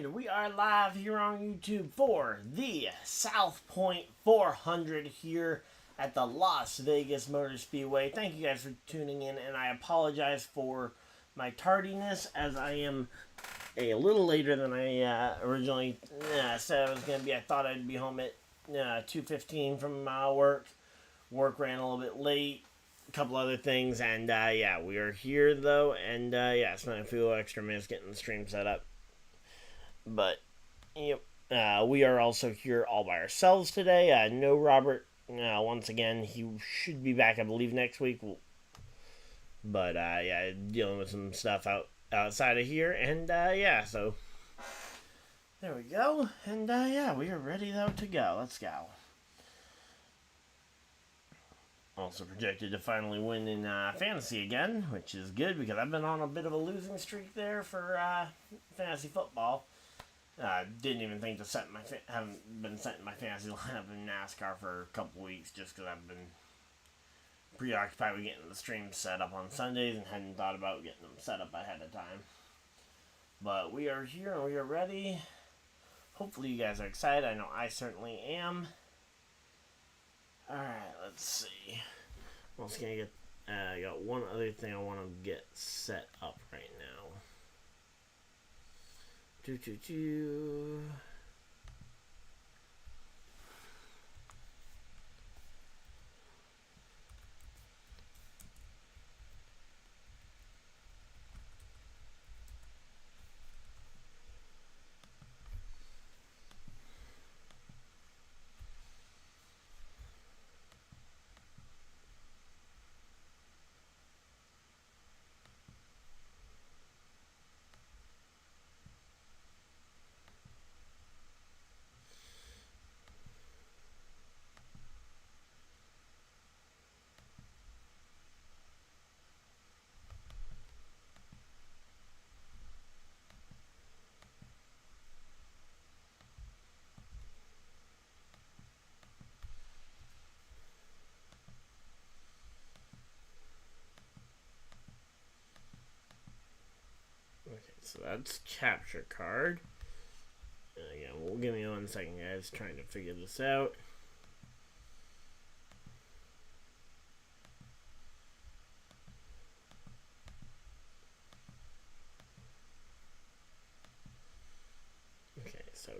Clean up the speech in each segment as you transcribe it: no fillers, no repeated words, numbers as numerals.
And we are live here on YouTube for the South Point 400 here at the Las Vegas Motor Speedway. Thank you guys for tuning in, and I apologize for my tardiness as I am a little later than I originally said I was going to be. I thought I'd be home at 2:15 from work. Work ran a little bit late. A couple other things, and we are here though, and spent a few extra minutes getting the stream set up. But we are also here all by ourselves today. No Robert. Once again, he should be back, I believe, next week. But dealing with some stuff outside of here, and so there we go. And we are ready though to go. Let's go. Also projected to finally win in fantasy again, which is good because I've been on a bit of a losing streak there for fantasy football. Didn't even think to haven't been setting my fantasy lineup in NASCAR for a couple weeks just because I've been preoccupied with getting the streams set up on Sundays and hadn't thought about getting them set up ahead of time. But we are here and we are ready. Hopefully you guys are excited. I know I certainly am. Alright, let's see. I'm also gonna get I got one other thing I want to get set up right now. Okay, so that's capture card. Again, well, give me 1 second, guys. Trying to figure this out. Okay, so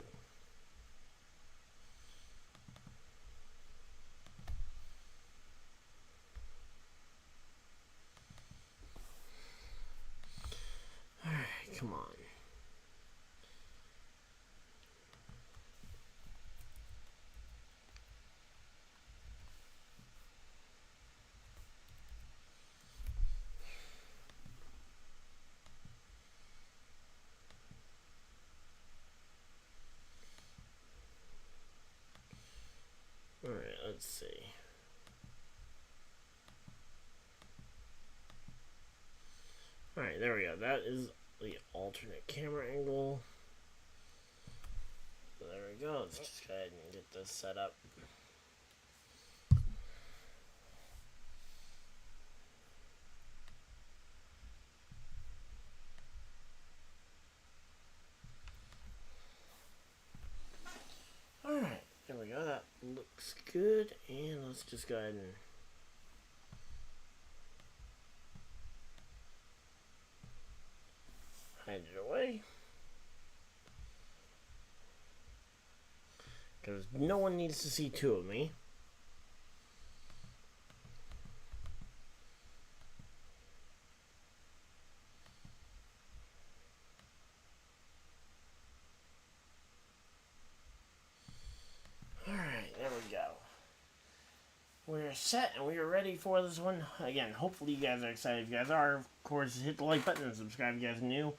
come on. Alright, let's see. Alright, there we go. That is the alternate camera angle. So there we go. Let's just go ahead and get this set up. Alright, there we go. That looks good. And let's just go ahead and hide it away. Because no one needs to see two of me. Alright, there we go. We're set and we are ready for this one. Again, hopefully you guys are excited. If you guys are, of course, hit the like button and subscribe if you guys are new.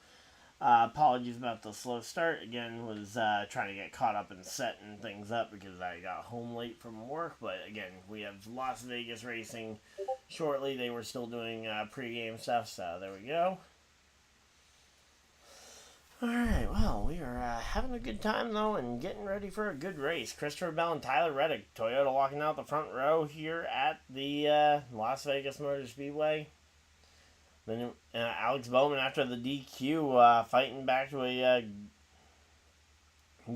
Apologies about the slow start. Again, was trying to get caught up and setting things up because I got home late from work. But again, we have Las Vegas racing shortly. They were still doing pre-game stuff, so there we go. Alright, well, we are having a good time, though, and getting ready for a good race. Christopher Bell and Tyler Reddick, Toyota walking out the front row here at the Las Vegas Motor Speedway. Then Alex Bowman, after the DQ, fighting back to a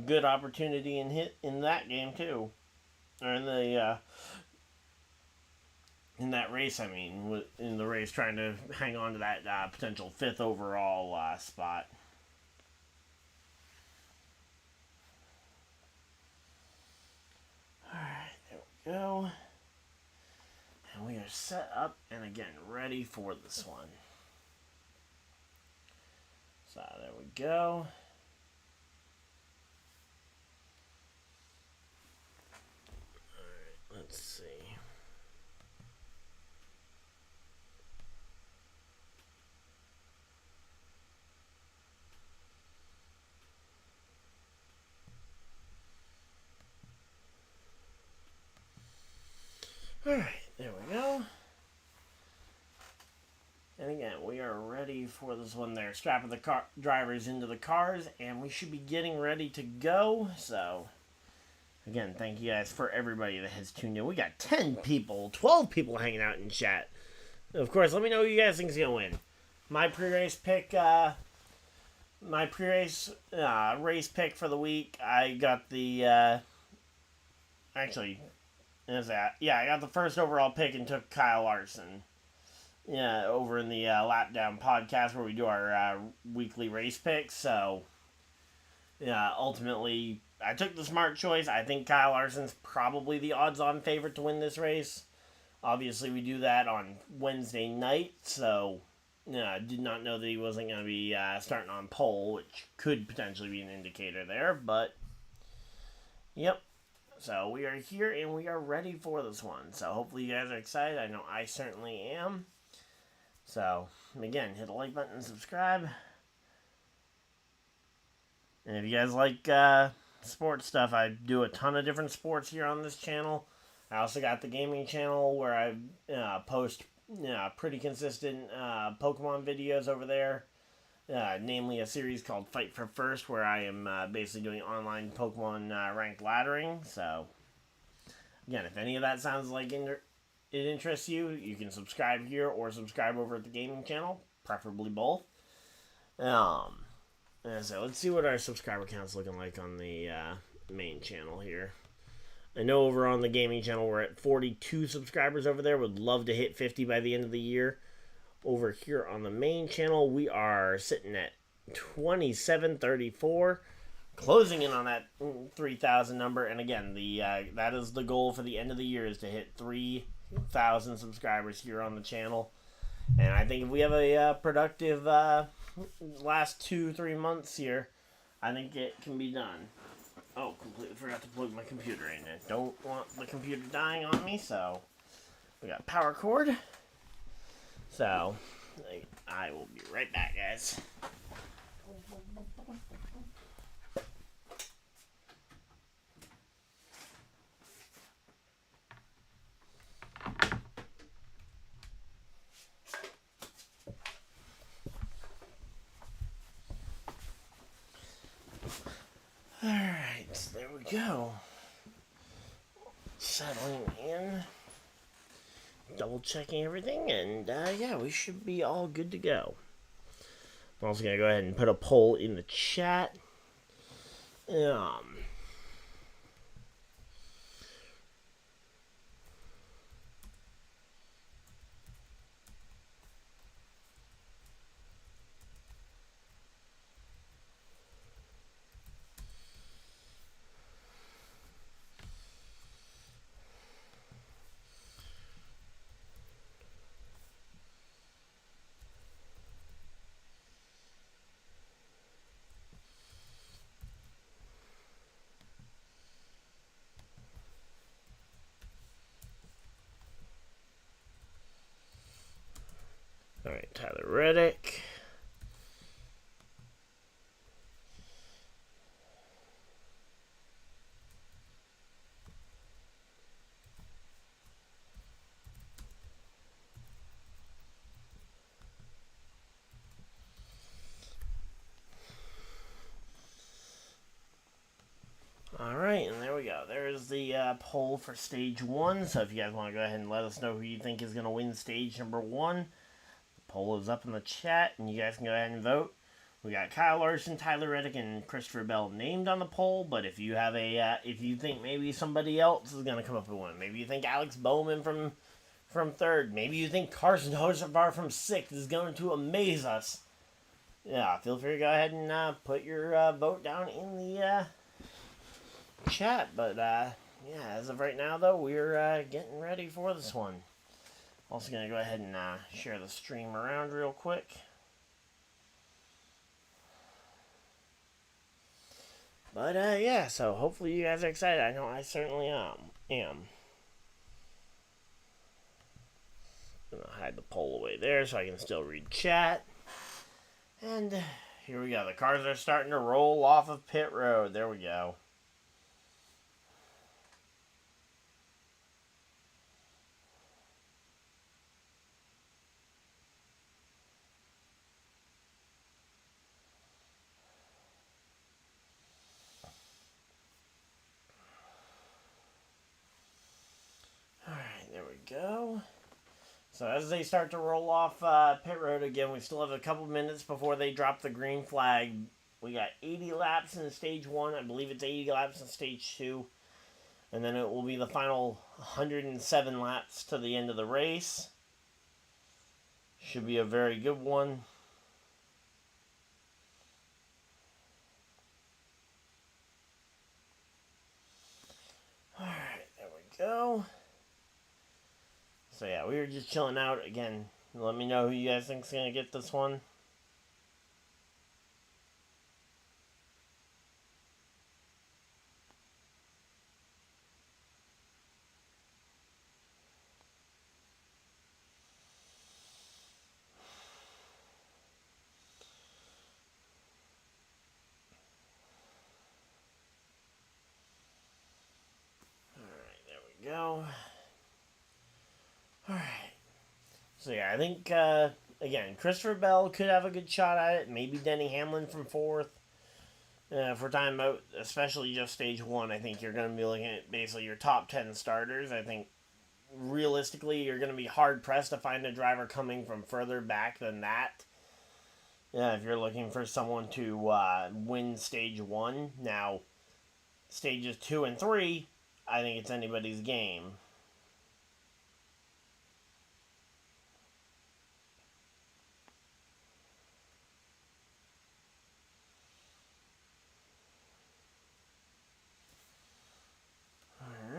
good opportunity in that game too, or in that race. I mean, in the race, trying to hang on to that potential 5th overall spot. All right, there we go, and we are set up and again ready for this one. So there we go. All right, let's see. Alright, there we go. And again, we are ready for this one there. Strapping the drivers into the cars, and we should be getting ready to go. So, again, thank you guys for everybody that has tuned in. We got 10 people, 12 people hanging out in chat. Of course, let me know who you guys think is going to win. My pre-race pick, race pick for the week, I got the, actually... Is that? Yeah, I got the first overall pick and took Kyle Larson. Yeah, over in the Lap Down podcast where we do our weekly race picks. So, yeah, ultimately, I took the smart choice. I think Kyle Larson's probably the odds-on favorite to win this race. Obviously, we do that on Wednesday night, so yeah, I did not know that he wasn't going to be starting on pole, which could potentially be an indicator there, but yep. So we are here and we are ready for this one. So hopefully you guys are excited. I know I certainly am. So again, hit the like button and subscribe. And if you guys like sports stuff, I do a ton of different sports here on this channel. I also got the gaming channel where I post pretty consistent Pokemon videos over there. Namely a series called Fight for First, where I am basically doing online Pokemon ranked laddering. So, again, if any of that sounds like it interests you, you can subscribe here or subscribe over at the gaming channel, preferably both. And so let's see what our subscriber count's looking like on the main channel here. I know over on the gaming channel we're at 42 subscribers over there. Would love to hit 50 by the end of the year. Over here on the main channel, we are sitting at 2734, closing in on that 3,000 number. And again, that is the goal for the end of the year, is to hit 3,000 subscribers here on the channel. And I think if we have a productive last 2-3 months here, I think it can be done. Oh, completely forgot to plug my computer in. I don't want the computer dying on me, so we got power cord. So, I will be right back, guys. Alright, so there we go. Settling in. Double checking everything, and yeah, we should be all good to go. I'm also gonna go ahead and put a poll in the chat. Alright, Tyler Reddick. Alright, and there we go. There's the poll for stage 1. So if you guys want to go ahead and let us know who you think is going to win stage number 1, the poll is up in the chat, and you guys can go ahead and vote. We got Kyle Larson, Tyler Reddick, and Christopher Bell named on the poll. But if you have if you think maybe somebody else is gonna come up with one, maybe you think Alex Bowman from third, maybe you think Carson Hocevar from sixth is going to amaze us. Yeah, feel free to go ahead and put your vote down in the chat. But yeah, as of right now though, we're getting ready for this one. Also gonna go ahead and share the stream around real quick. But yeah, so hopefully you guys are excited. I know I certainly am. I'm gonna hide the poll away there so I can still read chat. And here we go. The cars are starting to roll off of pit road. There we go. Alright, there we go. So as they start to roll off pit road again, we still have a couple minutes before they drop the green flag. We got 80 laps in stage 1. I believe it's 80 laps in stage 2. And then it will be the final 107 laps to the end of the race. Should be a very good one. Alright, there we go. So yeah, we were just chilling out. Again, let me know who you guys think is going to get this one. Alright, there we go. Alright. So yeah, I think, again, Christopher Bell could have a good shot at it. Maybe Denny Hamlin from fourth. If we're talking about especially just stage 1, I think you're going to be looking at basically your top 10 starters. I think realistically you're going to be hard-pressed to find a driver coming from further back than that. Yeah, if you're looking for someone to win stage 1. Now, stages 2 and 3, I think it's anybody's game.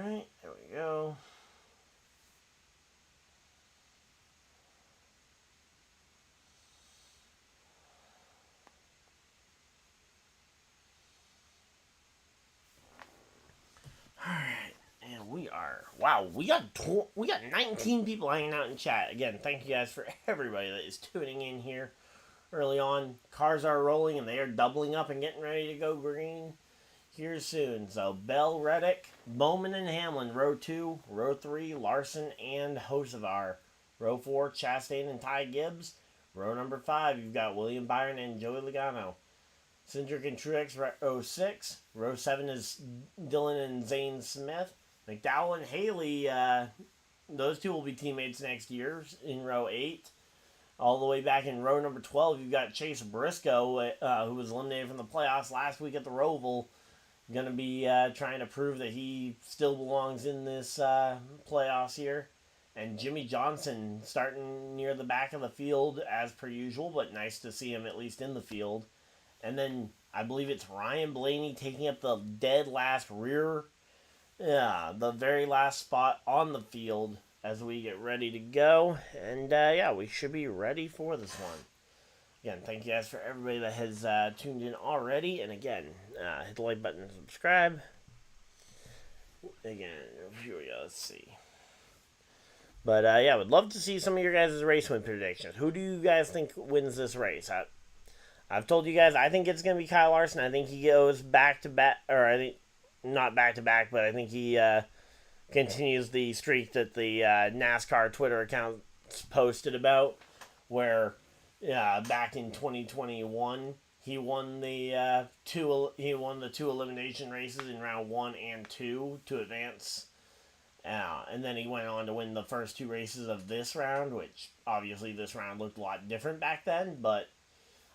Alright, there we go. Alright, and we are, wow, we got 19 people hanging out in chat. Again, thank you guys for everybody that is tuning in here early on. Cars are rolling and they are doubling up and getting ready to go green here soon. So Bell, Reddick, Bowman, and Hamlin, row 2, row 3, Larson and Hocevar. Row 4, Chastain and Ty Gibbs. Row number 5, you've got William Byron and Joey Logano. Cindric and Truex, row 6. Row 7 is Dylan and Zane Smith. McDowell and Haley, those two will be teammates next year in row 8. All the way back in row number 12, you've got Chase Briscoe, who was eliminated from the playoffs last week at the Roval. Going to be trying to prove that he still belongs in this playoffs here. And Jimmy Johnson starting near the back of the field as per usual, but nice to see him at least in the field. And then I believe it's Ryan Blaney taking up the dead last rear, the very last spot on the field as we get ready to go. And yeah, we should be ready for this one. Again, thank you guys for everybody that has tuned in already. And again, hit the like button and subscribe. Again, here we go. Let's see. But yeah, would love to see some of your guys' race win predictions. Who do you guys think wins this race? I've told you guys I think it's going to be Kyle Larson. I think he goes back-to-back, or I think not back-to-back, but I think he continues the streak that the NASCAR Twitter accounts posted about, where back in 2021 he won the two elimination races in round 1 and 2 to advance, and then he went on to win the first 2 races of this round, which obviously this round looked a lot different back then, but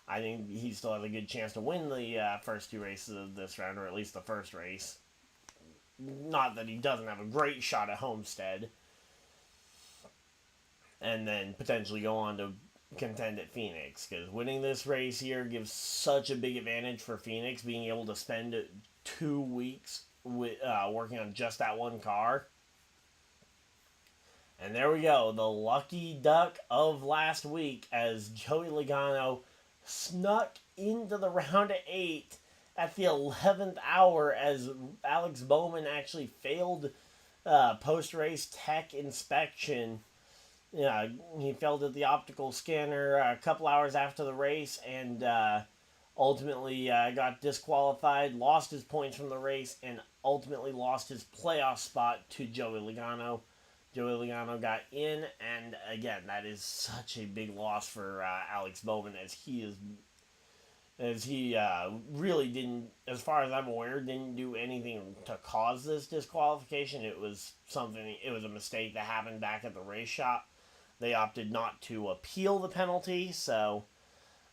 I think he still has a good chance to win the first 2 races of this round, or at least the first race. Not that he doesn't have a great shot at Homestead. And then potentially go on to contend at Phoenix. Because winning this race here gives such a big advantage for Phoenix, being able to spend 2 weeks with working on just that one car. And there we go, the lucky duck of last week, as Joey Logano snuck into the round of 8 at the 11th hour, as Alex Bowman actually failed post-race tech inspection. Yeah, he failed at the optical scanner a couple hours after the race, and ultimately got disqualified, lost his points from the race, and ultimately lost his playoff spot to Joey Logano. Joey Logano got in, and again, that is such a big loss for Alex Bowman, as he really didn't, as far as I'm aware, didn't do anything to cause this disqualification. It was a mistake that happened back at the race shop. They opted not to appeal the penalty, so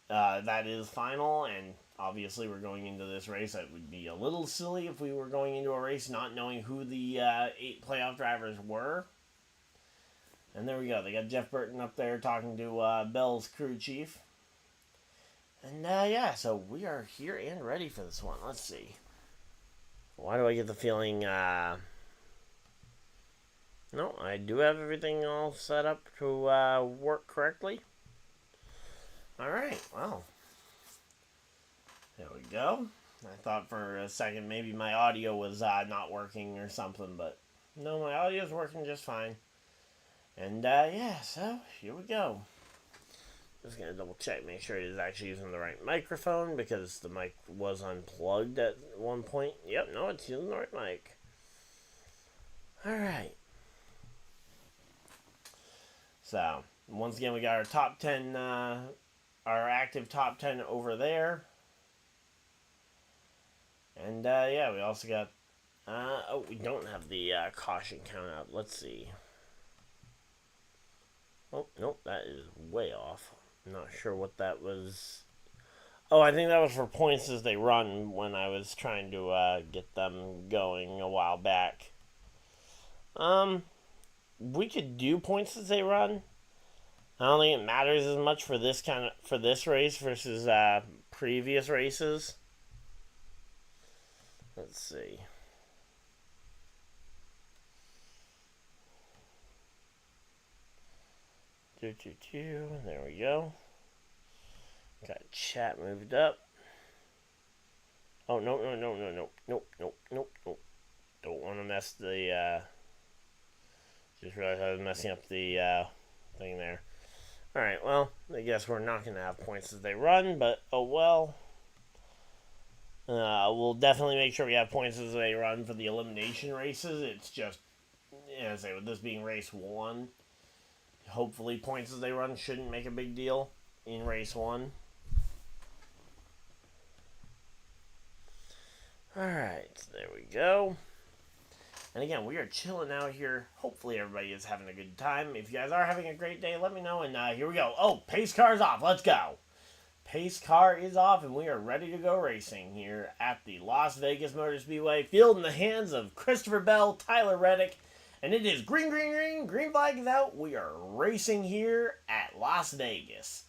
that is final, and obviously we're going into this race. It would be a little silly if we were going into a race not knowing who the 8 playoff drivers were. And there we go. They got Jeff Burton up there talking to Bell's crew chief. And yeah, so we are here and ready for this one. Let's see. Why do I get the feeling... No, I do have everything all set up to work correctly. Alright, well. There we go. I thought for a second maybe my audio was not working or something, but no, my audio is working just fine. And yeah, so here we go. Just gonna double check, make sure it is actually using the right microphone, because the mic was unplugged at one point. Yep, no, it's using the right mic. Alright. So, once again, we got our top 10, our active top 10 over there. And yeah, we also got, oh, we don't have the caution count out. Let's see. Oh, nope, that is way off. I'm not sure what that was. Oh, I think that was for points as they run when I was trying to get them going a while back. We could do points as they run. I don't think it matters as much for this race versus previous races. Let's see. There we go. Got chat moved up. Oh, no. Don't want to mess the, just realized I was messing up the, thing there. Alright, well, I guess we're not going to have points as they run, but oh well. We'll definitely make sure we have points as they run for the elimination races. It's just, as I say, with this being race 1, hopefully points as they run shouldn't make a big deal in race 1. Alright, there we go. And again, we are chilling out here. Hopefully everybody is having a good time. If you guys are having a great day, let me know. And here we go. Oh, pace car is off. Let's go. Pace car is off, and we are ready to go racing here at the Las Vegas Motor Speedway. Field in the hands of Christopher Bell, Tyler Reddick. And it is green, green, green. Green flag is out. We are racing here at Las Vegas.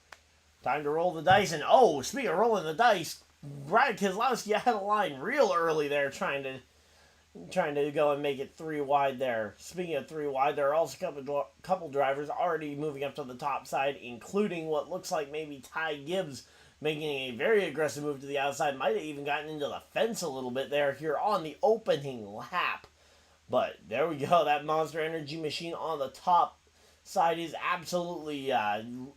Time to roll the dice. And, oh, speaking of rolling the dice, Brad Keselowski had a line real early there trying to go and make it 3 wide there. Speaking of 3 wide, there are also a couple drivers already moving up to the top side, including what looks like maybe Ty Gibbs making a very aggressive move to the outside. Might have even gotten into the fence a little bit there here on the opening lap. But there we go. That Monster Energy machine on the top side is absolutely on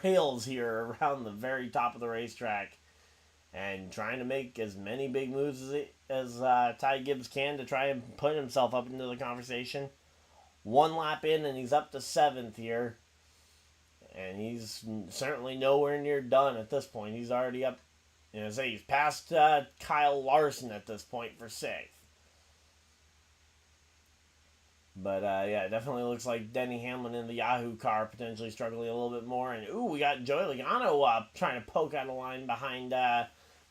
rails here around the very top of the racetrack. And trying to make as many big moves as Ty Gibbs can to try and put himself up into the conversation. 1 lap in, and he's up to 7th here. And he's certainly nowhere near done at this point. He's already up, he's past Kyle Larson at this point for 6th. But yeah, it definitely looks like Denny Hamlin in the Yahoo car potentially struggling a little bit more. And ooh, we got Joey Logano trying to poke out a line behind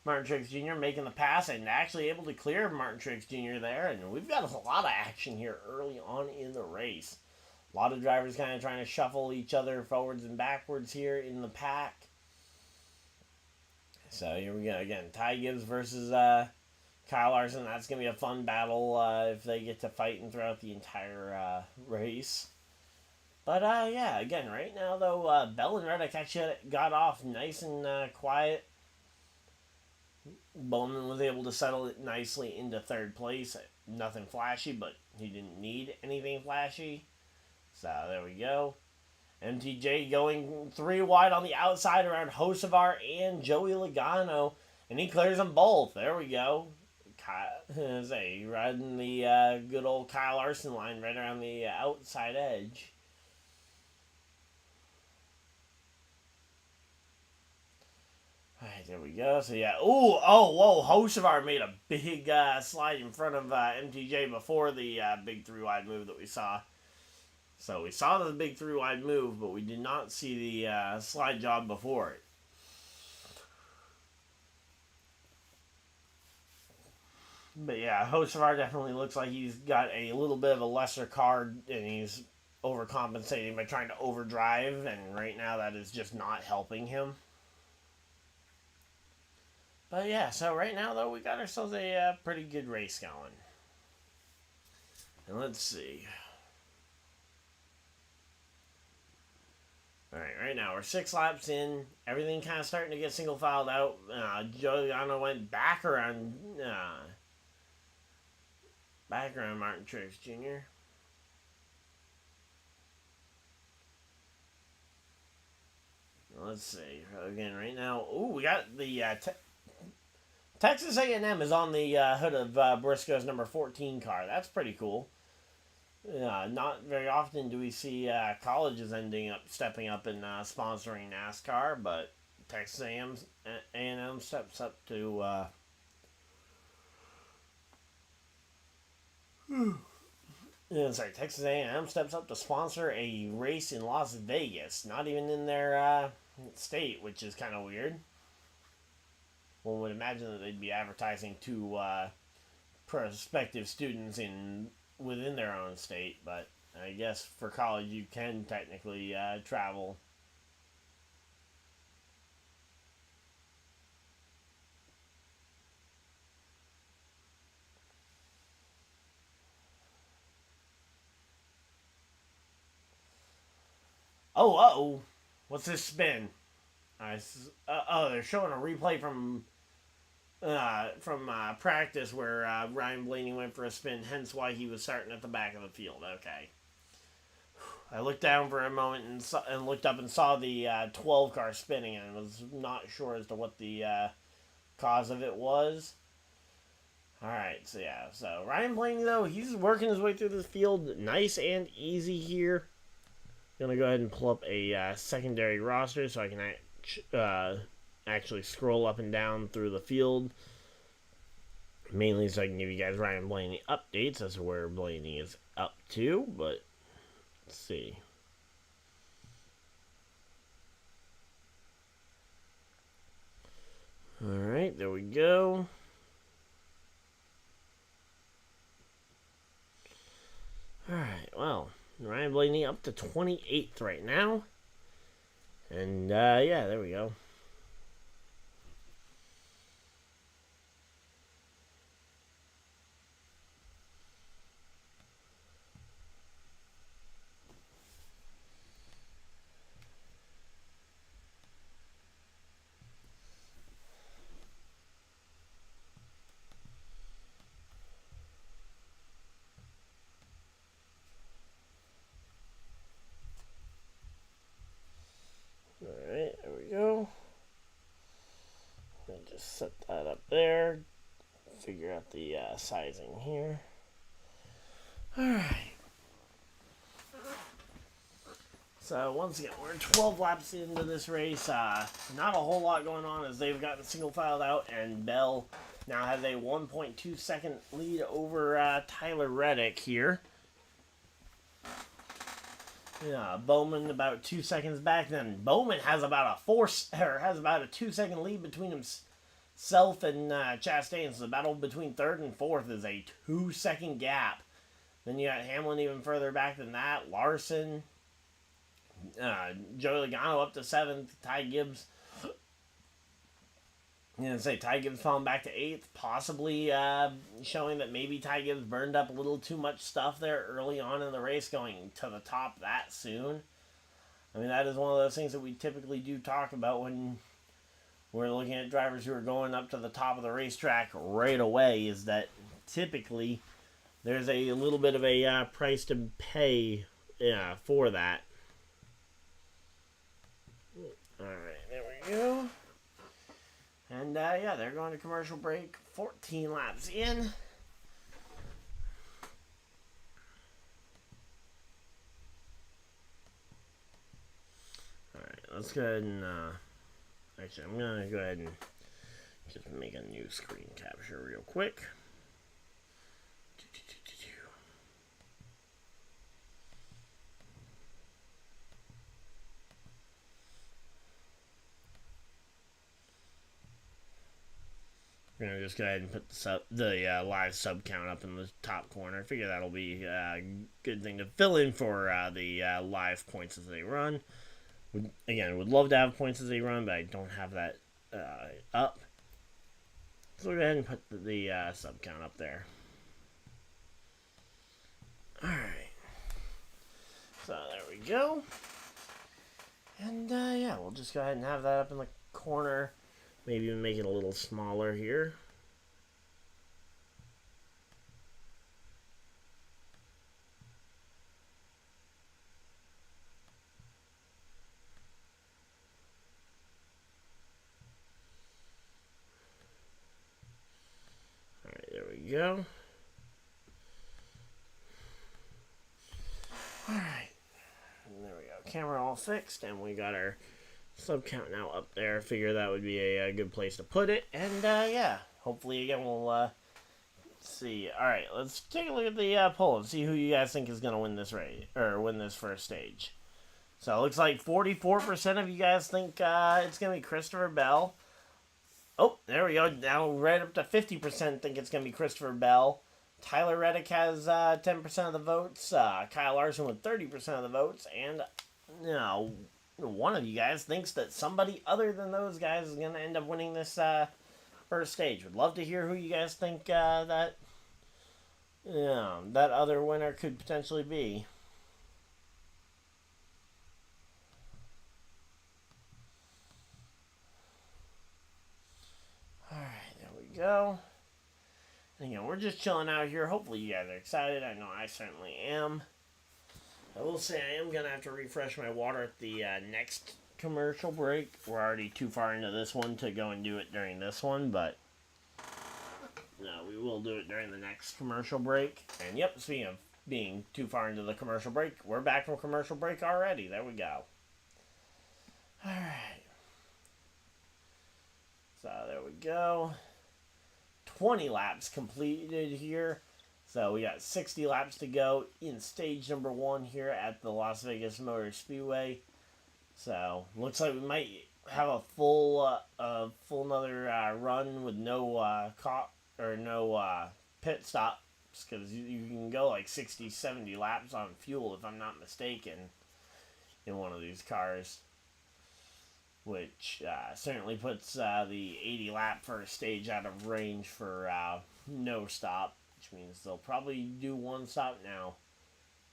Martin Truex Jr. making the pass and actually able to clear Martin Truex Jr. there. And we've got a lot of action here early on in the race. A lot of drivers kind of trying to shuffle each other forwards and backwards here in the pack. So here we go again. Ty Gibbs versus Kyle Larson. That's going to be a fun battle if they get to fighting throughout the entire race. But yeah, again, right now though, Bell and Reddick actually got off nice and quiet. Bowman was able to settle it nicely into third place. Nothing flashy, but he didn't need anything flashy. So there we go. MTJ going 3 wide on the outside around Hocevar and Joey Logano. And he clears them both. There we go. Riding the good old Kyle Larson line right around the outside edge. Alright, there we go. So yeah. Ooh, oh, whoa. Hocevar made a big slide in front of MTJ before the big 3 wide move that we saw. So we saw the big 3 wide move, but we did not see the slide job before it. But yeah, Hocevar definitely looks like he's got a little bit of a lesser car, and he's overcompensating by trying to overdrive, and right now that is just not helping him. But yeah, so right now though, we got ourselves a pretty good race going. And let's see. Alright, right now we're 6 laps in. Everything kind of starting to get single filed out. Joey Logano went back around Martin Truex Jr. Let's see. Again, right now, ooh, we got the Texas A&M is on the hood of Briscoe's number 14 car. That's pretty cool. Not very often do we see colleges stepping up and sponsoring NASCAR, but Texas A&M steps up to Texas A&M steps up to sponsor a race in Las Vegas, not even in their state, which is kind of weird. One would imagine that they'd be advertising to prospective students within their own state, but I guess for college you can technically travel. Oh, what's this spin? They're showing a replay from practice where Ryan Blaney went for a spin, hence why he was starting at the back of the field. Okay. I looked down for a moment and looked up and saw the 12 car spinning, and was not sure as to what the cause of it was. Alright, so yeah. So Ryan Blaney, though, he's working his way through this field nice and easy here. Gonna go ahead and pull up a secondary roster so I can actually scroll up and down through the field. Mainly so I can give you guys Ryan Blaney updates as to where Blaney is up to, but let's see. Alright, there we go. Alright, well, Ryan Blaney up to 28th right now. And, yeah, there we go. Alright, there we go. I'll just set that up there. Figure out the sizing here. Alright. So, once again, we're 12 laps into this race. Not a whole lot going on as they've gotten single filed out, and Bell now has a 1.2 second lead over Tyler Reddick here. Yeah, Bowman about 2 seconds back. Then Bowman has about a 2 second lead between himself and Chastain. So the battle between third and fourth is a 2 second gap. Then you got Hamlin even further back than that. Larson, Joey Logano up to seventh. Ty Gibbs. Ty Gibbs falling back to eighth, possibly showing that maybe Ty Gibbs burned up a little too much stuff there early on in the race, going to the top that soon. I mean, that is one of those things that we typically do talk about when we're looking at drivers who are going up to the top of the racetrack right away, is that typically there's a little bit of a price to pay for that. Alright, there we go. And, they're going to commercial break. 14 laps in. Alright, let's go ahead and, actually, I'm going to go ahead and just make a new screen capture real quick. We're going to just go ahead and put the live sub count up in the top corner. I figure that'll be a good thing to fill in for the live points as they run. Would love to have points as they run, but I don't have that up. So we'll go ahead and put the sub count up there. Alright. So there we go. And we'll just go ahead and have that up in the corner. Maybe even make it a little smaller here. Alright, there we go. Alright. There we go. Camera all fixed, and we got our sub count now up there. Figure that would be a good place to put it. And hopefully again we'll see. Alright, let's take a look at the poll and see who you guys think is going to win this race, or win this first stage. So it looks like 44% of you guys think it's going to be Christopher Bell. Oh, there we go. Now right up to 50% think it's going to be Christopher Bell. Tyler Reddick has 10% of the votes. Kyle Larson with 30% of the votes. And one of you guys thinks that somebody other than those guys is going to end up winning this first stage. Would love to hear who you guys think that other winner could potentially be. Alright, there we go. And again, we're just chilling out here. Hopefully you guys are excited. I know I certainly am. I will say I am going to have to refresh my water at the next commercial break. We're already too far into this one to go and do it during this one, but no, we will do it during the next commercial break. And yep, speaking of being too far into the commercial break, we're back from commercial break already. There we go. Alright. So there we go. 20 laps completed here. So we got 60 laps to go in stage number 1 here at the Las Vegas Motor Speedway. So looks like we might have a full another run with no pit stops, because you can go like 60, 70 laps on fuel if I'm not mistaken in one of these cars, which certainly puts the 80 lap first stage out of range for no stop. Which means they'll probably do one stop now.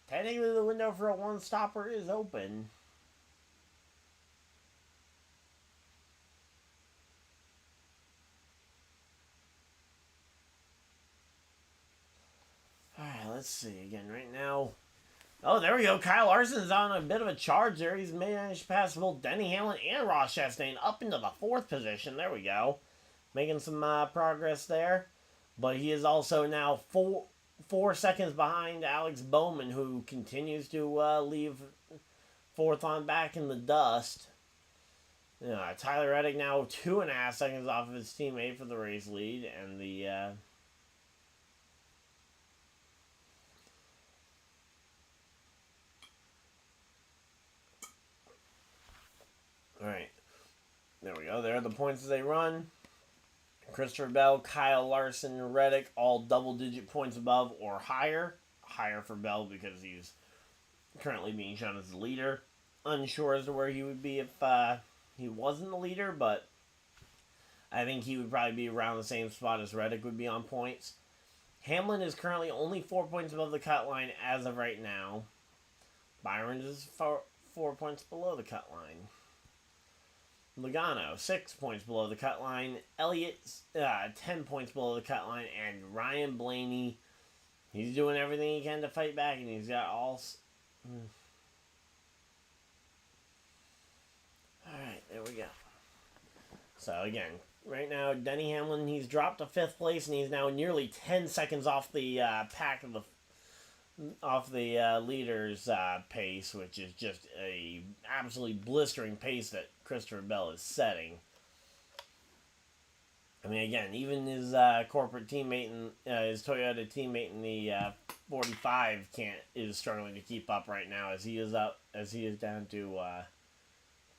Technically, the window for a one-stopper is open. Alright, let's see again right now. Oh, there we go. Kyle Larson is on a bit of a charge there. He's managed to pass both Denny Hamlin and Ross Chastain up into the 4th position. There we go. Making some progress there. But he is also now 4 seconds behind Alex Bowman, who continues to leave 4th on back in the dust. Tyler Reddick now 2.5 seconds off of his teammate for the race lead. And the go. There are the points they run. Christopher Bell, Kyle Larson, Reddick, all double-digit points above or higher. Higher for Bell because he's currently being shown as the leader. Unsure as to where he would be if he wasn't the leader, but I think he would probably be around the same spot as Reddick would be on points. Hamlin is currently only 4 points above the cut line as of right now. Byron is 4 points below the cut line. Logano, 6 points below the cut line. Elliott, 10 points below the cut line. And Ryan Blaney, he's doing everything he can to fight back, and he's got all... Alright, there we go. So, again, right now, Denny Hamlin, he's dropped to 5th place, and he's now nearly 10 seconds off the pack of the leader's pace, which is just a absolutely blistering pace that Christopher Bell is setting. I mean, again, even his corporate teammate and his Toyota teammate in the 45 is struggling to keep up right now as he is down to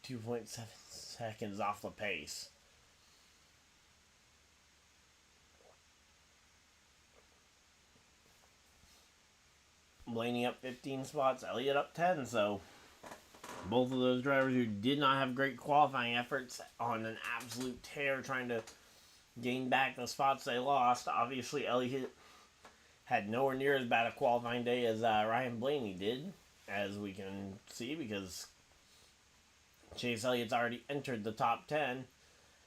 2.7 seconds off the pace. Blaney up 15 spots, Elliott up 10, so both of those drivers who did not have great qualifying efforts on an absolute tear trying to gain back the spots they lost. Obviously, Elliott had nowhere near as bad a qualifying day as Ryan Blaney did, as we can see, because Chase Elliott's already entered the top 10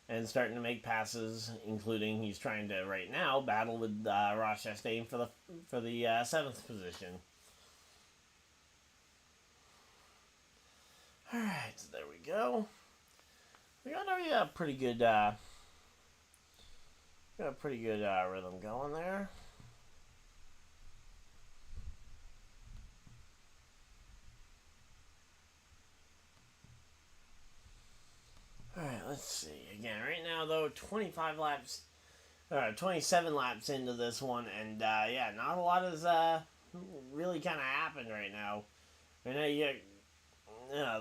and starting to make passes, including he's trying to, right now, battle with Ross Chastain for the 7th position. Alright, so there we go. We got a pretty good rhythm going there. Alright, let's see. Again, right now though, 27 laps into this one, and yeah, not a lot has really kind of happened right now. Right now you got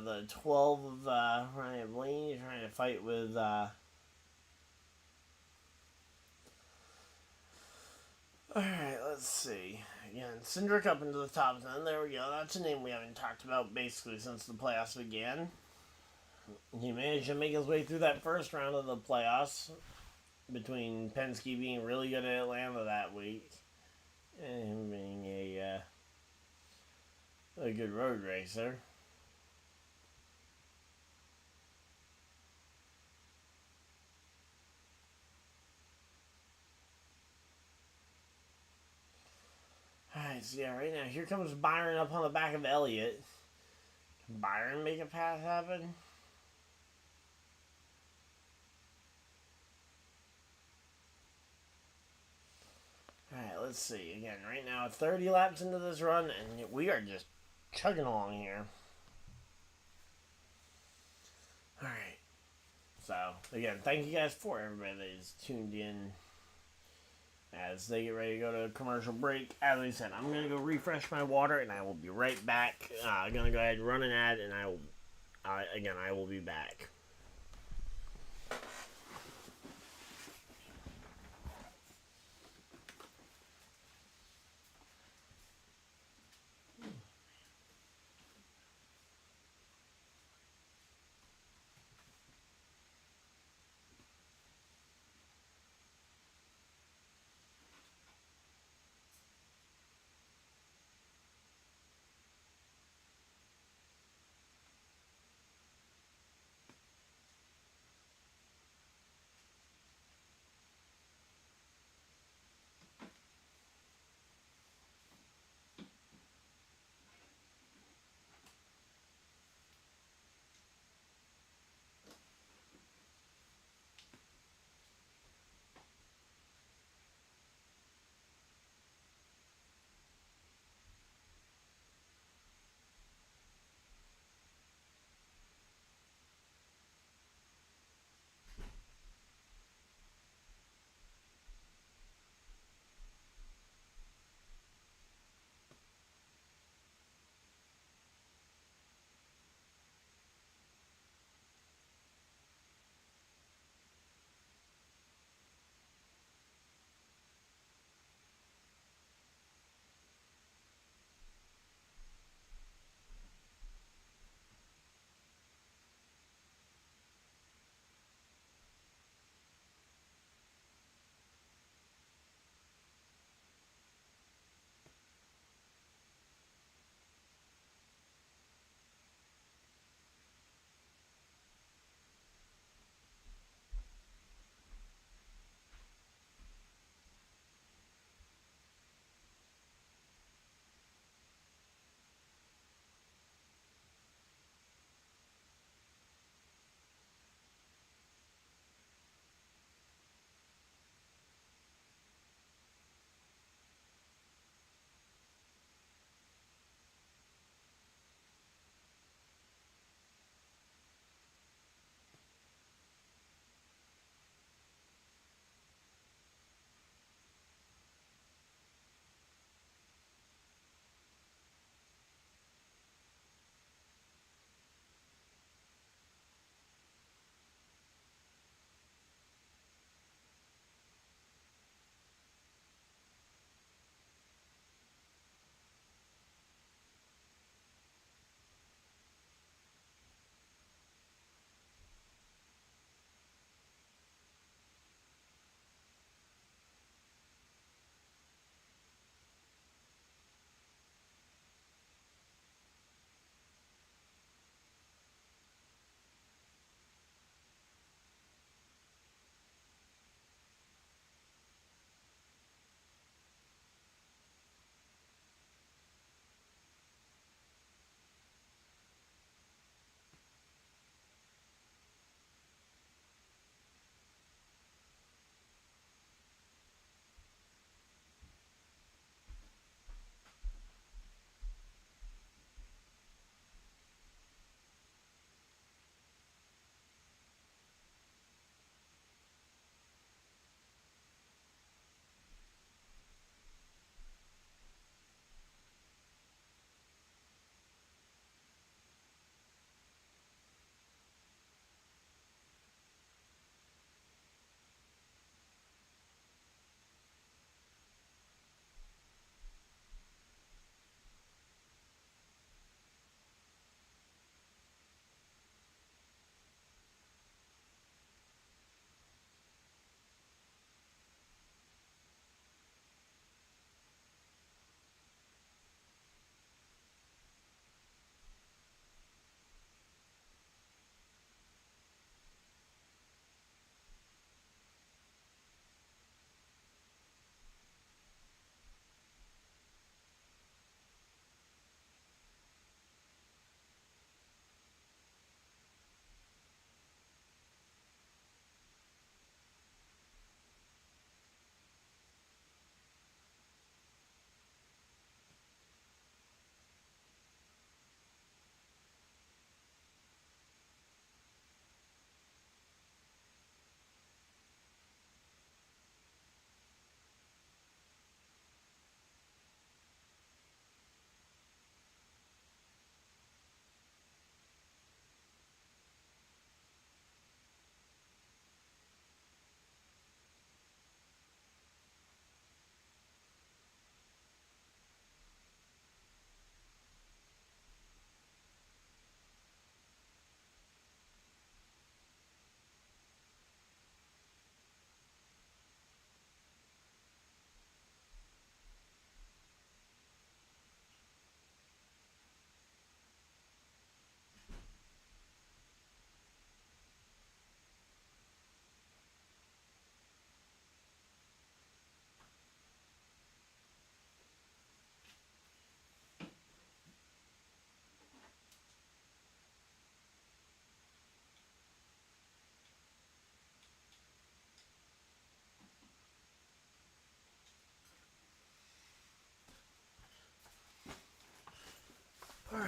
the 12 of Ryan Blaney trying to fight with Alright, let's see. Again, Cindric up into the top 10. There we go. That's a name we haven't talked about basically since the playoffs began. He managed to make his way through that first round of the playoffs between Penske being really good at Atlanta that week and him being a good road racer. Alright, so yeah, right now, here comes Byron up on the back of Elliott. Can Byron make a pass happen? Alright, let's see. Again, right now, 30 laps into this run, and we are just chugging along here. Alright. So, again, thank you guys for everybody that is tuned in as they get ready to go to a commercial break. As I said, I'm going to go refresh my water, and I will be right back. I'm going to go ahead and run an ad, and I will be back.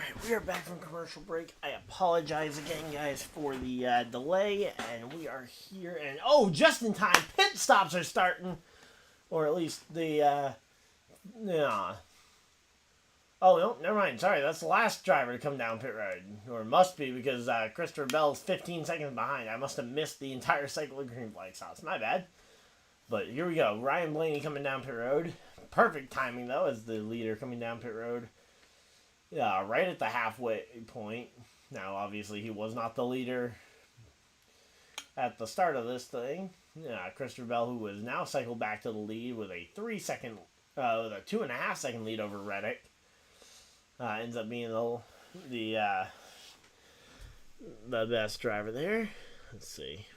Alright, we are back from commercial break. I apologize again, guys, for the delay, and we are here, and just in time, pit stops are starting, or at least the, yeah. Oh, no, never mind, sorry, that's the last driver to come down pit road, or must be, because Christopher Bell's 15 seconds behind. I must have missed the entire cycle of green flag stops, my bad. But here we go, Ryan Blaney coming down pit road. Perfect timing, though, as the leader coming down pit road. Yeah, right at the halfway point. Now, obviously, he was not the leader at the start of this thing. Yeah, Christopher Bell, who was now cycled back to the lead with a 2.5 second lead over Reddick, ends up being the best driver there. Let's see.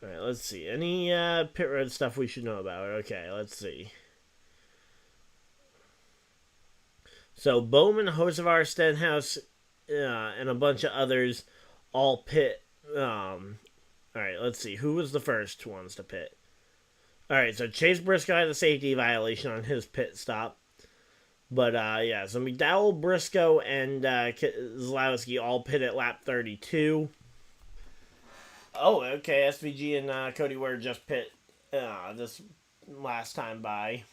Alright, let's see. Any pit road stuff we should know about? Okay, let's see. So, Bowman, Hocevar, Stenhouse, and a bunch of others all pit. Alright, let's see. Who was the first ones to pit? Alright, so Chase Briscoe had a safety violation on his pit stop. But, yeah, so McDowell, Briscoe, and Zlowski all pit at lap 32. Oh, okay, SVG and Cody Ware just pit this last time by.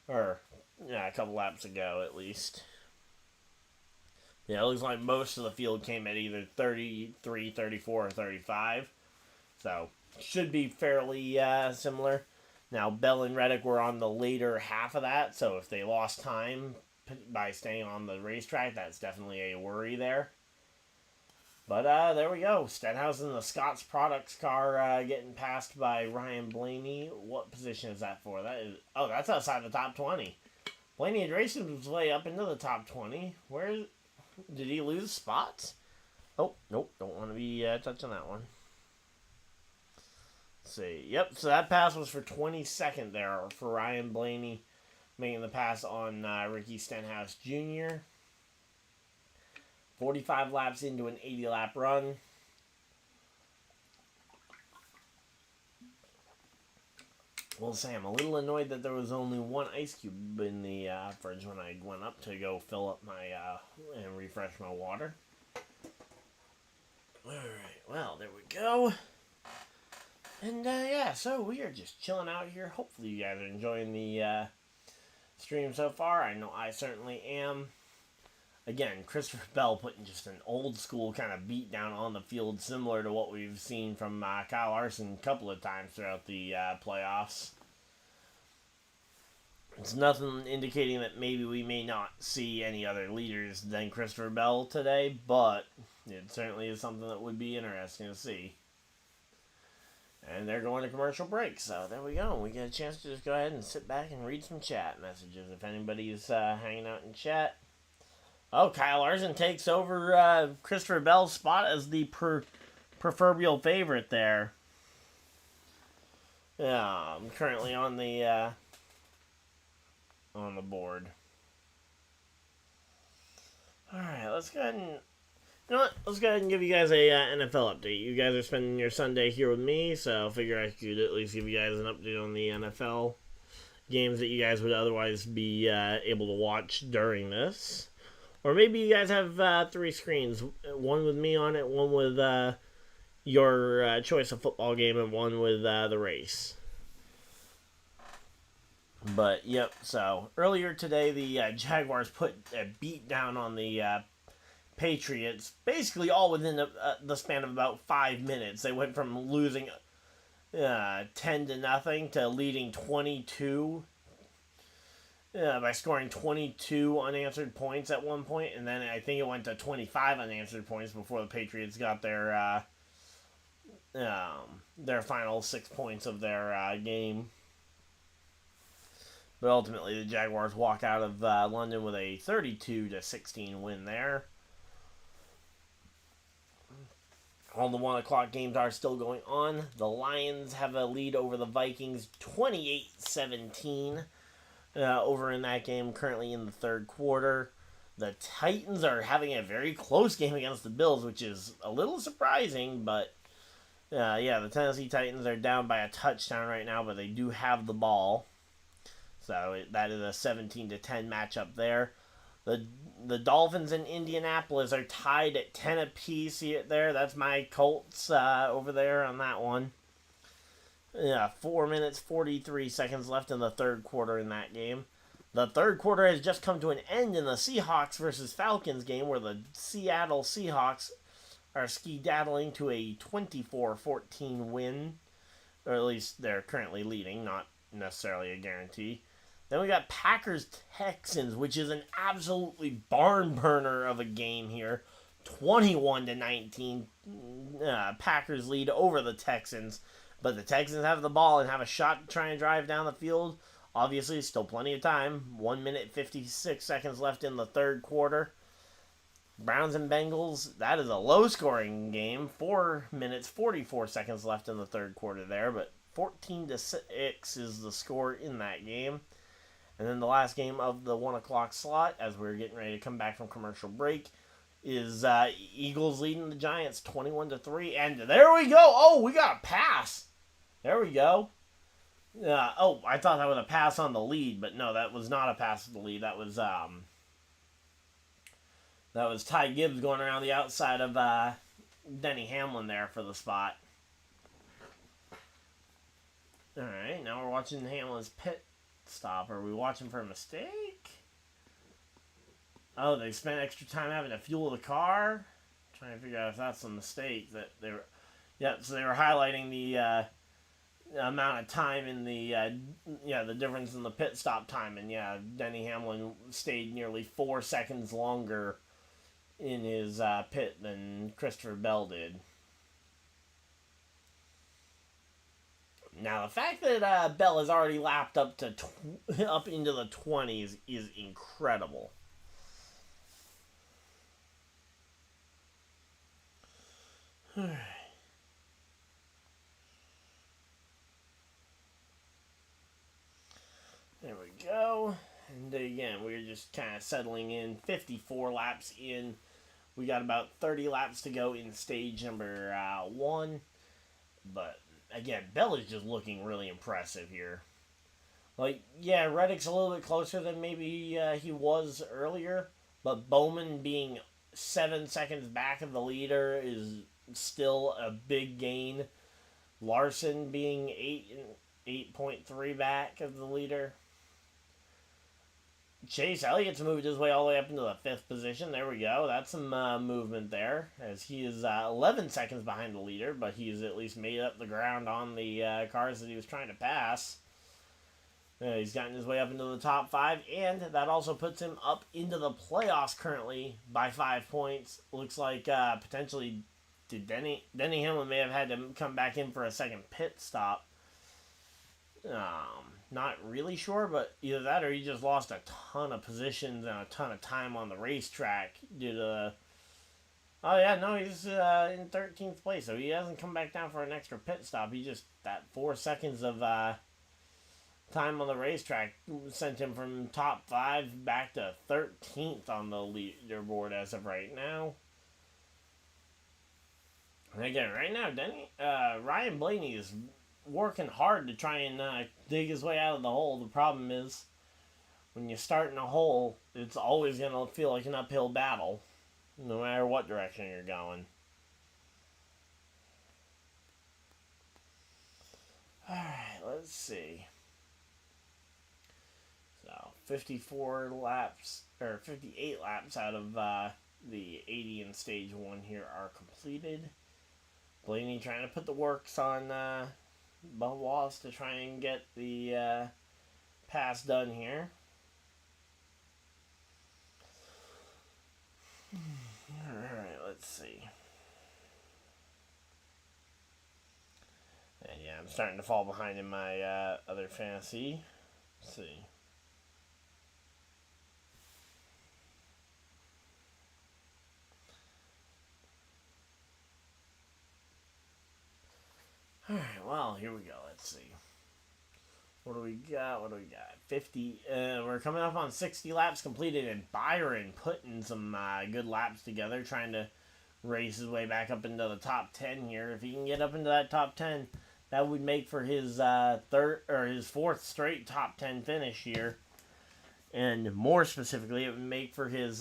Or, yeah, a couple laps ago, at least. Yeah, it looks like most of the field came at either 33, 34, or 35. So, should be fairly similar. Now, Bell and Reddick were on the later half of that, so if they lost time by staying on the racetrack, that's definitely a worry there. But there we go. Stenhouse in the Scott's Products car getting passed by Ryan Blaney. What position is that for? That's outside the top 20. Blaney had raced his way up into the top 20. Where did he lose spots? Oh, nope. Don't want to be touching that one. Let's see. Yep, so that pass was for 22nd there for Ryan Blaney, making the pass on Ricky Stenhouse Jr. 45 laps into an 80-lap run. Will say I'm a little annoyed that there was only one ice cube in the fridge when I went up to go fill up my and refresh my water. Alright, well, there we go. And yeah, so we are just chilling out here. Hopefully you guys are enjoying the stream so far. I know I certainly am. Again, Christopher Bell putting just an old school kind of beat down on the field, similar to what we've seen from Kyle Larson a couple of times throughout the playoffs. It's nothing indicating that maybe we may not see any other leaders than Christopher Bell today, but it certainly is something that would be interesting to see. And they're going to commercial break, so there we go. We get a chance to just go ahead and sit back and read some chat messages if anybody's hanging out in chat. Oh, Kyle Larson takes over Christopher Bell's spot as the proverbial favorite there. Yeah, I'm currently on the board. Alright, let's go ahead and... You know what? Let's go ahead and give you guys a NFL update. You guys are spending your Sunday here with me, so I figure I could at least give you guys an update on the NFL games that you guys would otherwise be able to watch during this. Or maybe you guys have 3 screens, one with me on it, one with your choice of football game, and one with the race. But, yep, so earlier today the Jaguars put a beat down on the Patriots, basically all within the span of about 5 minutes. They went from losing 10-0 to leading 22 by scoring 22 unanswered points at one point, and then I think it went to 25 unanswered points before the Patriots got their final 6 points of their game. But ultimately, the Jaguars walk out of London with a 32-16 win there. All the 1 o'clock games are still going on. The Lions have a lead over the Vikings, 28-17. Over in that game, currently in the third quarter. The Titans are having a very close game against the Bills, which is a little surprising, but Yeah, the Tennessee Titans are down by a touchdown right now, but they do have the ball. So that is a 17-10 matchup there. The the Dolphins in Indianapolis are tied at 10 apiece. See it there? That's my Colts over there on that one. Yeah, 4 minutes 43 seconds left in the third quarter in that game. The third quarter has just come to an end in the Seahawks versus Falcons game, where the Seattle Seahawks are skedaddling to a 24-14 win. Or at least they're currently leading, not necessarily a guarantee. Then we got Packers Texans, which is an absolutely barn burner of a game here. 21-19. Packers lead over the Texans. But the Texans have the ball and have a shot to try and drive down the field. Obviously, still plenty of time. 1 minute 56 seconds left in the third quarter. Browns and Bengals, that is a low-scoring game. 4 minutes 44 seconds left in the third quarter there, but 14-6 is the score in that game. And then the last game of the 1 o'clock slot, as we're getting ready to come back from commercial break, is Eagles leading the Giants 21-3. And there we go. Oh, we got a pass. There we go. I thought that was a pass on the lead, but no, that was not a pass on the lead. That was Ty Gibbs going around the outside of Denny Hamlin there for the spot. All right, now we're watching Hamlin's pit stop. Are we watching for a mistake? Oh, they spent extra time having to fuel the car. Trying to figure out if that's a mistake that they were. Yeah, so they were highlighting the amount of time in the difference in the pit stop time, and Denny Hamlin stayed nearly 4 seconds longer in his pit than Christopher Bell did. Now, the fact that Bell has already lapped up to up into the 20s is incredible. There we go. And again, we're just kind of settling in. 54 laps in. We got about 30 laps to go in stage number 1. But again, Bell is just looking really impressive here. Reddick's a little bit closer than maybe he was earlier, but Bowman being 7 seconds back of the leader is still a big gain. Larson being 8.3 back of the leader. Chase Elliott's moved his way all the way up into the 5th position. There we go. That's some movement there, as he is 11 seconds behind the leader, but he's at least made up the ground on the cars that he was trying to pass. He's gotten his way up into the top 5, and that also puts him up into the playoffs currently by 5 points. Looks like potentially Denny Hamlin may have had to come back in for a second pit stop. Not really sure, but either that or he just lost a ton of positions and a ton of time on the racetrack due to... he's in 13th place, so he hasn't come back down for an extra pit stop. He just, that 4 seconds of time on the racetrack sent him from top 5 back to 13th on the leaderboard as of right now. And again, right now, Ryan Blaney is working hard to try and dig his way out of the hole. The problem is, when you start in a hole, it's always going to feel like an uphill battle, no matter what direction you're going. Alright, let's see. So, 58 laps out of the 80 in stage 1 here are completed. Blaney trying to put the works on Bubba Wallace to try and get the pass done here. Alright, let's see. And I'm starting to fall behind in my other fantasy. Let's see. Alright, well, here we go. Let's see. What do we got? 50. We're coming up on 60 laps completed, and Byron putting some good laps together, trying to race his way back up into the top 10 here. If he can get up into that top 10, that would make for his third or his fourth straight top 10 finish here. And more specifically, it would make for his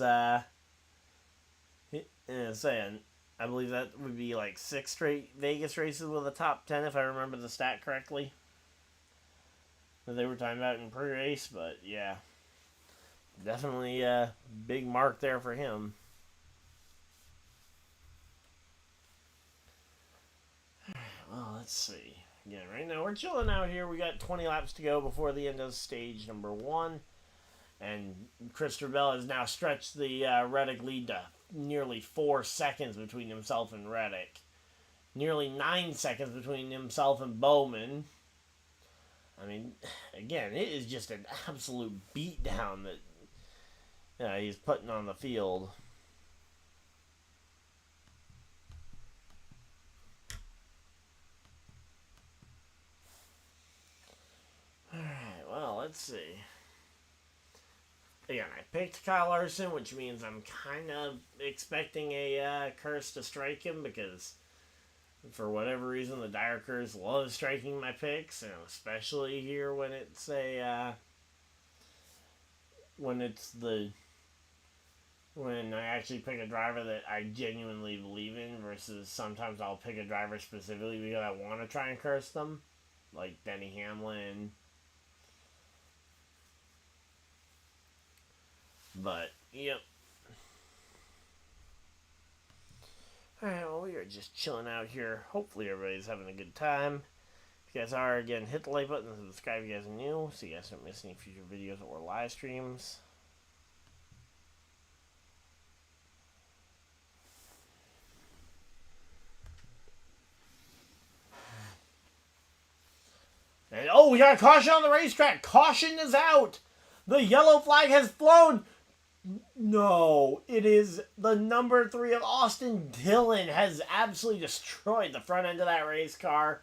saying, I believe that would be like 6 straight Vegas races with a top 10, if I remember the stat correctly that they were talking about in pre-race. But yeah, definitely a big mark there for him. Well, let's see. Again, right now we're chilling out here. We got 20 laps to go before the end of stage number 1. And Christopher Bell has now stretched the Reddick lead to nearly 4 seconds between himself and Reddick. Nearly 9 seconds between himself and Bowman. I mean, again, it is just an absolute beatdown that he's putting on the field. Alright, well, let's see. Again, I picked Kyle Larson, which means I'm kind of expecting a curse to strike him because for whatever reason, the Dire Curse loves striking my picks, and especially here when it's when I actually pick a driver that I genuinely believe in versus sometimes I'll pick a driver specifically because I want to try and curse them, like Denny Hamlin. But, yep. Alright, well, we are just chilling out here. Hopefully everybody's having a good time. If you guys are, again, hit the like button and subscribe if you guys are new so you guys don't miss any future videos or live streams. And, oh, we got a caution on the racetrack. Caution is out. The yellow flag has flown. No, it is the number 3 of Austin Dillon has absolutely destroyed the front end of that race car.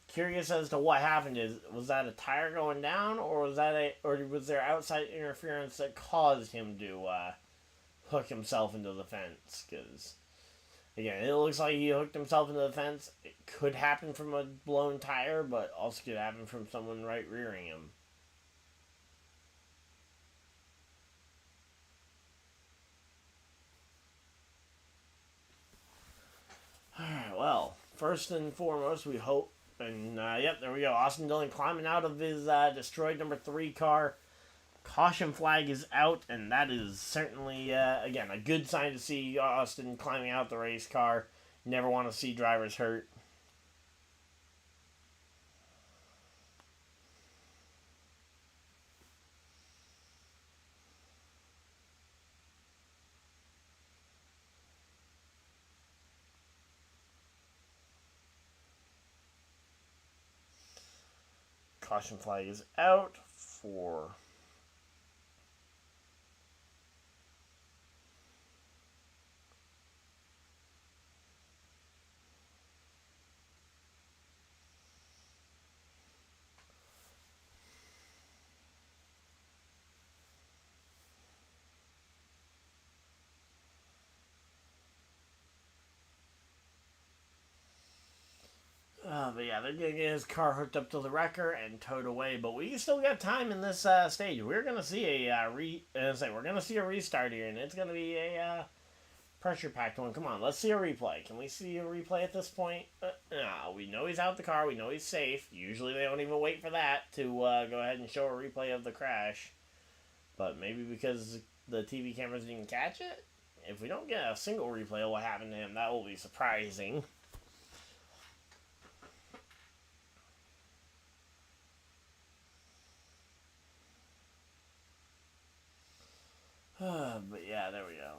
Curious as to what happened. Was that a tire going down, or was there outside interference that caused him to hook himself into the fence? Because again, it looks like he hooked himself into the fence. It could happen from a blown tire, but also could happen from someone right rearing him. Alright, well, first and foremost, we hope, and yep, there we go. Austin Dillon climbing out of his destroyed number 3 car. Caution flag is out, and that is certainly, again, a good sign to see Austin climbing out the race car. Never want to see drivers hurt. Caution flag is out for but yeah, they're gonna get his car hooked up to the wrecker and towed away. But we still got time in this stage. We're gonna see we're gonna see a restart here, and it's gonna be a pressure packed one. Come on, let's see a replay. Can we see a replay at this point? No, we know he's out the car. We know he's safe. Usually they don't even wait for that to go ahead and show a replay of the crash. But maybe because the TV cameras didn't catch it. If we don't get a single replay of what happened to him, that will be surprising. But yeah, there we go.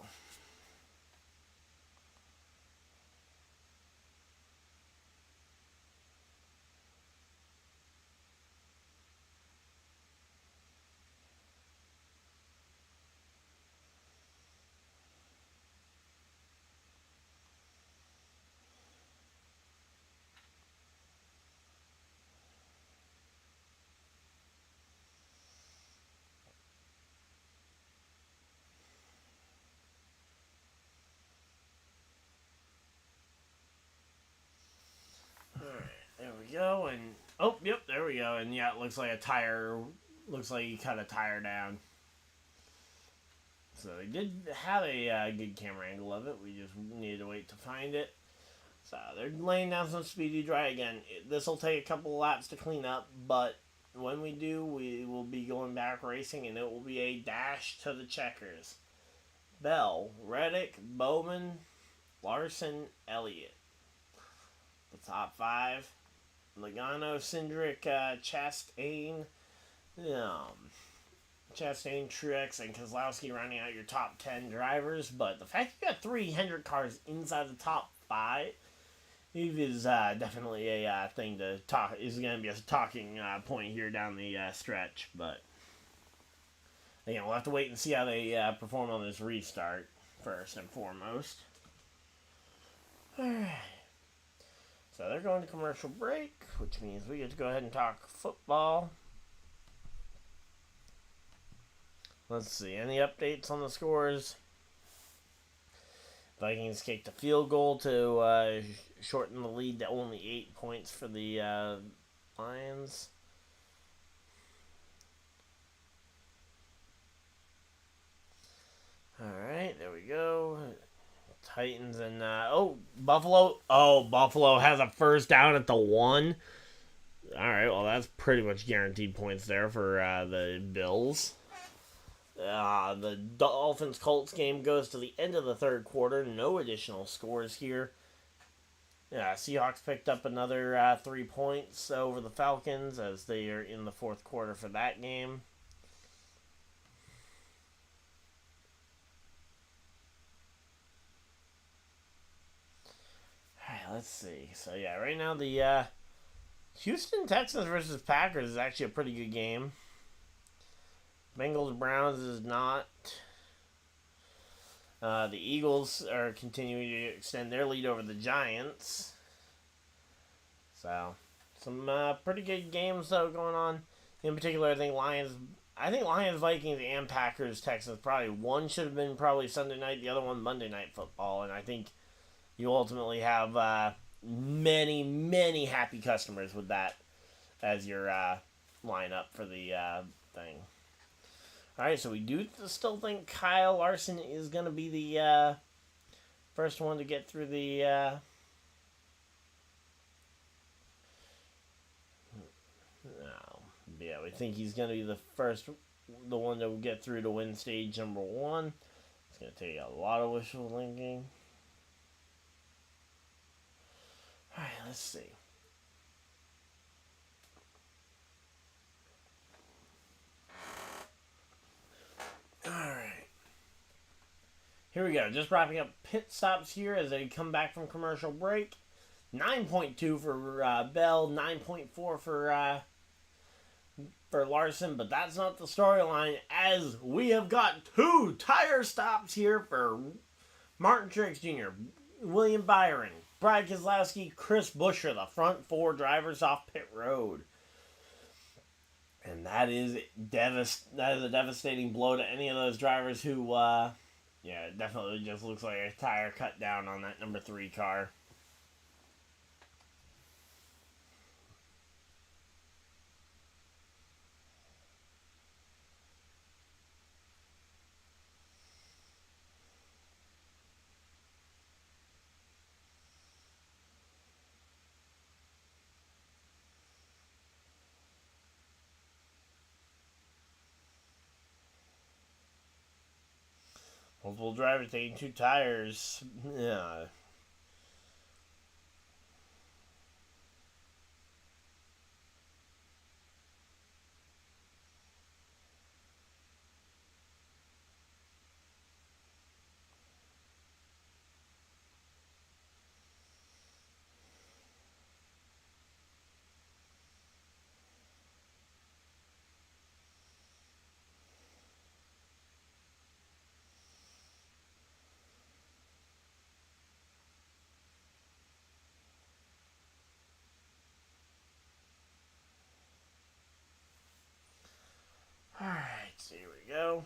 go. And oh, yep, there we go. And yeah, it looks like a tire. Looks like he cut a tire down. So they did have a good camera angle of it. We just needed to wait to find it. So they're laying down some speedy dry again. This will take a couple laps to clean up, but when we do, we will be going back racing, and it will be a dash to the checkers. Bell, Reddick, Bowman, Larson, Elliott. The top 5. Logano, Cindric, Chastain, Chastain, Truex, and Keselowski rounding out your top 10 drivers. But the fact you got 3 Hendrick cars inside the top 5 is definitely a thing to talk. Is going to be a talking point here down the stretch. But again, we'll have to wait and see how they perform on this restart first and foremost. All right. So they're going to commercial break, which means we get to go ahead and talk football. Let's see, any updates on the scores? Vikings kicked a field goal to shorten the lead to only 8 points for the Lions. Alright, there we go. Titans and Buffalo. Oh, Buffalo has a first down at the 1. Alright, well that's pretty much guaranteed points there for the Bills. The Dolphins-Colts game goes to the end of the third quarter. No additional scores here. Seahawks picked up another 3 points over the Falcons as they are in the fourth quarter for that game. Alright, let's see. So yeah, right now the Houston Texans versus Packers is actually a pretty good game. Bengals Browns is not. The Eagles are continuing to extend their lead over the Giants. So some pretty good games though going on. In particular, I think Lions, Vikings, and Packers Texans. Probably one should have been probably Sunday night, the other one Monday Night Football, and I think you ultimately have many, many happy customers with that as your lineup for the thing. Alright, so we do still think Kyle Larson is going to be the first one to get through the we think he's going to be the one to get through to win stage number 1. It's going to take a lot of wishful thinking. Alright, let's see. Alright. Here we go. Just wrapping up pit stops here as they come back from commercial break. 9.2 for Bell, 9.4 for Larson, but that's not the storyline, as we have got 2 tire stops here for Martin Truex Jr., William Byron, Brad Keselowski, Chris Buescher, the front 4 drivers off pit road. And that is a devastating blow to any of those drivers who, it definitely just looks like a tire cut down on that number 3 car. Multiple drivers taking 2 tires. Yeah. Alright, so here we go.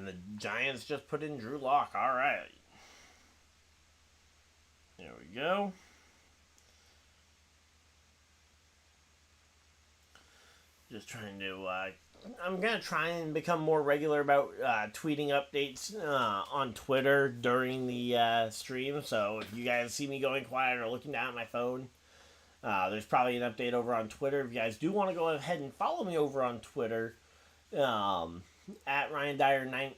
And the Giants just put in Drew Lock. All right. There we go. Just trying to... I'm going to try and become more regular about tweeting updates on Twitter during the stream. So if you guys see me going quiet or looking down at my phone, there's probably an update over on Twitter. If you guys do want to go ahead and follow me over on Twitter, at Ryan Dyer 9.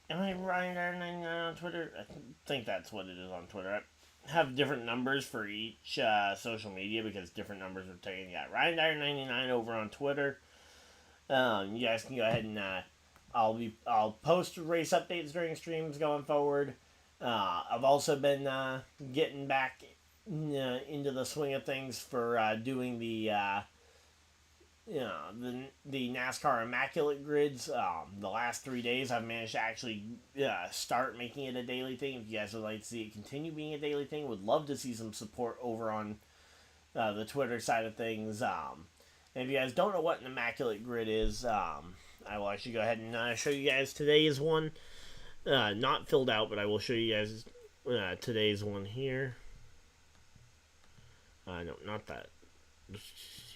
Am I Ryan Dyer 99 on Twitter? I think that's what it is on Twitter. I have different numbers for each social media because different numbers are taken. Yeah, Ryan Dyer 99 over on Twitter. You guys can go ahead and I'll post race updates during streams going forward. I've also been getting back into the swing of things for doing the NASCAR Immaculate Grids. The last 3 days I've managed to actually start making it a daily thing. If you guys would like to see it continue being a daily thing, would love to see some support over on the Twitter side of things. And if you guys don't know what an Immaculate Grid is, I will actually go ahead and show you guys today's one. Not filled out, but I will show you guys today's one here. No, not that.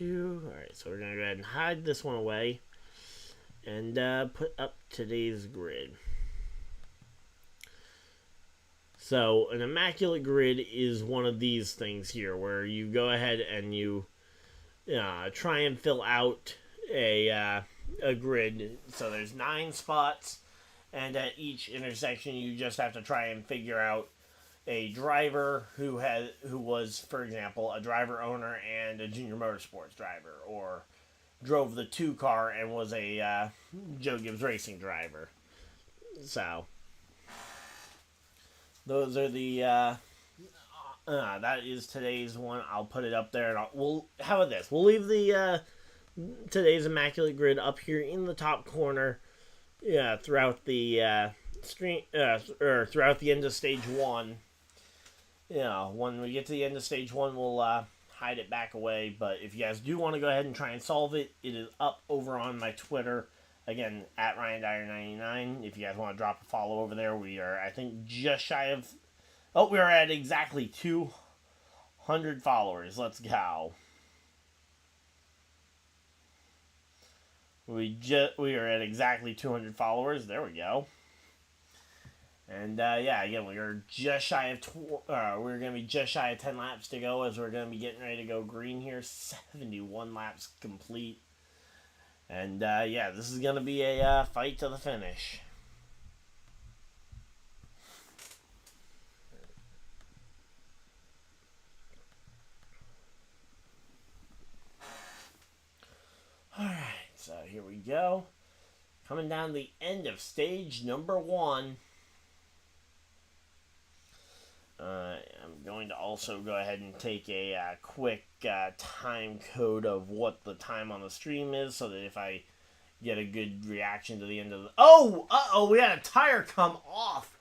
Alright, so we're going to go ahead and hide this one away and put up today's grid. So, an Immaculate Grid is one of these things here where you go ahead and you try and fill out a grid. So there's 9 spots, and at each intersection you just have to try and figure out a driver who was, for example, a driver owner and a junior motorsports driver, or drove the 2 car and was a Joe Gibbs Racing driver. So those are the that is today's one. I'll put it up there, and how about this? We'll leave the today's Immaculate Grid up here in the top corner, throughout the screen, or throughout the end of stage 1. When we get to the end of stage 1, we'll hide it back away. But if you guys do want to go ahead and try and solve it, it is up over on my Twitter. Again, at Ryan Dyer 99. If you guys want to drop a follow over there, we are, I think, just shy of... Oh, we are at exactly 200 followers. Let's go. We are at exactly 200 followers. There we go. And again, we are just shy of we're gonna be just shy of 10 laps to go as we're gonna be getting ready to go green here. 71 laps complete. And this is gonna be a fight to the finish. Alright, so here we go. Coming down the end of stage number 1. I'm going to also go ahead and take a quick time code of what the time on the stream is, so that if I get a good reaction to the end of the... Oh! We had a tire come off!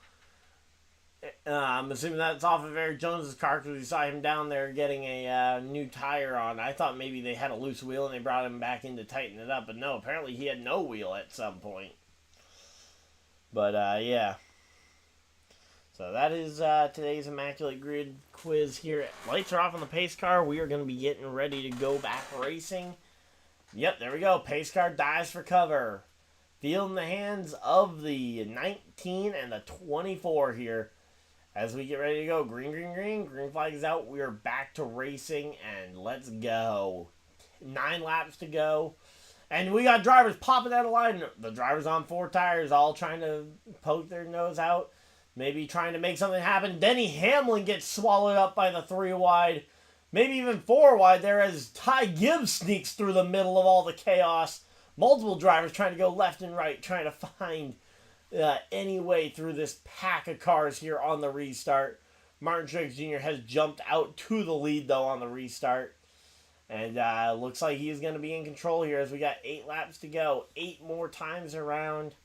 I'm assuming that's off of Eric Jones's car, because we saw him down there getting a new tire on. I thought maybe they had a loose wheel and they brought him back in to tighten it up, but no, apparently he had no wheel at some point. But, yeah. So that is today's Immaculate Grid quiz here. Lights are off on the pace car. We are going to be getting ready to go back racing. Yep, there we go. Pace car dives for cover. Field in the hands of the 19 and the 24 here. As we get ready to go. Green, green, green. Green flag is out. We are back to racing, and let's go. 9 laps to go. And we got drivers popping out of line. The drivers on 4 tires all trying to poke their nose out. Maybe trying to make something happen. Denny Hamlin gets swallowed up by the 3 wide. Maybe even 4 wide there as Ty Gibbs sneaks through the middle of all the chaos. Multiple drivers trying to go left and right, trying to find any way through this pack of cars here on the restart. Martin Truex Jr. has jumped out to the lead, though, on the restart. And looks like he's going to be in control here as we got 8 laps to go. 8 more times around.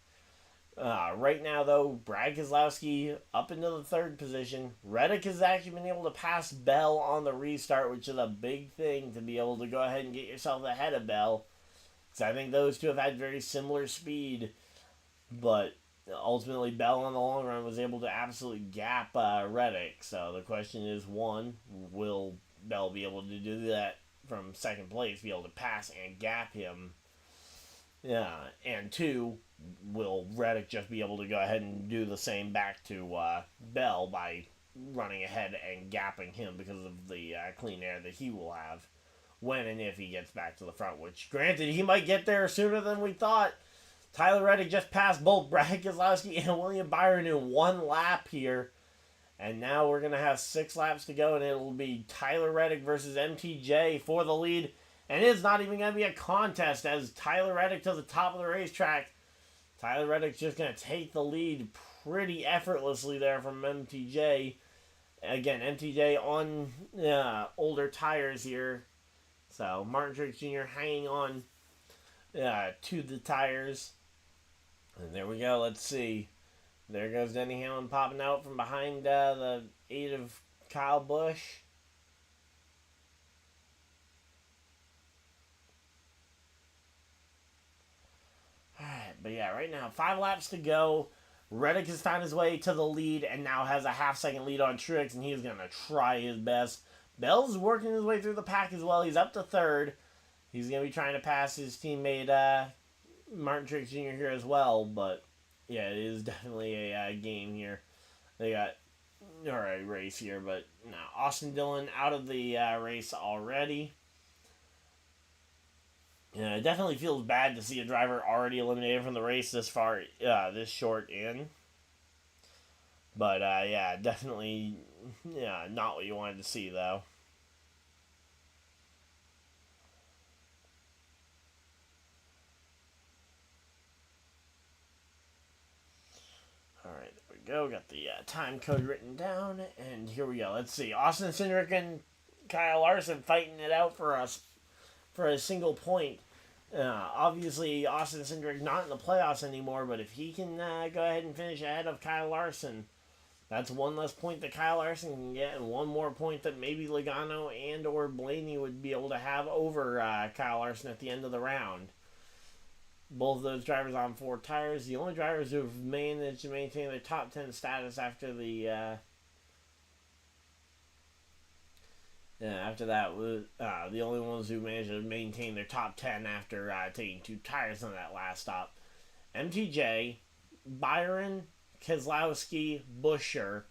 Right now, though, Brad Keselowski up into the 3rd position. Reddick has actually been able to pass Bell on the restart, which is a big thing to be able to go ahead and get yourself ahead of Bell. Because I think those two have had very similar speed. But ultimately Bell in the long run was able to absolutely gap Reddick. So the question is, one, will Bell be able to do that from second place, be able to pass and gap him? Yeah, and two, will Reddick just be able to go ahead and do the same back to Bell by running ahead and gapping him because of the clean air that he will have when and if he gets back to the front, which, granted, he might get there sooner than we thought. Tyler Reddick just passed both Brad Keselowski and William Byron in one lap here. And now we're going to have 6 laps to go, and it'll be Tyler Reddick versus MTJ for the lead. And it's not even going to be a contest as Tyler Reddick to the top of the racetrack. Tyler Reddick's just going to take the lead pretty effortlessly there from MTJ. Again, MTJ on older tires here. So Martin Truex Jr. hanging on to the tires. And there we go. Let's see. There goes Denny Hamlin popping out from behind the 8 of Kyle Busch. Alright, but yeah, right now, 5 laps to go. Reddick has found his way to the lead and now has a half-second lead on Truex, and he's going to try his best. Bell's working his way through the pack as well. He's up to 3rd. He's going to be trying to pass his teammate Martin Truex Jr. here as well, but yeah, it is definitely a game here. They got, or a race here, but no, Austin Dillon out of the race already. Yeah, it definitely feels bad to see a driver already eliminated from the race this far, this short in. But yeah, definitely, not what you wanted to see though. Alright, there we go. Got the time code written down, and here we go. Let's see. Austin Cindric and Kyle Larson fighting it out for us for a single point. Obviously, Austin Cindric not in the playoffs anymore, but if he can go ahead and finish ahead of Kyle Larson, that's one less point that Kyle Larson can get, and one more point that maybe Logano and or Blaney would be able to have over Kyle Larson at the end of the round. Both of those drivers on 4 tires. The only drivers who have managed to maintain their top 10 status after the after that was the only ones who managed to maintain their top 10 after taking 2 tires on that last stop. MTJ, Byron, Keselowski, Buescher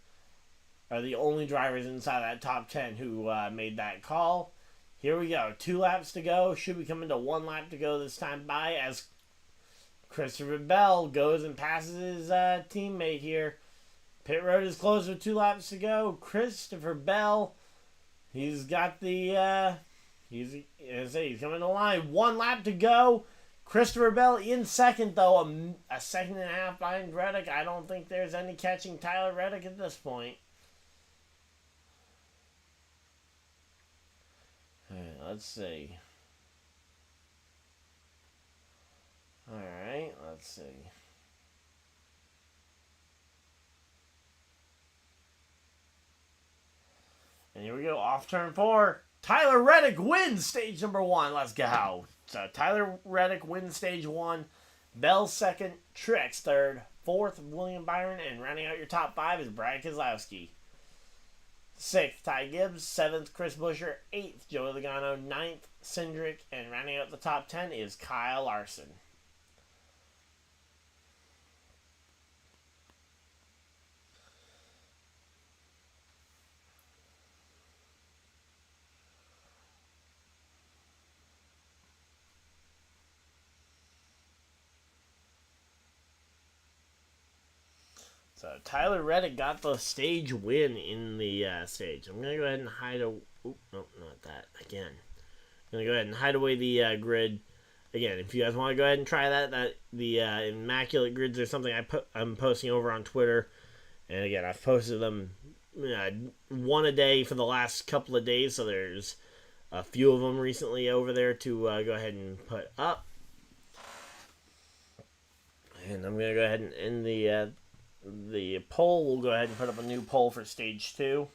are the only drivers inside that top 10 who made that call. Here we go. 2 laps to go. Should be coming to 1 lap to go this time by as Christopher Bell goes and passes his teammate here. Pit road is closed with 2 laps to go. Christopher Bell, he's got the, he's coming to line. 1 lap to go. Christopher Bell in second, though, a second and a half behind Reddick. I don't think there's any catching Tyler Reddick at this point. All right, let's see. Alright, let's see. And here we go, off turn 4. Tyler Reddick wins stage number 1. Let's go. So Tyler Reddick wins stage 1. Bell second, Truex third, 4th William Byron, and rounding out your top 5 is Brad Keselowski. 6th, Ty Gibbs. 7th, Chris Buescher. 8th, Joey Logano. 9th, Cindric. And rounding out the top 10 is Kyle Larson. So Tyler Reddick got the stage win in the stage. I'm going to go ahead and hide a... Oop, nope, not that. Again. I'm going to go ahead and hide away the grid. Again, if you guys want to go ahead and try that the immaculate grids are something I'm posting over on Twitter. And again, I've posted them one a day for the last couple of days. So there's a few of them recently over there to go ahead and put up. And I'm going to go ahead and end the poll. We'll go ahead and put up a new poll for stage 2.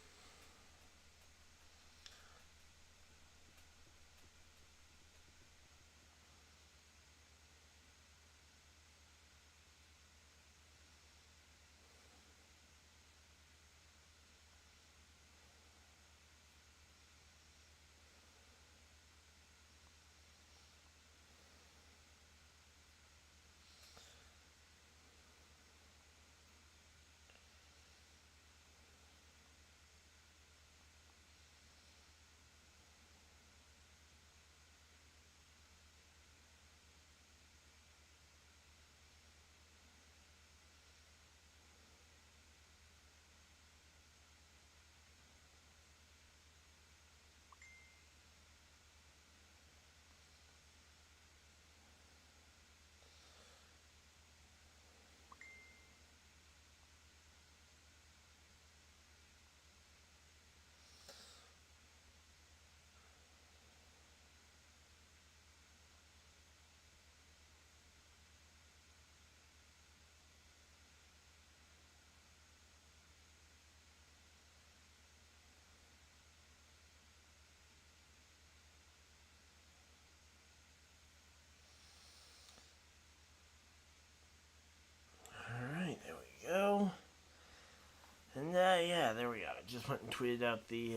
tweeted out the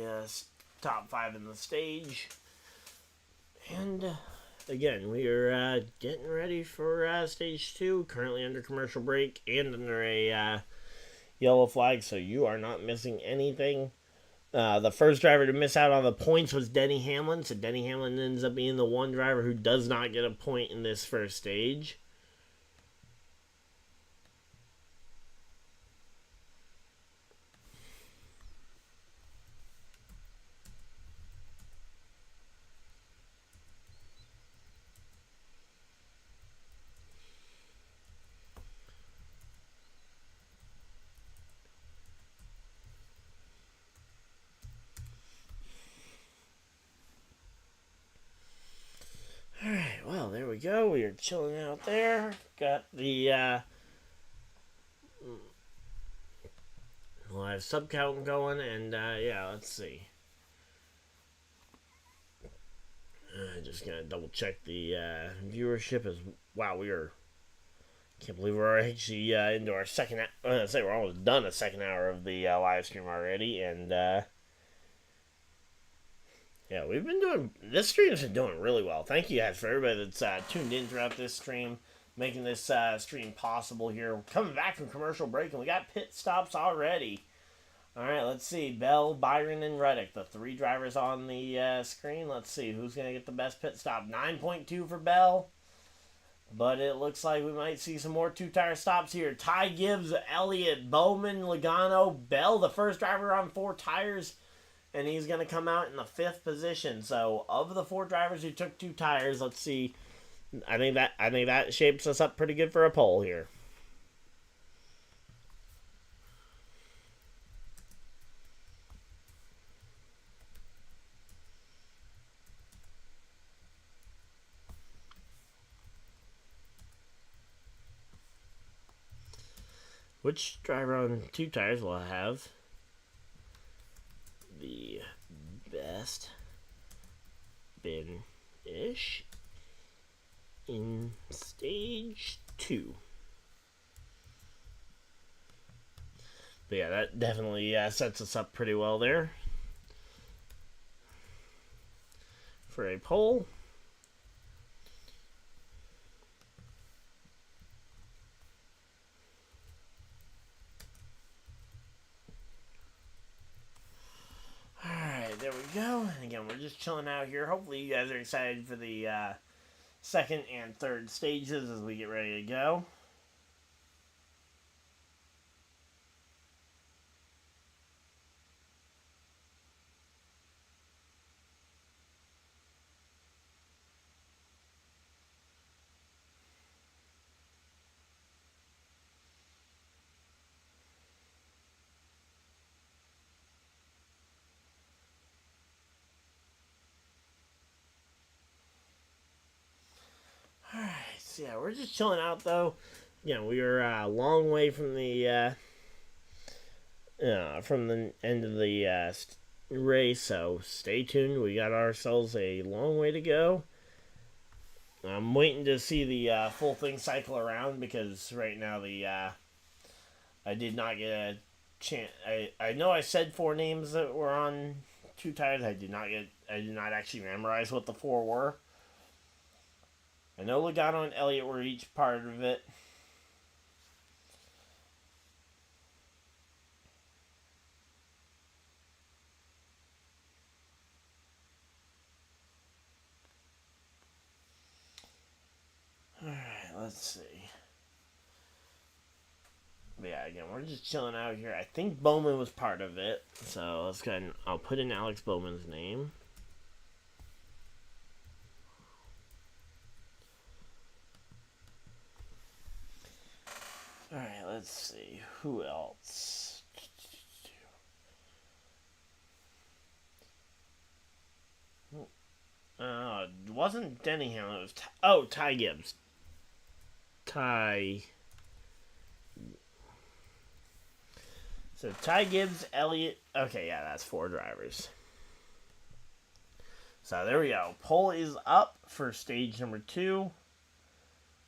top 5 in the stage. And again, we are getting ready for stage 2. Currently under commercial break and under a yellow flag, so you are not missing anything. The first driver to miss out on the points was Denny Hamlin, so Denny Hamlin ends up being the one driver who does not get a point in this first stage. Alright, well, there we go. We are chilling out there. Got the live sub count going, and yeah, let's see. Just gonna double check the viewership. Wow, can't believe we're actually into our second. I'd say we're almost done a second hour of the live stream already, and yeah, this stream's been doing really well. Thank you guys for everybody that's tuned in throughout this stream, making this stream possible here. We're coming back from commercial break, and we got pit stops already. All right, let's see. Bell, Byron, and Reddick, the 3 drivers on the screen. Let's see who's going to get the best pit stop. 9.2 for Bell, but it looks like we might see some more 2-tire stops here. Ty Gibbs, Elliott, Bowman, Logano, Bell, the first driver on 4 tires, and he's going to come out in the 5th position. So, of the 4 drivers who took 2 tires, let's see. I think that shapes us up pretty good for a pole here. Which driver on 2 tires will have the best finish in stage 2? But yeah, that definitely sets us up pretty well there for a pole. There we go. And again, we're just chilling out here. Hopefully you guys are excited for the second and third stages as we get ready to go. So yeah, we're just chilling out though. Yeah, we are a long way from the end of the race, so stay tuned. We got ourselves a long way to go. I'm waiting to see the full thing cycle around because right now I did not get a chance. I know I said 4 names that were on 2 tires. I did not actually memorize what the 4 were. I know Logano and Elliott were each part of it. Alright, let's see. But yeah, again, we're just chilling out here. I think Bowman was part of it. So let's go ahead and I'll put in Alex Bowman's name. Alright, let's see. Who else? It wasn't Denny Hamlin. It was Ty Gibbs. So Ty Gibbs, Elliott. Okay, yeah, that's 4 drivers. So there we go. Poll is up for stage number 2.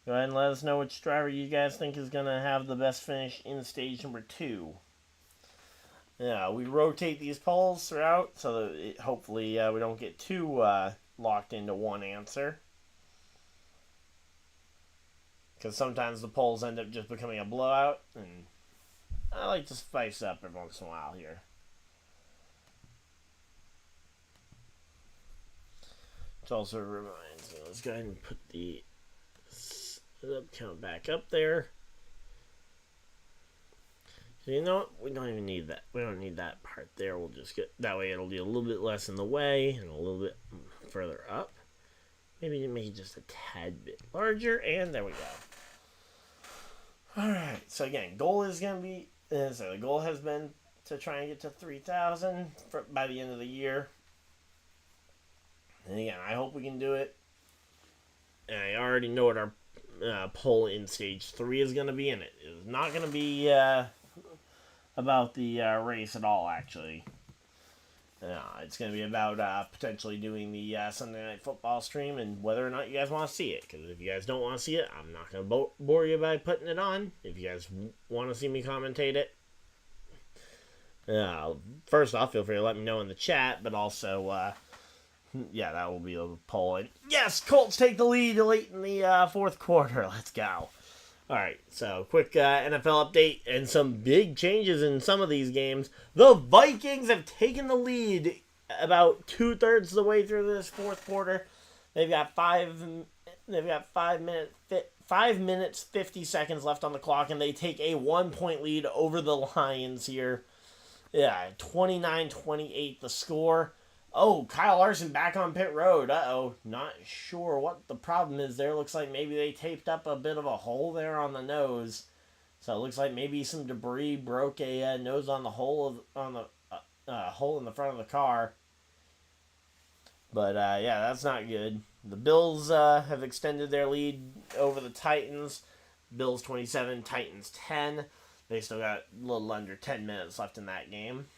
Go ahead and let us know which driver you guys think is going to have the best finish in stage number 2. we rotate these polls throughout so that hopefully we don't get too locked into one answer. Because sometimes the polls end up just becoming a blowout, and I like to spice up every once in a while here. Which also reminds me, let's go ahead and put the setup count back up there. So you know what? We don't even need that. We don't need that part there. We'll just get that way. It'll be a little bit less in the way and a little bit further up. Maybe make it just a tad bit larger, and there we go. All right. So again, goal is going to be. So the goal has been to try and get to 3,000 by the end of the year. And again, I hope we can do it. And I already know what our poll in stage 3 is going to be, and it is not going to be about the race at all, actually. It's going to be about potentially doing the Sunday Night Football stream and whether or not you guys want to see it. Because if you guys don't want to see it, I'm not going to bore you by putting it on. If you guys want to see me commentate it, first off, feel free to let me know in the chat, but also, yeah, that will be a poll. And yes, Colts take the lead late in the fourth quarter. Let's go. All right, so quick NFL update and some big changes in some of these games. The Vikings have taken the lead about 2/3 of the way through this fourth quarter. They've got 5 minutes 50 seconds left on the clock, and they take a 1-point lead over the Lions here. Yeah, 29-28 the score. Oh, Kyle Larson back on pit road. Uh-oh. Not sure what the problem is there. Looks like maybe they taped up a bit of a hole there on the nose. So it looks like maybe some debris broke a nose on the hole hole in the front of the car. But yeah, that's not good. The Bills have extended their lead over the Titans. Bills 27, Titans 10. They still got a little under 10 minutes left in that game.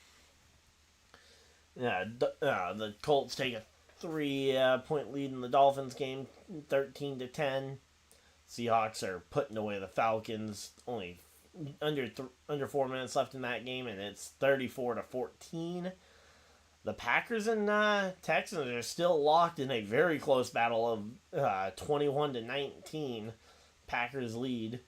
Yeah, the Colts take a 3-point lead in the Dolphins game, 13-10. Seahawks are putting away the Falcons. Only under 4 minutes left in that game, and it's 34-14. The Packers and Texans are still locked in a very close battle of 21-19. Packers lead.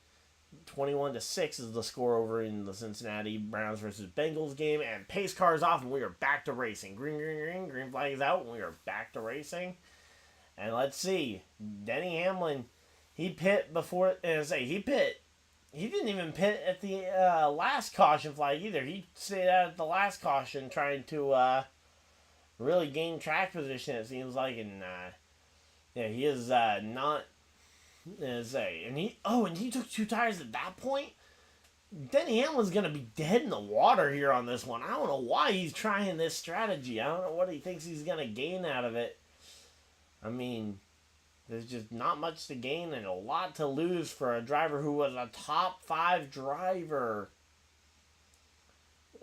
21-6 is the score over in the Cincinnati Browns versus Bengals game, and pace cars off, and we are back to racing. Green flag is out, and we are back to racing. And let's see, Denny Hamlin, he pit before, he didn't even pit at the last caution flag either. He stayed out at the last caution trying to really gain track position, it seems like, and yeah, he is not. And he took 2 tires at that point. Denny Hamlin's gonna be dead in the water here on this one. I don't know why he's trying this strategy. I don't know what he thinks he's gonna gain out of it. I mean, there's just not much to gain and a lot to lose for a driver who was a top 5 driver.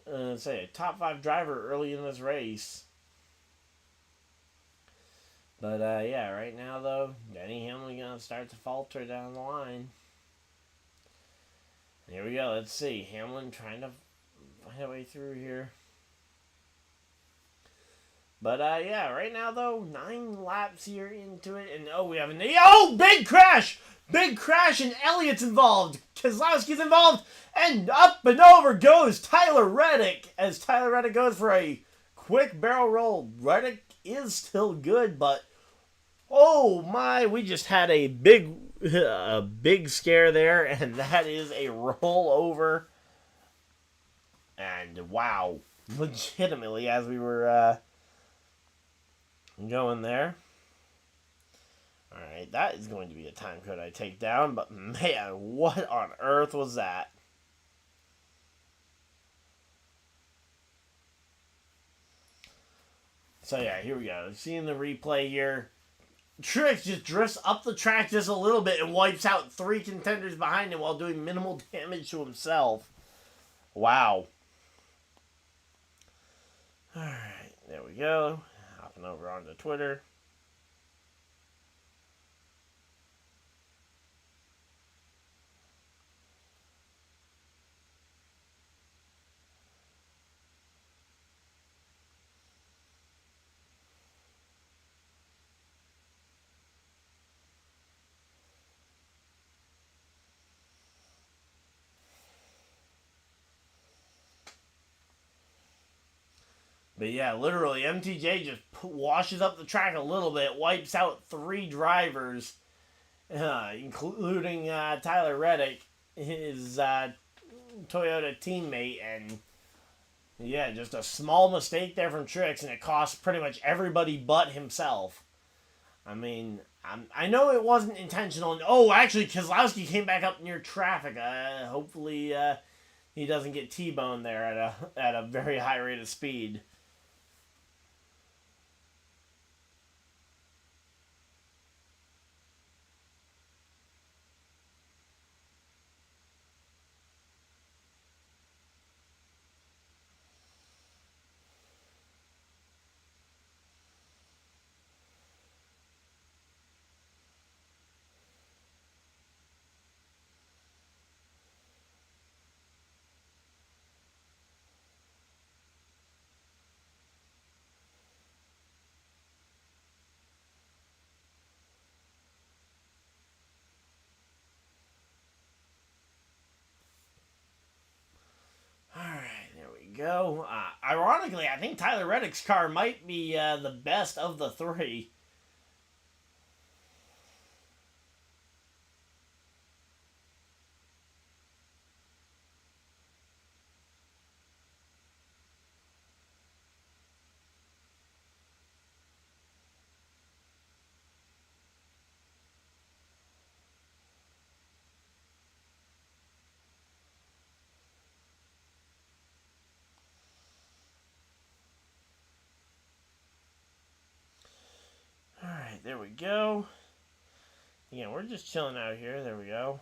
A top 5 driver early in this race. But, yeah, right now, though, Denny Hamlin going to start to falter down the line. Here we go. Let's see. Hamlin trying to find a way through here. But, yeah, right now, though, 9 laps here into it. And, we have big crash! Big crash, and Elliott's involved. Keselowski's involved. And up and over goes Tyler Reddick. As Tyler Reddick goes for a quick barrel roll. Reddick is still good, but oh my, we just had a big scare there, and that is a rollover. And wow, legitimately, as we were going there. Alright, that is going to be a time code I take down, but man, what on earth was that? So yeah, here we go. Seeing the replay here. Truex just drifts up the track just a little bit and wipes out 3 contenders behind him while doing minimal damage to himself. Wow. Alright, there we go. Hopping over onto Twitter. But yeah, literally, MTJ just washes up the track a little bit, wipes out 3 drivers, including Tyler Reddick, his Toyota teammate, and yeah, just a small mistake there from Trix, and it cost pretty much everybody but himself. I mean, I know it wasn't intentional. Oh, actually, Keselowski came back up near traffic. Hopefully, he doesn't get T-boned there at a very high rate of speed. Go. Ironically, I think Tyler Reddick's car might be the best of the 3. Alright, there we go. Again, we're just chilling out here. There we go.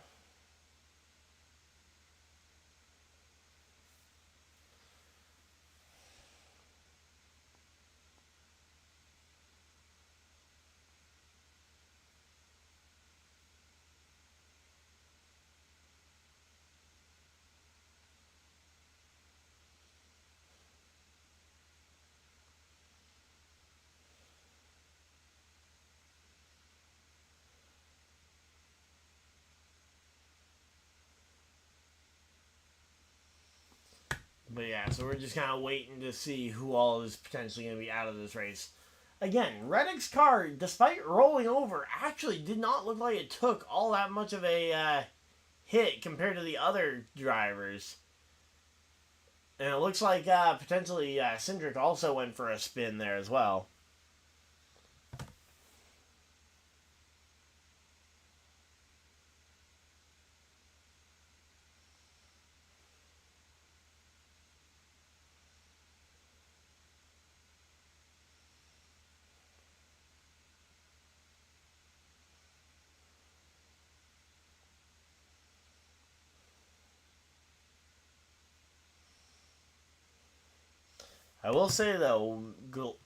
But yeah, so we're just kind of waiting to see who all is potentially going to be out of this race. Again, Reddick's car, despite rolling over, actually did not look like it took all that much of a hit compared to the other drivers. And it looks like potentially Cindric also went for a spin there as well. I will say though,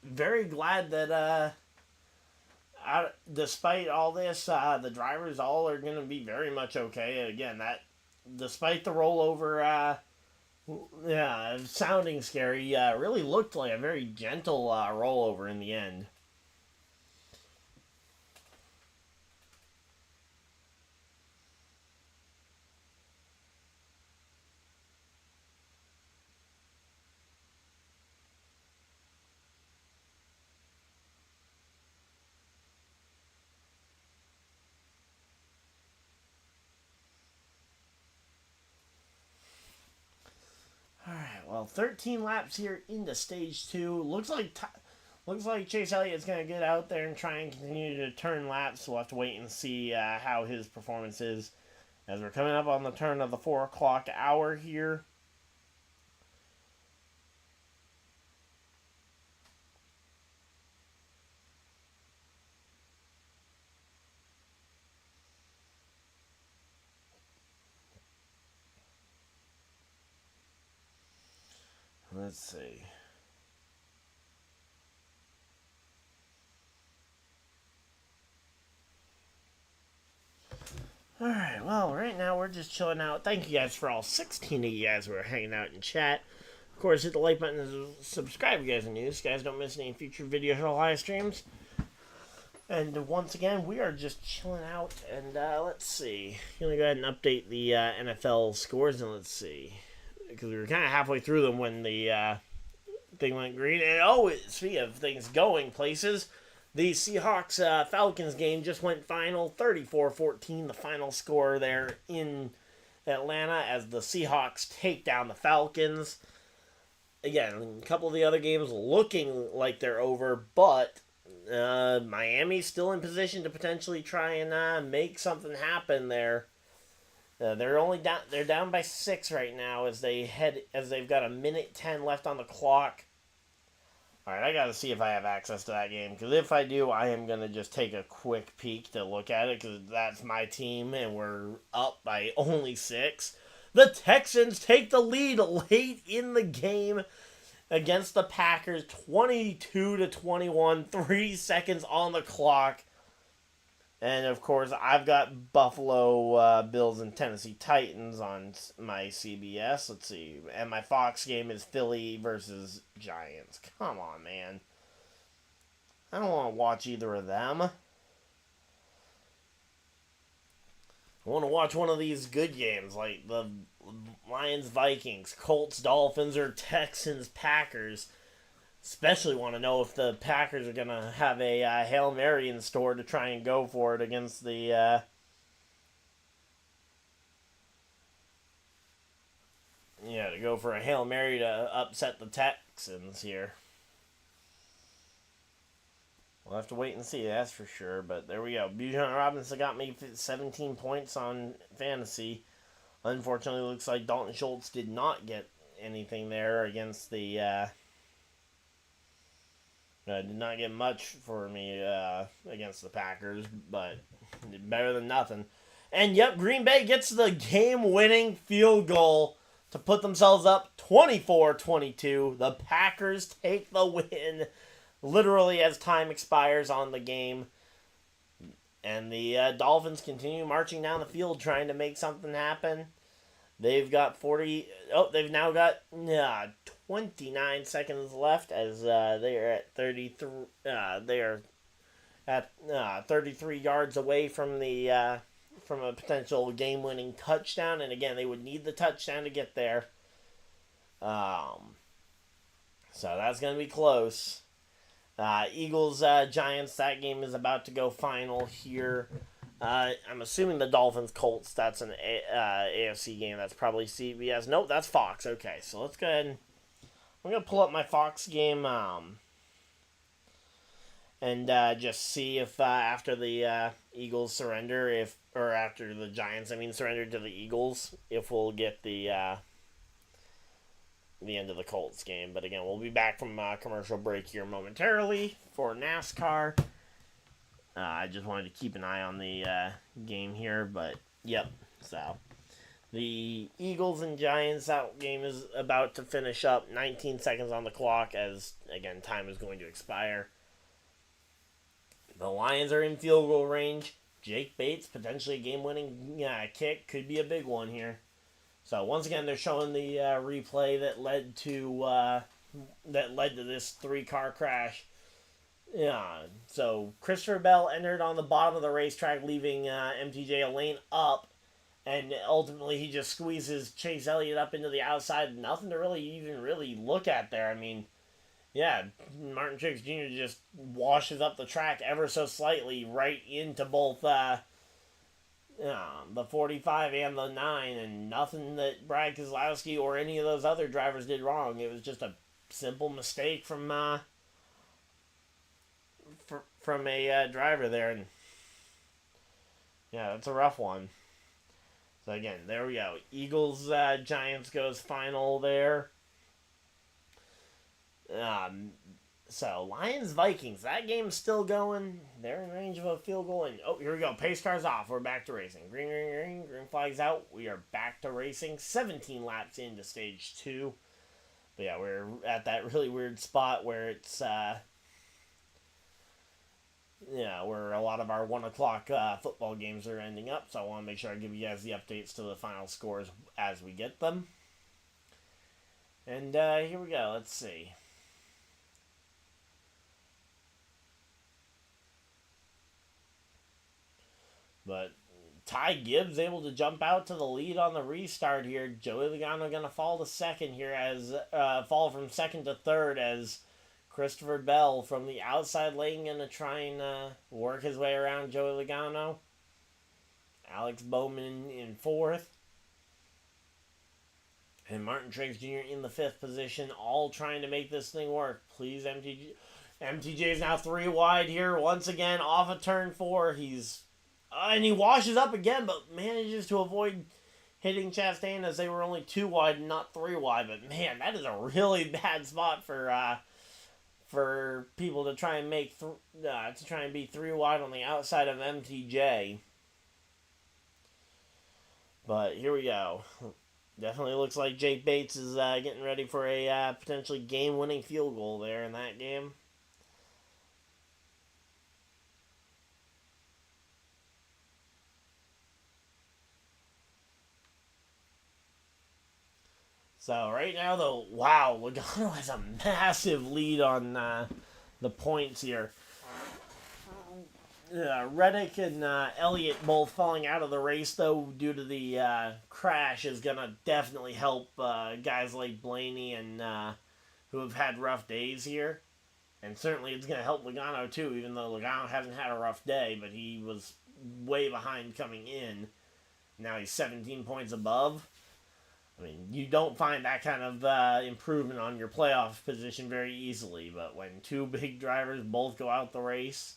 very glad that despite all this, the drivers all are going to be very much okay. Again, that despite the rollover, sounding scary, really looked like a very gentle rollover in the end. Well, 13 laps here into stage 2. Looks like Chase Elliott's going to get out there and try and continue to turn laps. We'll have to wait and see how his performance is as we're coming up on the turn of the 4 o'clock hour here. Let's see. Alright, well, right now we're just chilling out. Thank you guys for all 16 of you guys who are hanging out in chat. Of course, hit the like button and subscribe if you guys are new, so you guys don't miss any future videos or live streams. And once again, we are just chilling out, and let's see. I'm going to go ahead and update the NFL scores, and let's see. Because we were kind of halfway through them when the everything went green. And oh, speaking of things going places, the Seahawks Falcons game just went final 34-14, the final score there in Atlanta as the Seahawks take down the Falcons. Again, a couple of the other games looking like they're over, but Miami's still in position to potentially try and make something happen there. They're down by 6 right now as they've got 1:10 left on the clock. All right, I got to see if I have access to that game, because if I do, I am going to just take a quick peek to look at it, because that's my team, and we're up by only 6. The Texans take the lead late in the game against the Packers, 22-21, 3 seconds on the clock. And, of course, I've got Buffalo Bills and Tennessee Titans on my CBS. Let's see. And my Fox game is Philly versus Giants. Come on, man. I don't want to watch either of them. I want to watch one of these good games, like the Lions-Vikings, Colts-Dolphins, or Texans-Packers. Especially want to know if the Packers are going to have a Hail Mary in store to try and go for it against the to go for a Hail Mary to upset the Texans here. We'll have to wait and see, that's for sure. But there we go. Bijan Robinson got me 17 points on fantasy. Unfortunately, it looks like Dalton Schultz did not get anything there against the... did not get much for me against the Packers, but better than nothing. And yep, Green Bay gets the game-winning field goal to put themselves up 24-22. The Packers take the win literally as time expires on the game. And the Dolphins continue marching down the field trying to make something happen. They've got they've now got 29 seconds left as they are at 33. They are at 33 yards away from the from a potential game-winning touchdown, and again, they would need the touchdown to get there. So that's going to be close. Eagles Giants. That game is about to go final here. I'm assuming the Dolphins-Colts, that's an AFC game. That's probably CBS. Nope, that's Fox. Okay, so let's go ahead and... I'm going to pull up my Fox game and just see if after the Eagles surrender, or after the Giants, surrender to the Eagles, if we'll get the end of the Colts game. But again, we'll be back from commercial break here momentarily for NASCAR. I just wanted to keep an eye on the game here, but yep. So the Eagles and Giants, that game is about to finish up. 19 seconds on the clock as, again, time is going to expire. The Lions are in field goal range. Jake Bates, potentially a game-winning kick, could be a big one here. So once again, they're showing the replay that led to this 3-car crash. Yeah, so Christopher Bell entered on the bottom of the racetrack, leaving MTJ a lane up, and ultimately he just squeezes Chase Elliott up into the outside. Nothing to really look at there. Martin Truex Jr. just washes up the track ever so slightly right into both the 45 and the 9, and nothing that Brad Keselowski or any of those other drivers did wrong. It was just a simple mistake from a driver there, and that's a rough one. So again, there we go. Eagles Giants goes final there. So Lions Vikings, that game's still going. They're in range of a field goal, and here we go. Pace car's off. We're back to racing. Green flag's out. We are back to racing. 17 laps into stage 2. But yeah, we're at that really weird spot where it's where a lot of our 1 o'clock football games are ending up. So I want to make sure I give you guys the updates to the final scores as we get them. And here we go. Let's see. But Ty Gibbs able to jump out to the lead on the restart here. Joey Logano going to fall to second here as fall from second to third as Christopher Bell from the outside lane going to try and work his way around Joey Logano. Alex Bowman in fourth. And Martin Triggs Jr. in the fifth position, all trying to make this thing work. Please, MTJ. MTJ is now 3 wide here. Once again, off of turn 4. And he washes up again, but manages to avoid hitting Chastain as they were only 2 wide and not 3 wide. But man, that is a really bad spot for people to try and make be 3 wide on the outside of MTJ. But here we go. Definitely looks like Jake Bates is getting ready for a potentially game-winning field goal there in that game. So right now, though, wow, Logano has a massive lead on the points here. Reddick and Elliott both falling out of the race, though, due to the crash, is going to definitely help guys like Blaney and who have had rough days here. And certainly it's going to help Logano, too, even though Logano hasn't had a rough day, but he was way behind coming in. Now he's 17 points above. I mean, you don't find that kind of improvement on your playoff position very easily, but when 2 big drivers both go out the race...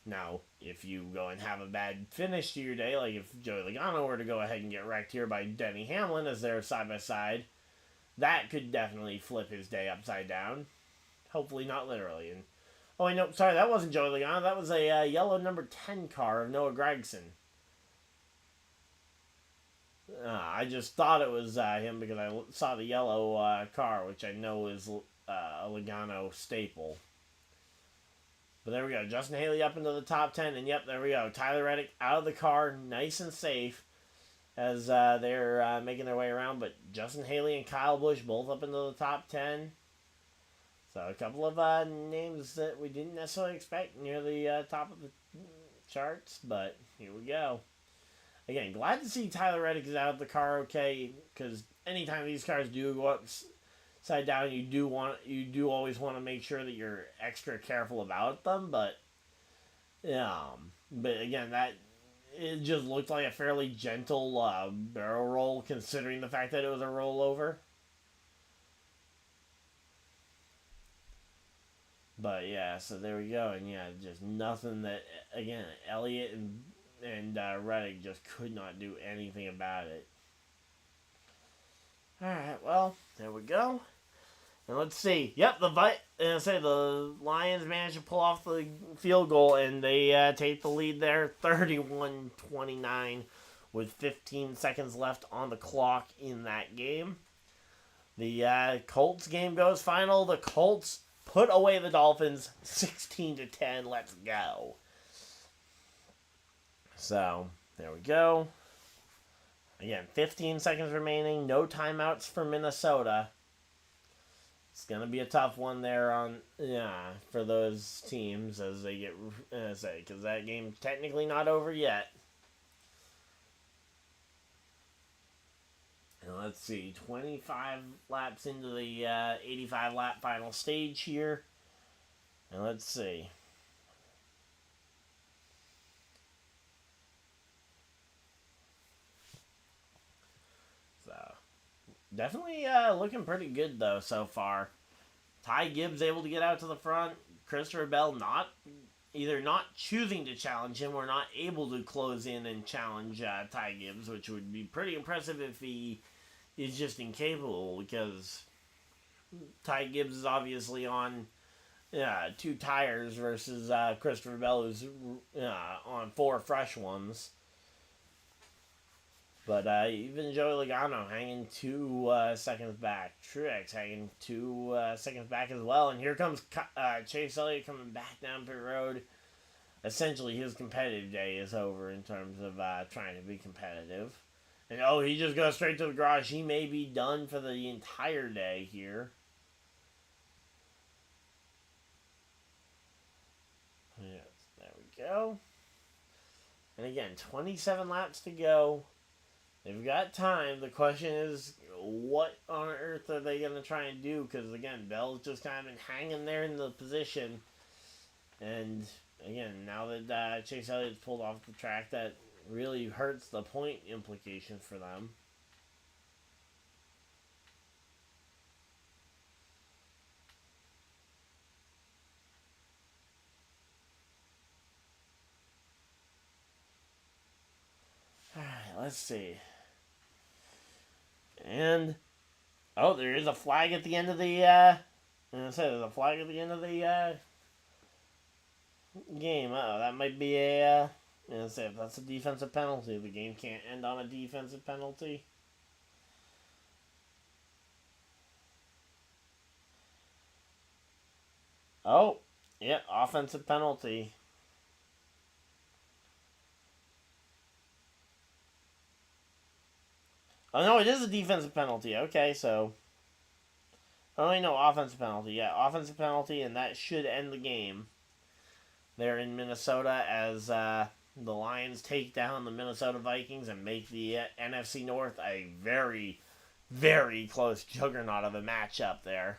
Now, if you go and have a bad finish to your day, like if Joey Logano were to go ahead and get wrecked here by Denny Hamlin as they're side-by-side, that could definitely flip his day upside down. Hopefully not literally. And oh, wait, no, sorry, that wasn't Joey Logano. That was a yellow number 10 car of Noah Gragson. I just thought it was him because I saw the yellow car, which I know is a Logano staple. But there we go. Justin Haley up into the top 10. And yep, there we go. Tyler Reddick out of the car, nice and safe as they're making their way around. But Justin Haley and Kyle Busch both up into the top 10. So a couple of names that we didn't necessarily expect near the top of the charts. But here we go. Again, glad to see Tyler Reddick is out of the car okay. Because anytime these cars do go upside down, you do always want to make sure that you're extra careful about them, but again, that it just looked like a fairly gentle barrel roll considering the fact that it was a rollover. But yeah, so there we go, and yeah, just nothing that again Elliott and Reddick just could not do anything about it. All right, well, there we go. And let's see. Yep, the Lions managed to pull off the field goal, and they take the lead there, 31-29, with 15 seconds left on the clock in that game. The Colts game goes final. The Colts put away the Dolphins, 16-10. Let's go. So there we go. Again, 15 seconds remaining. No timeouts for Minnesota. It's going to be a tough one there for those teams as they get, because that game's technically not over yet. And let's see, 25 laps into the 85 lap final stage here. And let's see. Definitely looking pretty good, though, so far. Ty Gibbs able to get out to the front. Christopher Bell either not choosing to challenge him or not able to close in and challenge Ty Gibbs, which would be pretty impressive if he is just incapable, because Ty Gibbs is obviously on 2 tires versus Christopher Bell, who's on 4 fresh ones. But even Joey Logano hanging 2 seconds back. Truex hanging 2 seconds back as well. And here comes Chase Elliott coming back down pit road. Essentially, his competitive day is over in terms of trying to be competitive. And he just goes straight to the garage. He may be done for the entire day here. Yes, there we go. And again, 27 laps to go. They've got time. The question is, what on earth are they going to try and do? Because, again, Bell's just kind of been hanging there in the position. And, again, now that Chase Elliott's pulled off the track, that really hurts the point implications for them. Alright, let's see. And, oh, there is a flag at the end of the, there's a flag at the end of the, game. That might be a, if that's a defensive penalty, the game can't end on a defensive penalty. Oh, yeah, offensive penalty. Oh, no, it is a defensive penalty. Okay, so. Oh, no, offensive penalty. Yeah, offensive penalty, and that should end the game. They're in Minnesota as the Lions take down the Minnesota Vikings and make the NFC North a very, very close juggernaut of a matchup there.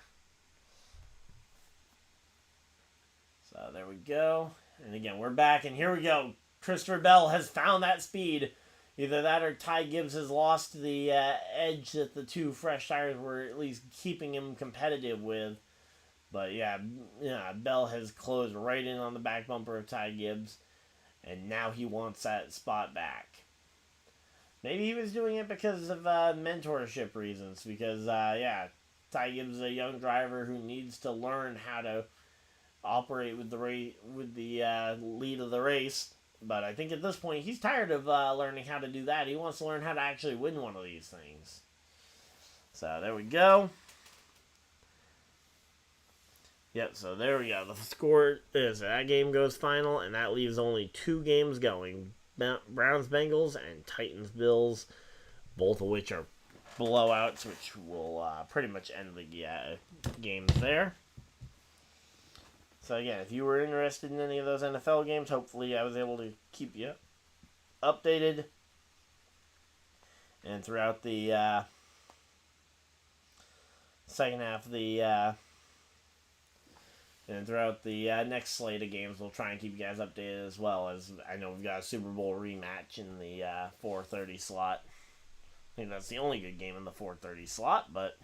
So there we go. And again, we're back, and here we go. Christopher Bell has found that speed. Either that or Ty Gibbs has lost the edge that the two fresh tires were at least keeping him competitive with. But yeah, Bell has closed right in on the back bumper of Ty Gibbs. And now he wants that spot back. Maybe he was doing it because of mentorship reasons. Because, Ty Gibbs is a young driver who needs to learn how to operate with the lead of the race. But I think at this point, he's tired of learning how to do that. He wants to learn how to actually win one of these things. So, there we go. Yep, so there we go. The score is that game goes final, and that leaves only 2 games going. Browns-Bengals and Titans-Bills, both of which are blowouts, which will pretty much end the games there. So again, if you were interested in any of those NFL games, hopefully I was able to keep you updated. And throughout the second half of the and throughout the next slate of games, we'll try and keep you guys updated as well. As I know we've got a Super Bowl rematch in the 4:30 slot. I think that's the only good game in the 4:30 slot, but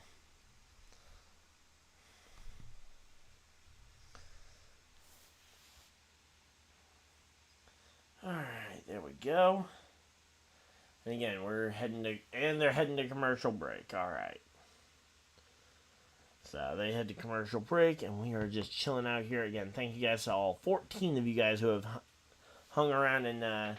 alright, there we go. And again, they're heading to commercial break. Alright. So they head to commercial break, and we are just chilling out here. Again, thank you guys to all 14 of you guys who have hung around and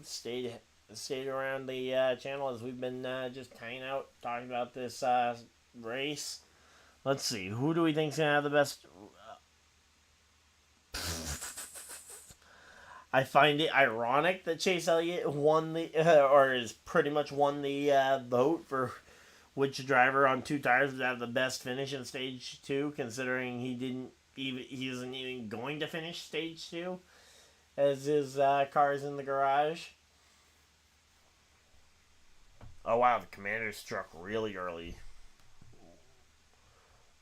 stayed around the channel as we've been just hanging out, talking about this race. Let's see, who do we think's gonna have the best? I find it ironic that Chase Elliott won or is pretty much won the vote for which driver on 2 tires would have the best finish in stage 2, considering he isn't even going to finish stage 2 as his car is in the garage. Oh wow, the Commanders struck really early.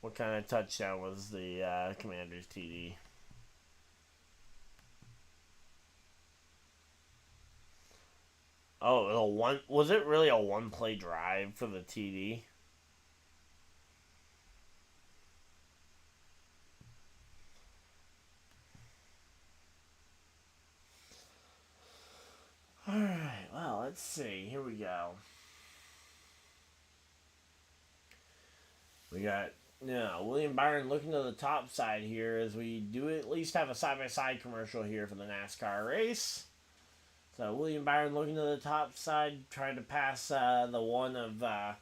What kind of touchdown was the Commanders TD? Oh, was it really a one-play drive for the TD? Alright, well, let's see. Here we go. We got William Byron looking to the top side here as we do at least have a side-by-side commercial here for the NASCAR race. So William Byron looking to the top side, trying to pass the one of Ross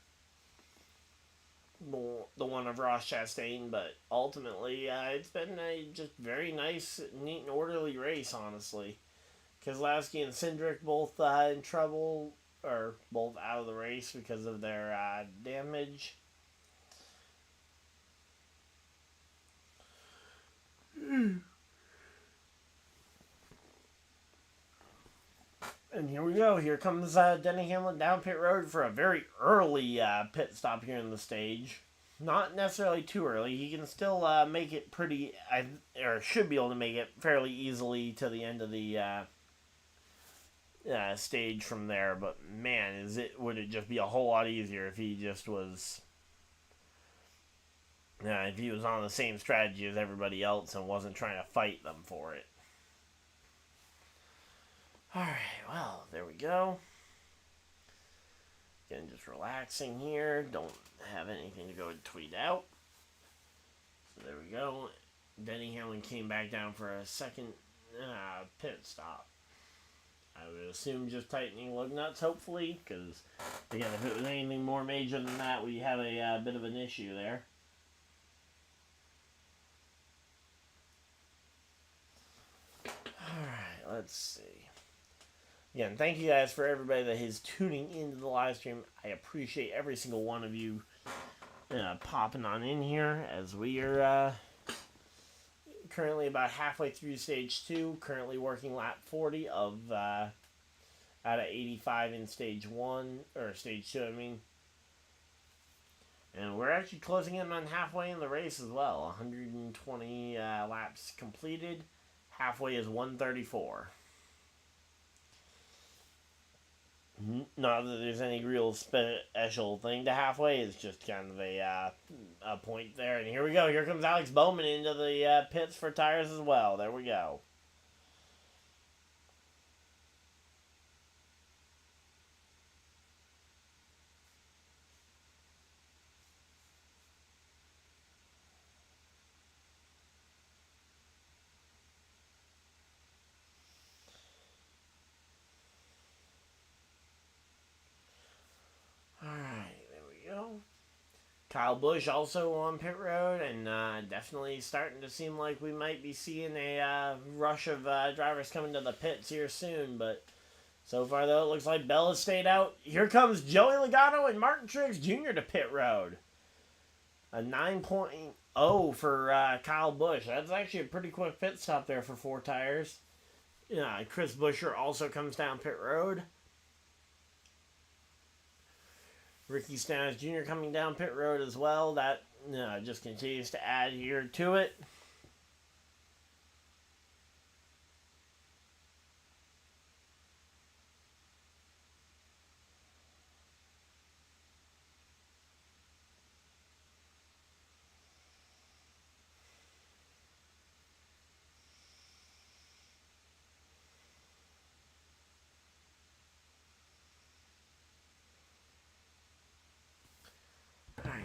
Chastain, but ultimately it's been a just very nice, neat, and orderly race, honestly. Keselowski and Cindric both in trouble, or both out of the race because of their damage. And here we go. Here comes Denny Hamlin down pit road for a very early pit stop here in the stage. Not necessarily too early. He can still make it pretty, or should be able to make it fairly easily to the end of the stage from there. But man, would it just be a whole lot easier if he just was, if he was on the same strategy as everybody else and wasn't trying to fight them for it. Alright, well, there we go. Again, just relaxing here. Don't have anything to go and tweet out. So there we go. Denny Hamlin came back down for a second pit stop. I would assume just tightening lug nuts, hopefully, because, again, if it was anything more major than that, we have a bit of an issue there. Alright, let's see. Again, thank you guys for everybody that is tuning into the live stream. I appreciate every single one of you popping on in here as we are currently about halfway through stage 2. Currently working lap 40 of out of 85 in stage 1, or stage 2, I mean. And we're actually closing in on halfway in the race as well. 120 laps completed. Halfway is 134. Not that there's any real special thing to halfway. It's just kind of a point there. And here we go. Here comes Alex Bowman into the pits for tires as well. There we go. Kyle Busch also on pit road, and definitely starting to seem like we might be seeing a rush of drivers coming to the pits here soon. But so far, though, it looks like Bell has stayed out. Here comes Joey Logano and Martin Truex Jr. to pit road. A 9.0 for Kyle Busch. That's actually a pretty quick pit stop there for 4 tires. Chris Buescher also comes down pit road. Ricky Stenhouse Jr. coming down pit road as well. That just continues to add here to it.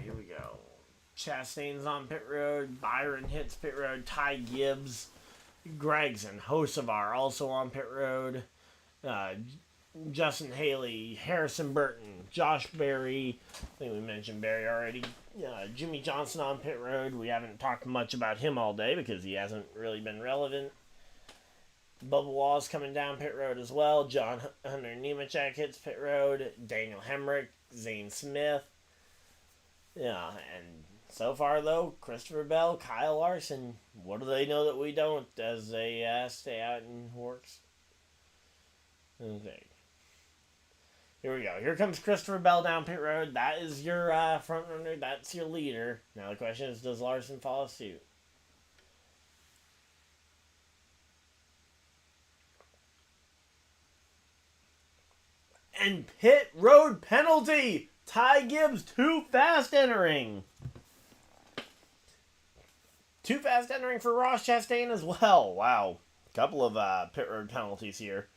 Here we go. Chastain's on pit road. Byron hits pit road. Ty Gibbs. Gregson. Hocevar also on pit road. Justin Haley. Harrison Burton. Josh Berry. I think we mentioned Berry already. Jimmy Johnson on pit road. We haven't talked much about him all day because he hasn't really been relevant. Bubba Wallace coming down pit road as well. John Hunter Nemechek hits pit road. Daniel Hemrick. Zane Smith. And so far, though, Christopher Bell, Kyle Larson, what do they know that we don't as they stay out and works? Okay. Here we go. Here comes Christopher Bell down pit road. That is your front runner. That's your leader. Now the question is, does Larson follow suit? And pit road penalty! Ty Gibbs too fast entering. Too fast entering for Ross Chastain as well. Wow. Couple of pit road penalties here.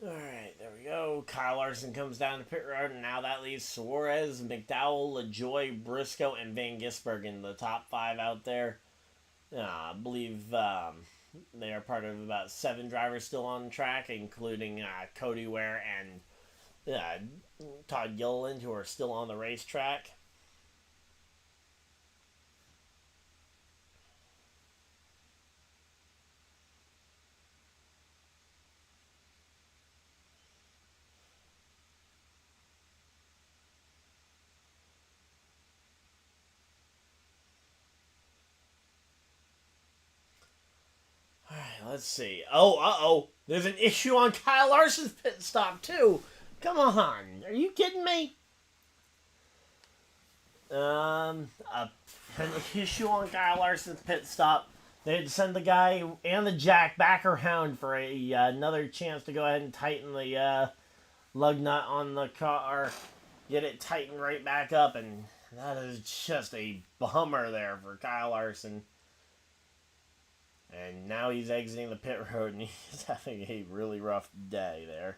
Alright, there we go. Kyle Larson comes down to pit road, and now that leaves Suarez, McDowell, LaJoy, Briscoe, and Van Gisbergen, the top 5 out there. I believe They are part of about 7 drivers still on the track, including Cody Ware and Todd Gilliland, who are still on the racetrack. Alright, let's see. Oh. There's an issue on Kyle Larson's pit stop, too. Come on. Are you kidding me? An issue on Kyle Larson's pit stop. They had to send the guy and the jack back around for another chance to go ahead and tighten the lug nut on the car. Get it tightened right back up, and that is just a bummer there for Kyle Larson. And now he's exiting the pit road, and he's having a really rough day there.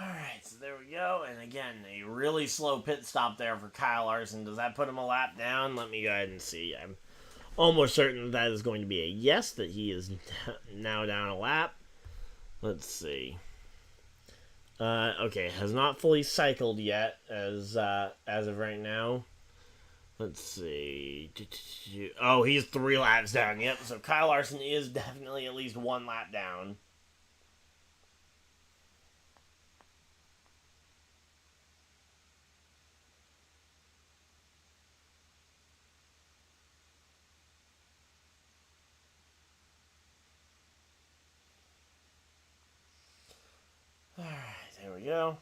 Alright, so there we go. And again, a really slow pit stop there for Kyle Larson. Does that put him a lap down? Let me go ahead and see. I'm almost certain that is going to be a yes, that he is now down a lap. Let's see. Okay, has not fully cycled yet as of right now. Let's see. Oh, he's 3 laps down. Yep, so Kyle Larson is definitely at least 1 lap down. Alright, there we go.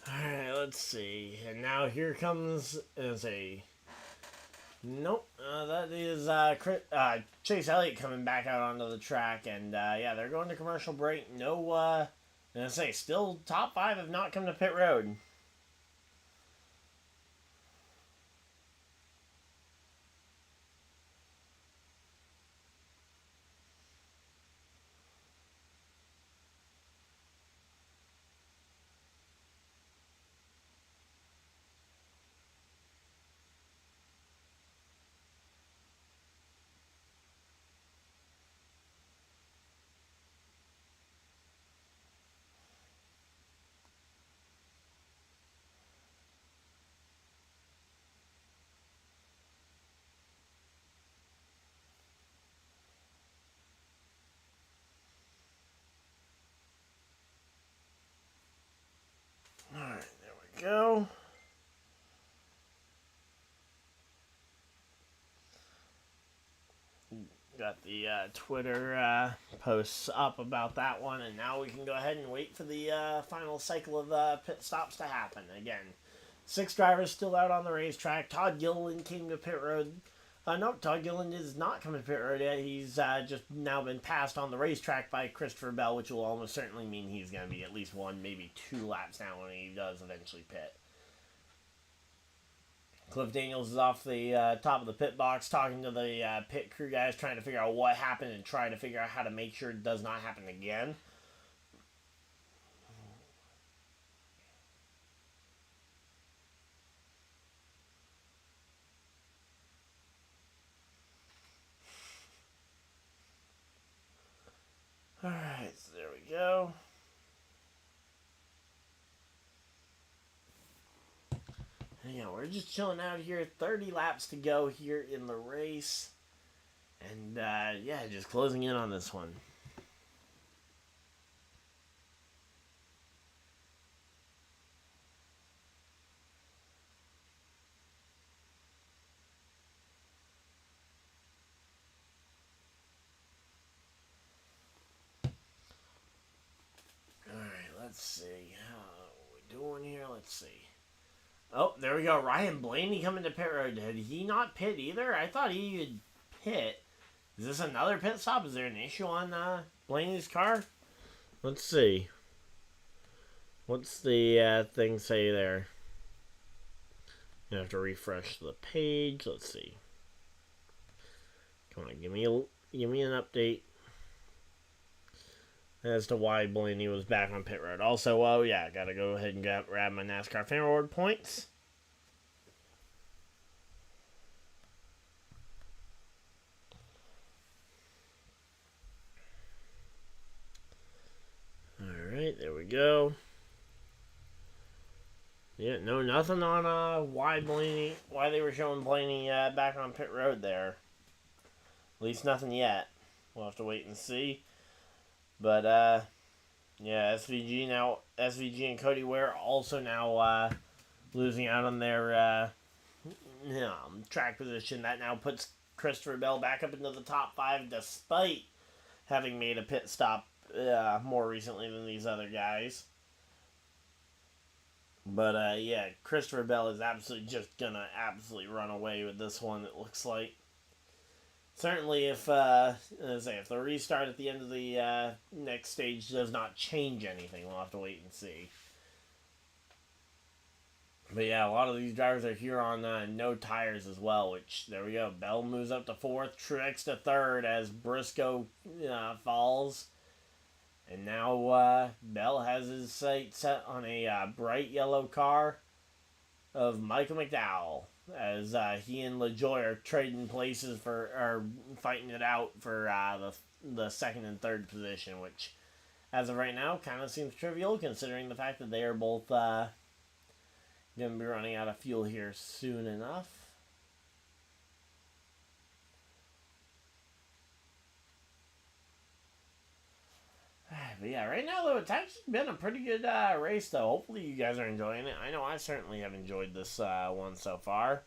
Alright, let's see. And now here comes as a... Nope, that is Chase Elliott coming back out onto the track, and yeah, they're going to commercial break. No, I'm gonna say, still top 5 have not come to pit road. Alright, there we go. Got the Twitter posts up about that one, and now we can go ahead and wait for the final cycle of pit stops to happen. Again, 6 drivers still out on the racetrack. Todd Gilliland came to pit road. No, Todd Gilliland is not coming to pit road yet. He's just now been passed on the racetrack by Christopher Bell, which will almost certainly mean he's going to be at least 1, maybe 2 laps down when he does eventually pit. Cliff Daniels is off the top of the pit box talking to the pit crew guys, trying to figure out what happened and trying to figure out how to make sure it does not happen again. Yeah, we're just chilling out here. 30 laps to go here in the race. And, yeah, just closing in on this one. Alright, let's see. How are we doing here? Let's see. Oh, there we go. Ryan Blaney coming to pit road. Did he not pit either? I thought he would pit. Is this another pit stop? Is there an issue on Blaney's car? Let's see. What's the thing say there? You have to refresh the page. Let's see. Come on, give me an update as to why Blaney was back on pit road. Also, oh yeah, gotta go ahead and grab my NASCAR fan reward points. Alright, there we go. Yeah, no, nothing on why they were showing Blaney back on pit road there. At least nothing yet. We'll have to wait and see. But yeah, SVG and Cody Ware also now losing out on their track position. That now puts Christopher Bell back up into the top 5, despite having made a pit stop more recently than these other guys. But yeah, Christopher Bell is absolutely just gonna run away with this one. It looks like. Certainly, if the restart at the end of the next stage does not change anything, we'll have to wait and see. But yeah, a lot of these drivers are here on no tires as well, which, there we go. Bell moves up to 4th, Truex to 3rd as Briscoe falls. And now Bell has his sight set on a bright yellow car of Michael McDowell, as he and LaJoy are trading places are fighting it out for the 2nd and 3rd position, which, as of right now, kind of seems trivial considering the fact that they are both going to be running out of fuel here soon enough. But yeah, right now, though, it's actually been a pretty good race, though. Hopefully you guys are enjoying it. I know I certainly have enjoyed this one so far.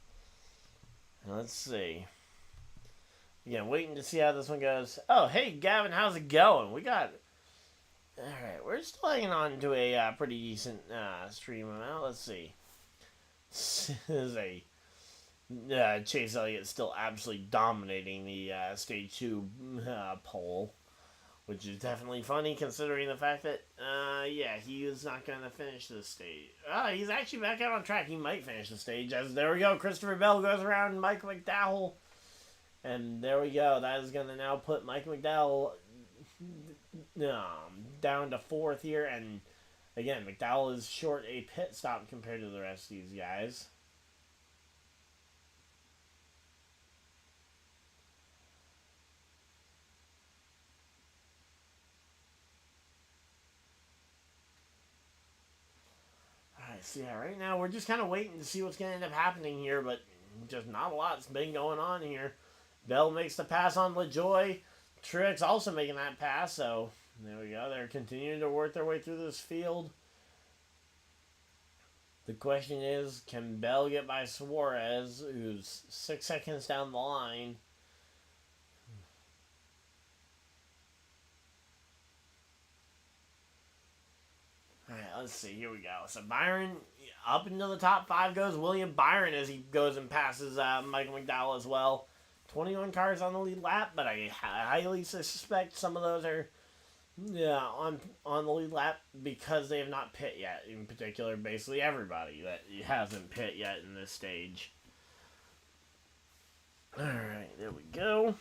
Let's see. Again, waiting to see how this one goes. Oh, hey, Gavin, how's it going? We got... Alright, we're still hanging on to a pretty decent stream amount. Let's see. This is a... Chase Elliott still absolutely dominating the Stage 2 pole. Which is definitely funny considering the fact that, yeah, he is not going to finish this stage. He's actually back out on track. He might finish the stage. As there we go. Christopher Bell goes around Mike McDowell. And there we go. That is going to now put Mike McDowell down to 4th here. And, again, McDowell is short a pit stop compared to the rest of these guys. So yeah, right now we're just kind of waiting to see what's going to end up happening here, but just not a lot's been going on here. Bell makes the pass on LaJoy. Truex also making that pass, so there we go. They're continuing to work their way through this field. The question is, can Bell get by Suarez, who's 6 seconds down the line? Alright, let's see. Here we go. So Byron, up into the top 5 goes William Byron as he goes and passes Michael McDowell as well. 21 cars on the lead lap, but I highly suspect some of those are on the lead lap because they have not pit yet. In particular, basically everybody that hasn't pit yet in this stage. Alright, there we go.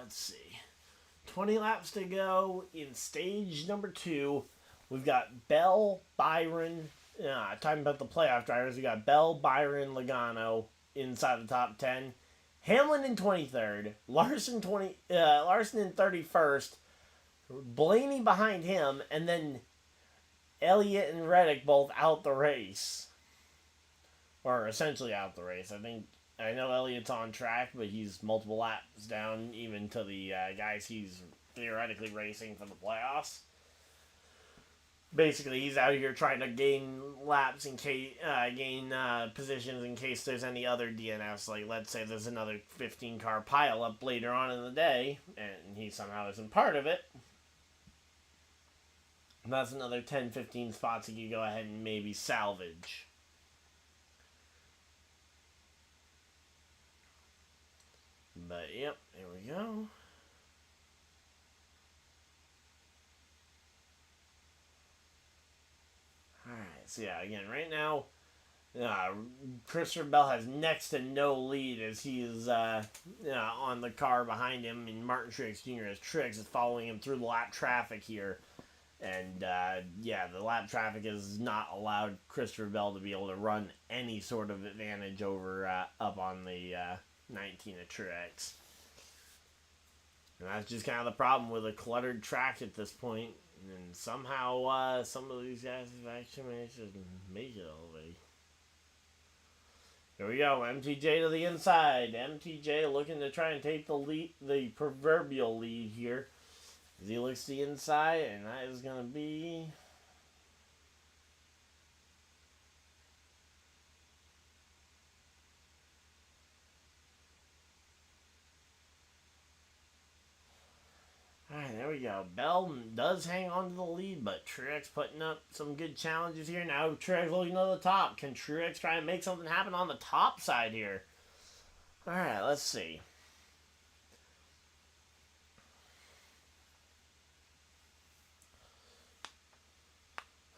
let's see. 20 laps to go in stage number 2. We've got Bell, Byron. Talking about the playoff drivers, we got Bell, Byron, Logano inside the top 10. Hamlin in 23rd. Larson in 31st. Blaney behind him, and then Elliott and Reddick both out the race. Or essentially out the race. I know Elliott's on track, but he's multiple laps down even to the guys he's theoretically racing for the playoffs. Basically, he's out here trying to gain laps in case, gain positions in case there's any other DNFs. Like, let's say there's another 15-car pileup later on in the day, and he somehow isn't part of it. That's another 10, 15 spots he could go ahead and maybe salvage. But, yep, here we go. Alright, so yeah, again, right now, Christopher Bell has next to no lead as he is on the car behind him, and Martin Truex Jr. as Truex is following him through the lap traffic here. And, the lap traffic has not allowed Christopher Bell to be able to run any sort of advantage over up on the 19 of Truex. And that's just kind of the problem with a cluttered track at this point. And somehow, some of these guys have actually managed to make it all the way. Here we go, MTJ to the inside. MTJ looking to try and take the proverbial lead here. As he looks to the inside, and that is going to be... Alright, there we go. Bell does hang on to the lead, but Truex putting up some good challenges here. Now Truex looking to the top. Can Truex try and make something happen on the top side here? Alright, let's see.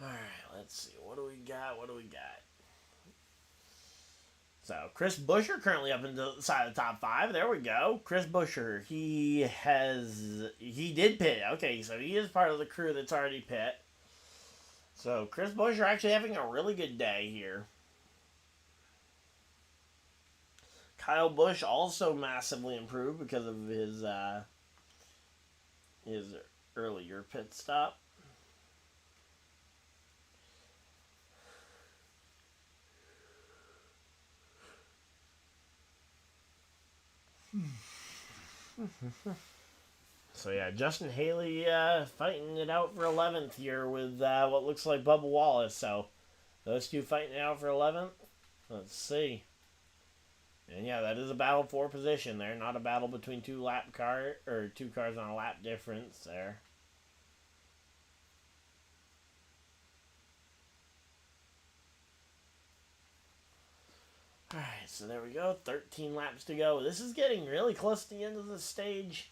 Alright, let's see. What do we got? So, Chris Buescher currently up into the side of the top 5. There we go. Chris Buescher, he did pit. Okay, so he is part of the crew that's already pit. So, Chris Buescher actually having a really good day here. Kyle Busch also massively improved because of his earlier pit stop. So yeah, Justin Haley fighting it out for 11th here with what looks like Bubba Wallace. So those two fighting it out for 11th. Let's see. And yeah, that is a battle for position there, not a battle between two cars on a lap difference there. Alright, so there we go. 13 laps to go. This is getting really close to the end of the stage.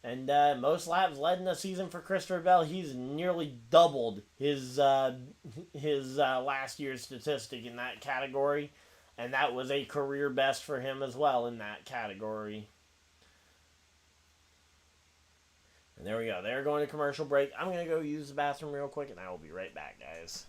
And most laps led in the season for Christopher Bell. He's nearly doubled his last year's statistic in that category. And that was a career best for him as well in that category. And there we go. They're going to commercial break. I'm going to go use the bathroom real quick, and I will be right back, guys.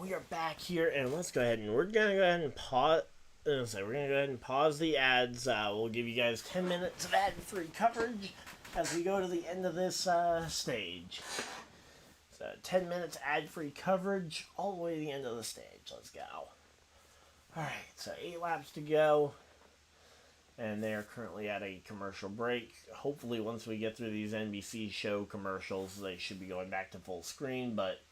we are back here, and let's go ahead and we're gonna go ahead and pause. We're gonna go ahead and pause the ads. We'll give you guys 10 minutes of ad-free coverage as we go to the end of this stage. So 10 minutes ad-free coverage all the way to the end of the stage. Let's go. All right, so 8 laps to go, and they're currently at a commercial break. Hopefully, once we get through these NBC show commercials, they should be going back to full screen, but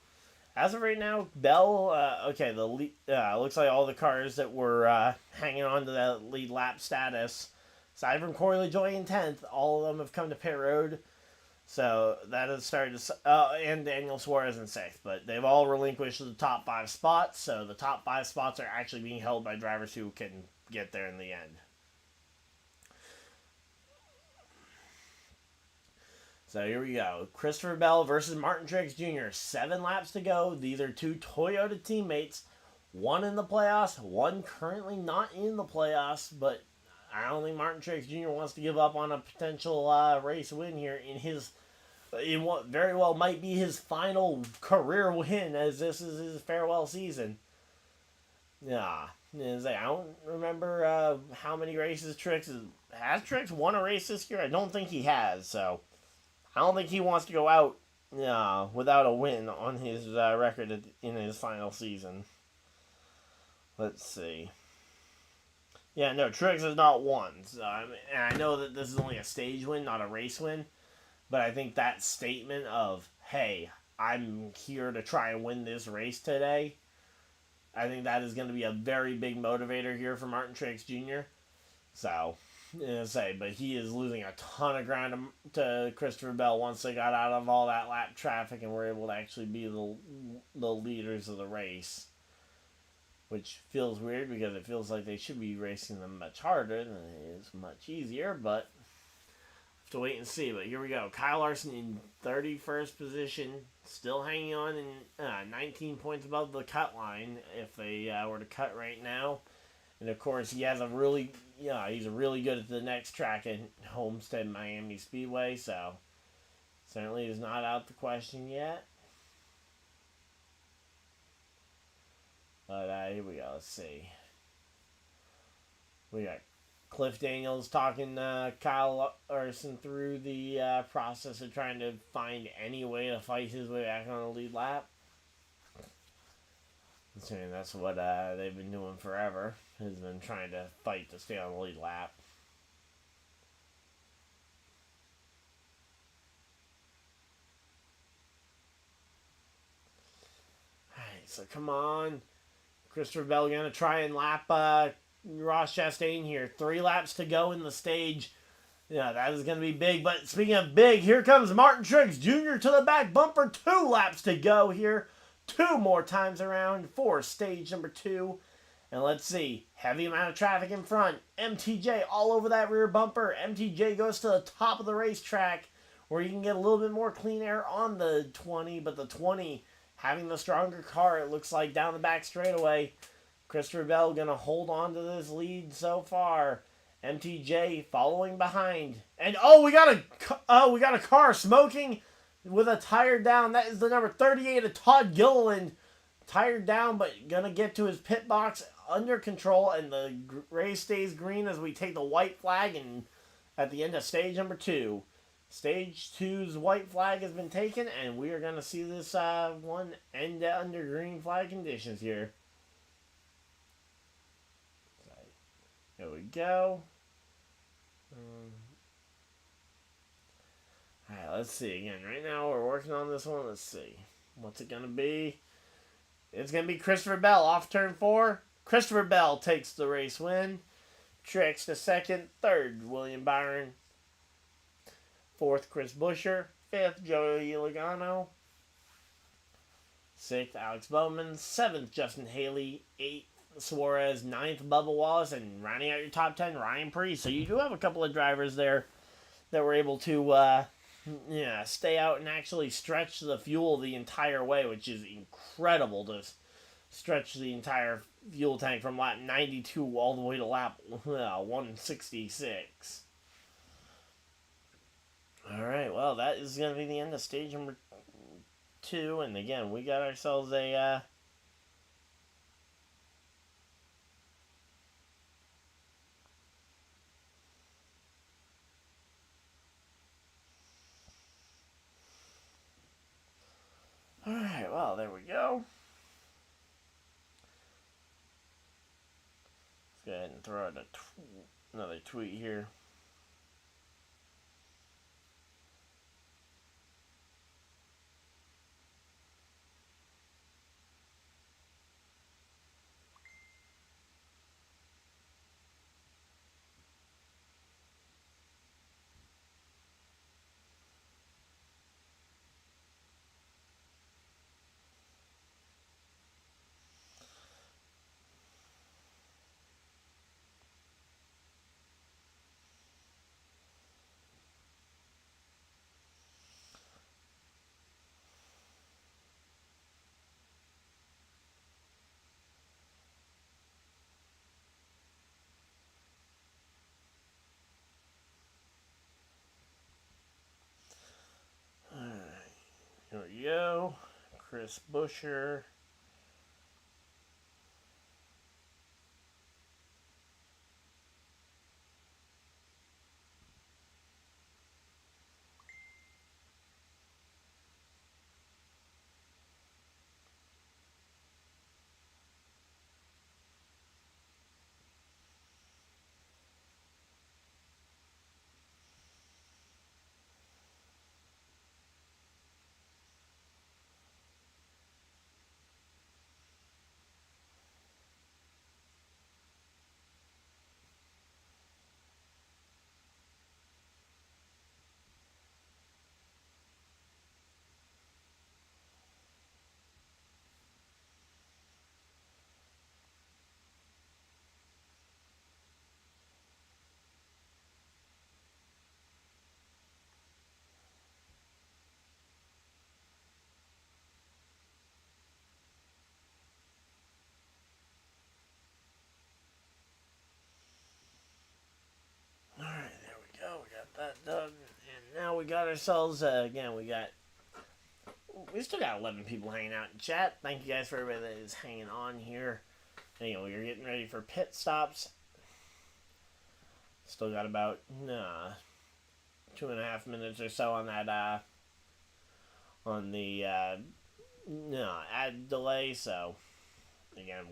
as of right now, Bell, looks like all the cars that were hanging on to that lead lap status, aside from Corey LaJoie in 10th, all of them have come to pit road. So that has started to, and Daniel Suarez in 6th, but they've all relinquished the top 5 spots, so the top 5 spots are actually being held by drivers who can get there in the end. So here we go. Christopher Bell versus Martin Truex Jr. 7 laps to go. These are 2 Toyota teammates. One in the playoffs. One currently not in the playoffs. But I don't think Martin Truex Jr. wants to give up on a potential race win here in what very well might be his final career win, as this is his farewell season. Yeah. I don't remember how many races Truex has. Truex won a race this year? I don't think he has, so I don't think he wants to go out without a win on his record in his final season. Let's see. Yeah, no, Truex has not won. So, and I know that this is only a stage win, not a race win. But I think that statement of, hey, I'm here to try and win this race today, I think that is going to be a very big motivator here for Martin Truex Jr. So, but he is losing a ton of ground to Christopher Bell once they got out of all that lap traffic and were able to actually be the leaders of the race. Which feels weird because it feels like they should be racing them much harder than it is much easier, but have to wait and see. But here we go. Kyle Larson in 31st position, still hanging on in 19 points above the cut line if they were to cut right now. And of course, he has he's really good at the next track at Homestead Miami Speedway, so certainly is not out the question yet. But here we go. Let's see. We got Cliff Daniels talking Kyle Larson through the process of trying to find any way to fight his way back on the lead lap. Assuming that's what they've been doing forever, has been trying to fight to stay on the lead lap. Alright, so come on. Christopher Bell going to try and lap Ross Chastain here. 3 laps to go in the stage. Yeah, that is going to be big. But speaking of big, here comes Martin Truex Jr. to the back bumper. 2 laps to go here. 2 more times around for stage number 2. And let's see. Heavy amount of traffic in front. MTJ all over that rear bumper. MTJ goes to the top of the racetrack where you can get a little bit more clean air on the 20. But the 20, having the stronger car, it looks like down the back straightaway. Christopher Bell going to hold on to this lead so far. MTJ following behind. And we got a car smoking with a tire down. That is the number 38 of Todd Gilliland. Tired down, but going to get to his pit box under control. And the race stays green as we take the white flag. And at the end of stage number 2. Stage 2's white flag has been taken. And we are going to see this one end under green flag conditions here. There we go. Alright, let's see. Again, right now we're working on this one. Let's see. What's it going to be? It's going to be Christopher Bell off turn 4. Christopher Bell takes the race win. Truex to 2nd. 3rd, William Byron. 4th, Chris Buescher. 5th, Joey Logano. 6th, Alex Bowman. 7th, Justin Haley. 8th, Suarez. 9th, Bubba Wallace. And rounding out your top 10, Ryan Preece. So you do have a couple of drivers there that were able to stay out and actually stretch the fuel the entire way, which is incredible to stretch the entire fuel tank from lap 92 all the way to lap 166. Alright, well, that is going to be the end of stage number 2. And again, we got ourselves a Oh, there we go. Let's go ahead and throw out another tweet here. Here we go. Chris Buescher. Alright, there we go. We got that done. And now we got ourselves, again, we still got 11 people hanging out in chat. Thank you guys for everybody that is hanging on here. Anyway, we're getting ready for pit stops. Still got about 2.5 minutes or so on that on the ad delay. So again,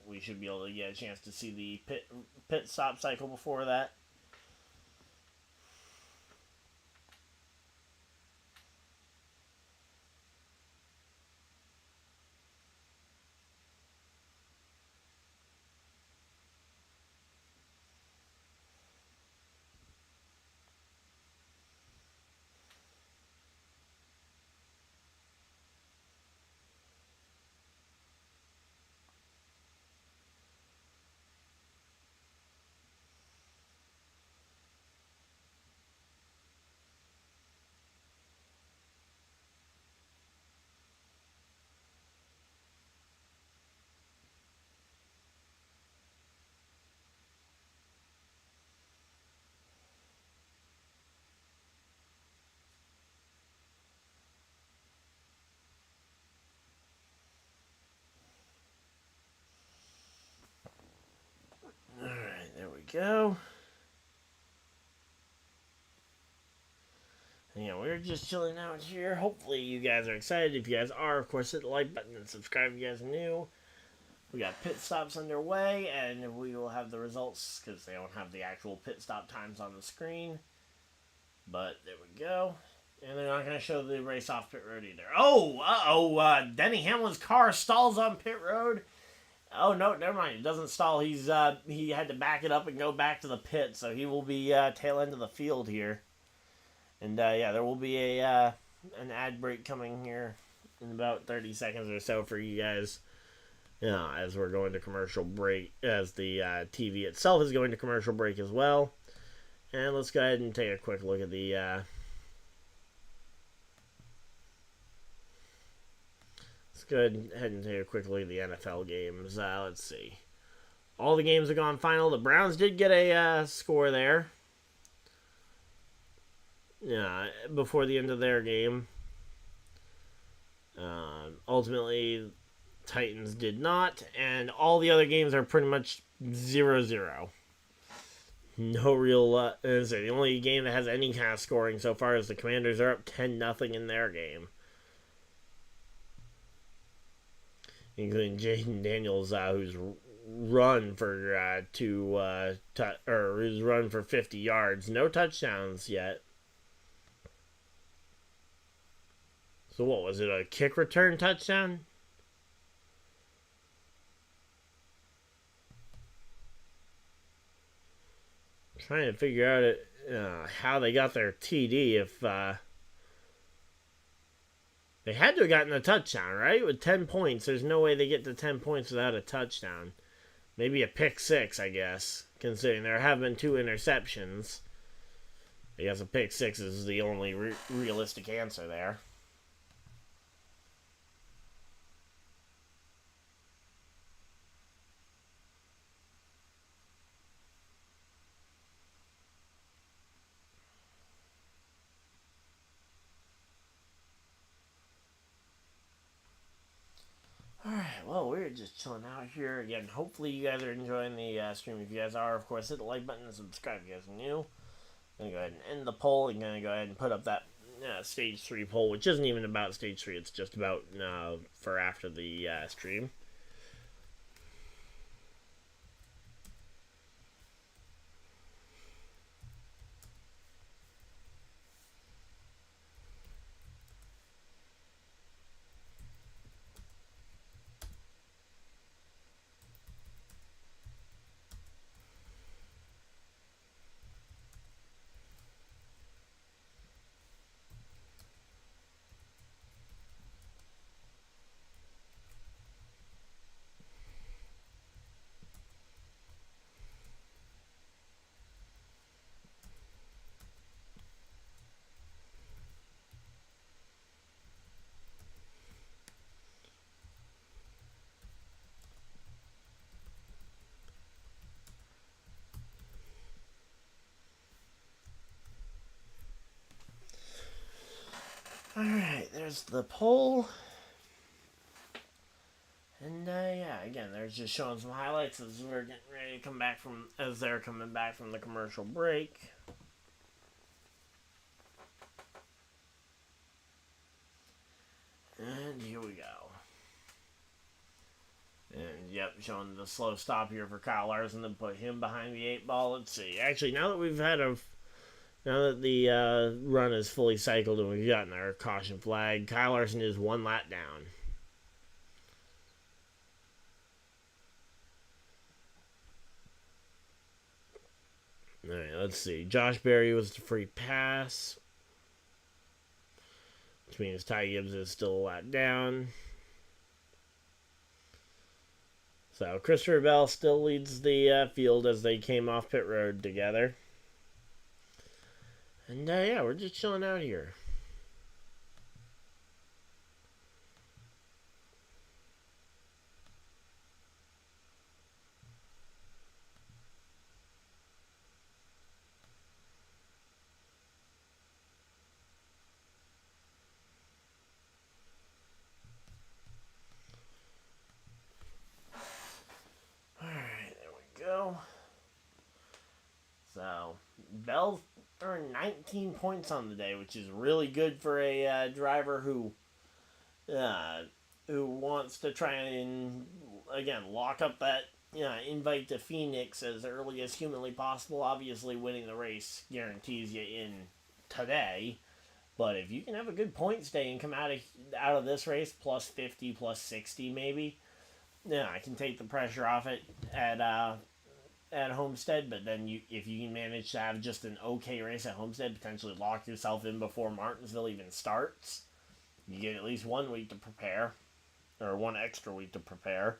we should be able to get a chance to see the pit stop cycle before that. Alright, there we go. Yeah, we're just chilling out here. Hopefully you guys are excited. If you guys are, of course, hit the like button and subscribe if you guys are new. We got pit stops underway, and we will have the results, because they don't have the actual pit stop times on the screen. But there we go. And they're not going to show the race off pit road either. Oh, Denny Hamlin's car stalls on pit road. Oh, no, never mind. It doesn't stall. He had to back it up and go back to the pit, so he will be tail end of the field here. And, yeah, there will be an ad break coming here in about 30 seconds or so for you guys. As we're going to commercial break, as the TV itself is going to commercial break as well. And let's go ahead and take a quick look at the let's go ahead and take a quick look at the NFL games. Let's see. All the games have gone final. The Browns did get a score there. Before the end of their game. Ultimately, Titans did not, and all the other games are pretty much 0-0. No real, the only game that has any kind of scoring so far is the Commanders are up 10-0 in their game. including Jaden Daniels, who's run for or who's run for 50 yards. No touchdowns yet. So what was it? A kick return touchdown? Trying to figure out how they got their TD. If they had to have gotten a touchdown, right? With 10 points, there's no way they get to 10 points without a touchdown. Maybe a pick six, I guess, considering there have been 2 interceptions. I guess a pick six is the only realistic answer there. Alright, well, we're just chilling out here. Again, hopefully you guys are enjoying the stream. If you guys are, of course, hit the like button and subscribe if you guys are new. I'm going to go ahead and end the poll. I'm going to go ahead and put up that Stage 3 poll, which isn't even about Stage 3. It's just about for after the stream. Alright, there's the poll. And yeah, again, there's just showing some highlights as we're getting ready to come back as they're coming back from the commercial break. And here we go. And yep, showing the slow stop here for Kyle Larson to put him behind the 8 ball. Let's see. Actually, now that the run is fully cycled and we've gotten our caution flag, Kyle Larson is 1 lap down. Alright, let's see. Josh Berry was the free pass, which means Ty Gibbs is still a lap down. So Christopher Bell still leads the field as they came off pit road together. And yeah, we're just chilling out here. Alright, there we go. So, Bell earned 19 points on the day, which is really good for a driver who wants to try and, again, lock up that invite to Phoenix as early as humanly possible. Obviously, winning the race guarantees you in today. But if you can have a good points day and come out of this race plus 50, plus 60 maybe, I can take the pressure off it at Homestead. But then if you can manage to have just an okay race at Homestead, potentially lock yourself in before Martinsville even starts, you get at least 1 week to prepare, or 1 extra week to prepare.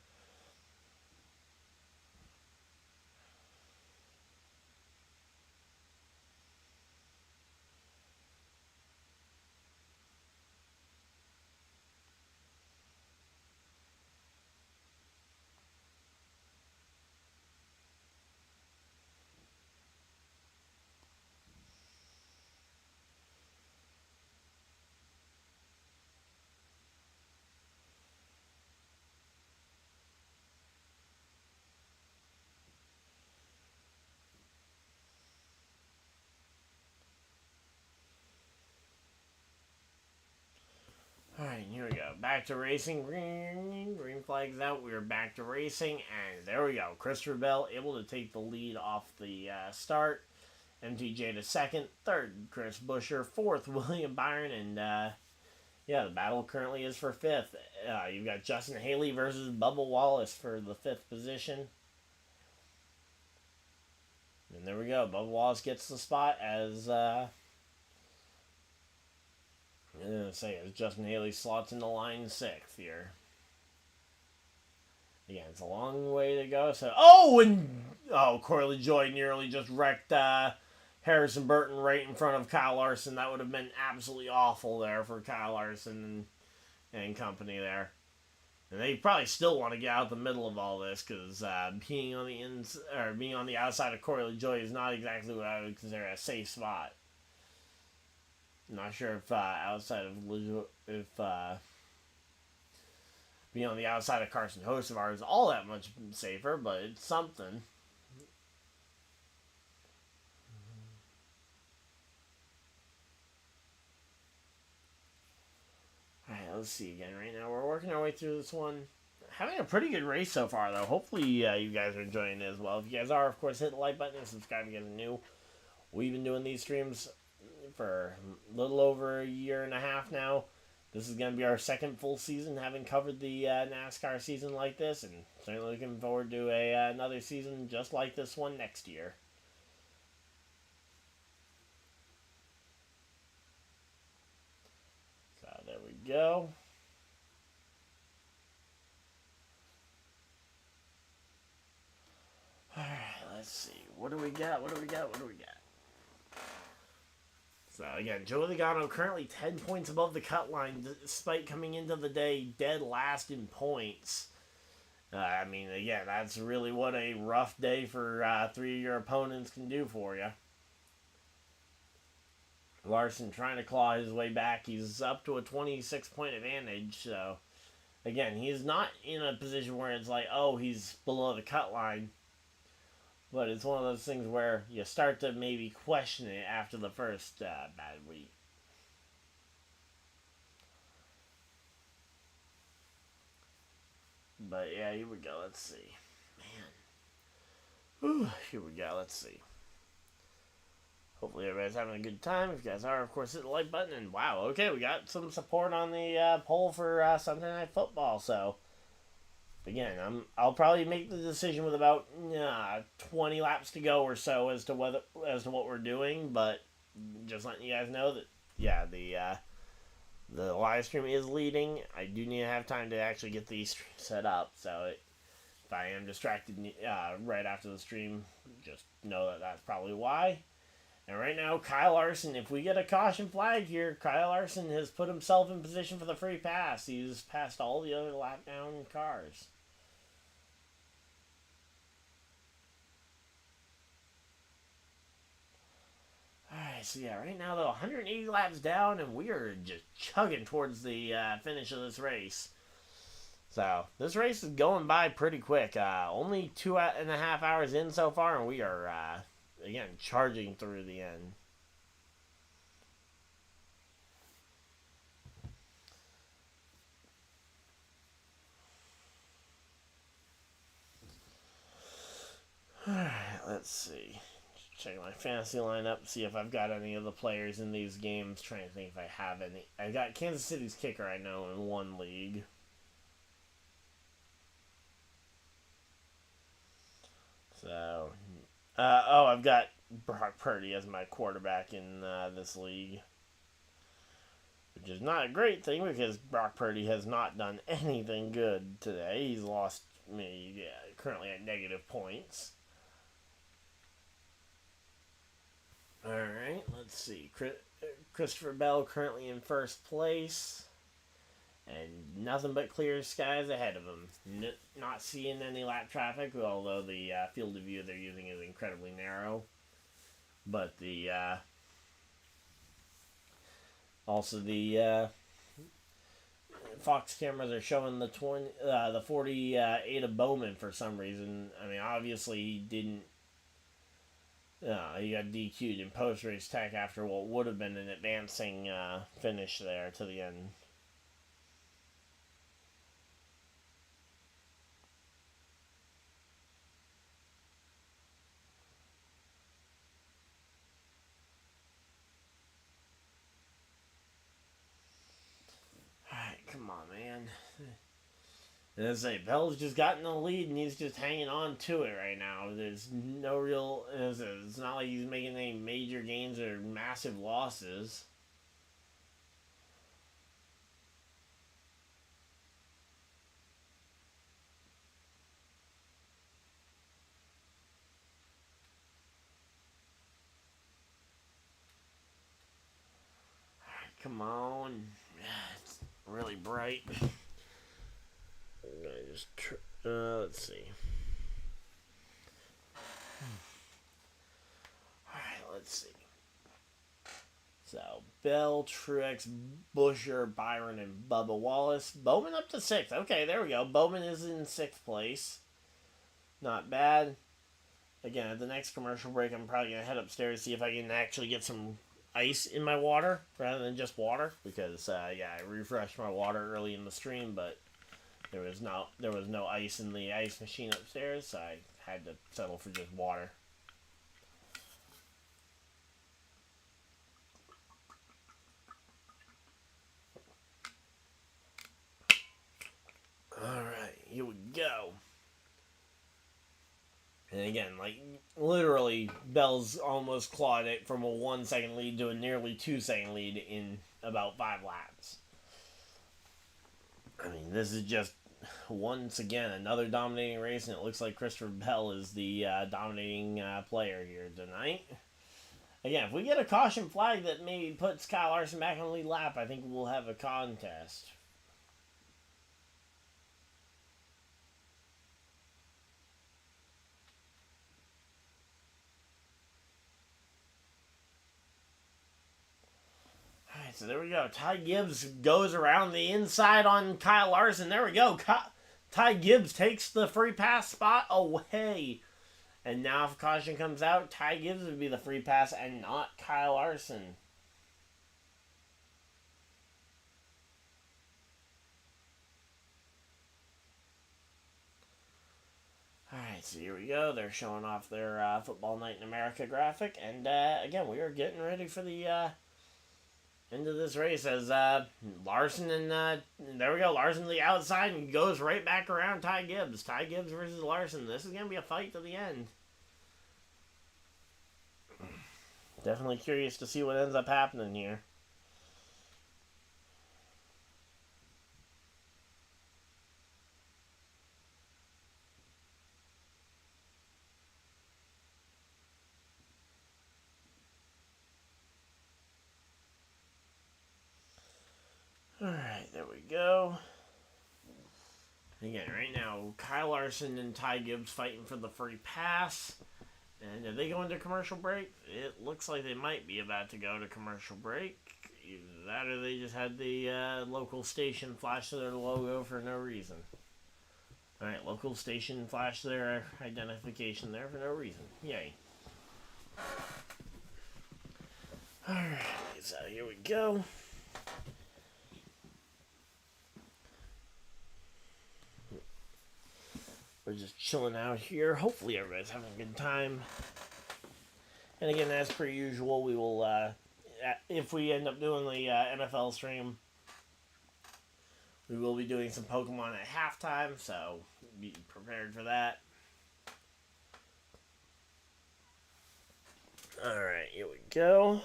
Alright, here we go. Back to racing. Green flag's out. We're back to racing. And there we go. Christopher Bell able to take the lead off the start. MTJ to second. Third, Chris Buescher. Fourth, William Byron. And, yeah, the battle currently is for fifth. You've got Justin Haley versus Bubba Wallace for the fifth position. And there we go. Bubba Wallace gets the spot as, as Justin Haley slots in the line sixth here. Again, it's a long way to go. So, Corey LaJoie nearly just wrecked Harrison Burton right in front of Kyle Larson. That would have been absolutely awful there for Kyle Larson and company there. And they probably still want to get out the middle of all this because being on the outside of Corey LaJoie is not exactly what I would consider a safe spot. Not sure if outside of being on the outside of Carson Hocevar is all that much safer, but it's something. Alright, let's see again. Right now, we're working our way through this one. Having a pretty good race so far, though. Hopefully, you guys are enjoying it as well. If you guys are, of course, hit the like button and subscribe if you guys are new. We've been doing these streams for a little over a year and a half now. This is going to be our second full season having covered the NASCAR season like this, and certainly looking forward to another season just like this one next year. So there we go. Alright, let's see. What do we got? So, again, Joey Logano currently 10 points above the cut line, despite coming into the day dead last in points. Again, that's really what a rough day for three of your opponents can do for you. Larson trying to claw his way back. He's up to a 26-point advantage, so, again, he's not in a position where it's like, oh, he's below the cut line. But it's one of those things where you start to maybe question it after the first bad week. But yeah, here we go. Let's see. Man. Here we go. Let's see. Hopefully everybody's having a good time. If you guys are, of course, hit the like button. And wow, okay, we got some support on the poll for Sunday Night Football. So, again, I'll probably make the decision with about 20 laps to go or so as to what we're doing. But just letting you guys know that the live stream is leading. I do need to have time to actually get these set up. So if I am distracted right after the stream, just know that that's probably why. And right now, Kyle Larson, if we get a caution flag here, Kyle Larson has put himself in position for the free pass. He's passed all the other lap down cars. Alright, so yeah, right now though, 180 laps down, and we are just chugging towards the finish of this race. So, this race is going by pretty quick. Only 2.5 hours in so far, and we are, again, charging through the end. Alright, let's see. Check my fantasy lineup, see if I've got any of the players in these games. Trying to think if I have any. I got Kansas City's kicker, I know, in one league. So, I've got Brock Purdy as my quarterback in this league. Which is not a great thing because Brock Purdy has not done anything good today. He's lost me currently at negative points. Alright, let's see. Christopher Bell currently in first place. And nothing but clear skies ahead of him. Not seeing any lap traffic, although the field of view they're using is incredibly narrow. But the Fox cameras are showing the 48 of Bowman for some reason. I mean, obviously he didn't. He got DQ'd in post-race tech after what would have been an advancing finish there to the end. man. And as I say, Bell's just gotten the lead and he's just hanging on to it right now. There's no real... It's not like he's making any major gains or massive losses. Come on. It's really bright. I'm gonna just let's see. Alright, let's see. So, Bell, Truex, Busher, Byron, and Bubba Wallace. Bowman up to 6th. Okay, there we go. Bowman is in 6th place. Not bad. Again, at the next commercial break, I'm probably going to head upstairs to see if I can actually get some ice in my water rather than just water. Because, yeah, I refreshed my water early in the stream, but there was no ice in the ice machine upstairs, so I had to settle for just water. Alright, here we go. And again, like, literally, Bell's almost clawed it from a 1-second lead to a nearly 2-second lead in about 5 laps. I mean, this is just, once again, another dominating race, and it looks like Christopher Bell is the dominating player here tonight. Again, if we get a caution flag that maybe puts Kyle Larson back on the lead lap, I think we'll have a contest. Alright, so there we go. Ty Gibbs goes around the inside on Kyle Larson. There we go. Ty Gibbs takes the free pass spot away. And now if caution comes out, Ty Gibbs would be the free pass and not Kyle Larson. Alright, so here we go. They're showing off their Football Night in America graphic. And again, we are getting ready for the end of this race as Larson and there we go. Larson to the outside and goes right back around Ty Gibbs. Ty Gibbs versus Larson. This is going to be a fight to the end. Definitely curious to see what ends up happening here. Alright, there we go. Again, right now, Kyle Larson and Ty Gibbs fighting for the free pass. And are they going to commercial break? It looks like they might be about to go to commercial break. Either that or they just had the local station flash their logo for no reason. Alright, local station flash their identification there for no reason. Yay. Alright, so here we go. We're just chilling out here. Hopefully everybody's having a good time. And again, as per usual, we will, if we end up doing the NFL stream, we will be doing some Pokemon at halftime, so be prepared for that. Alright, here we go.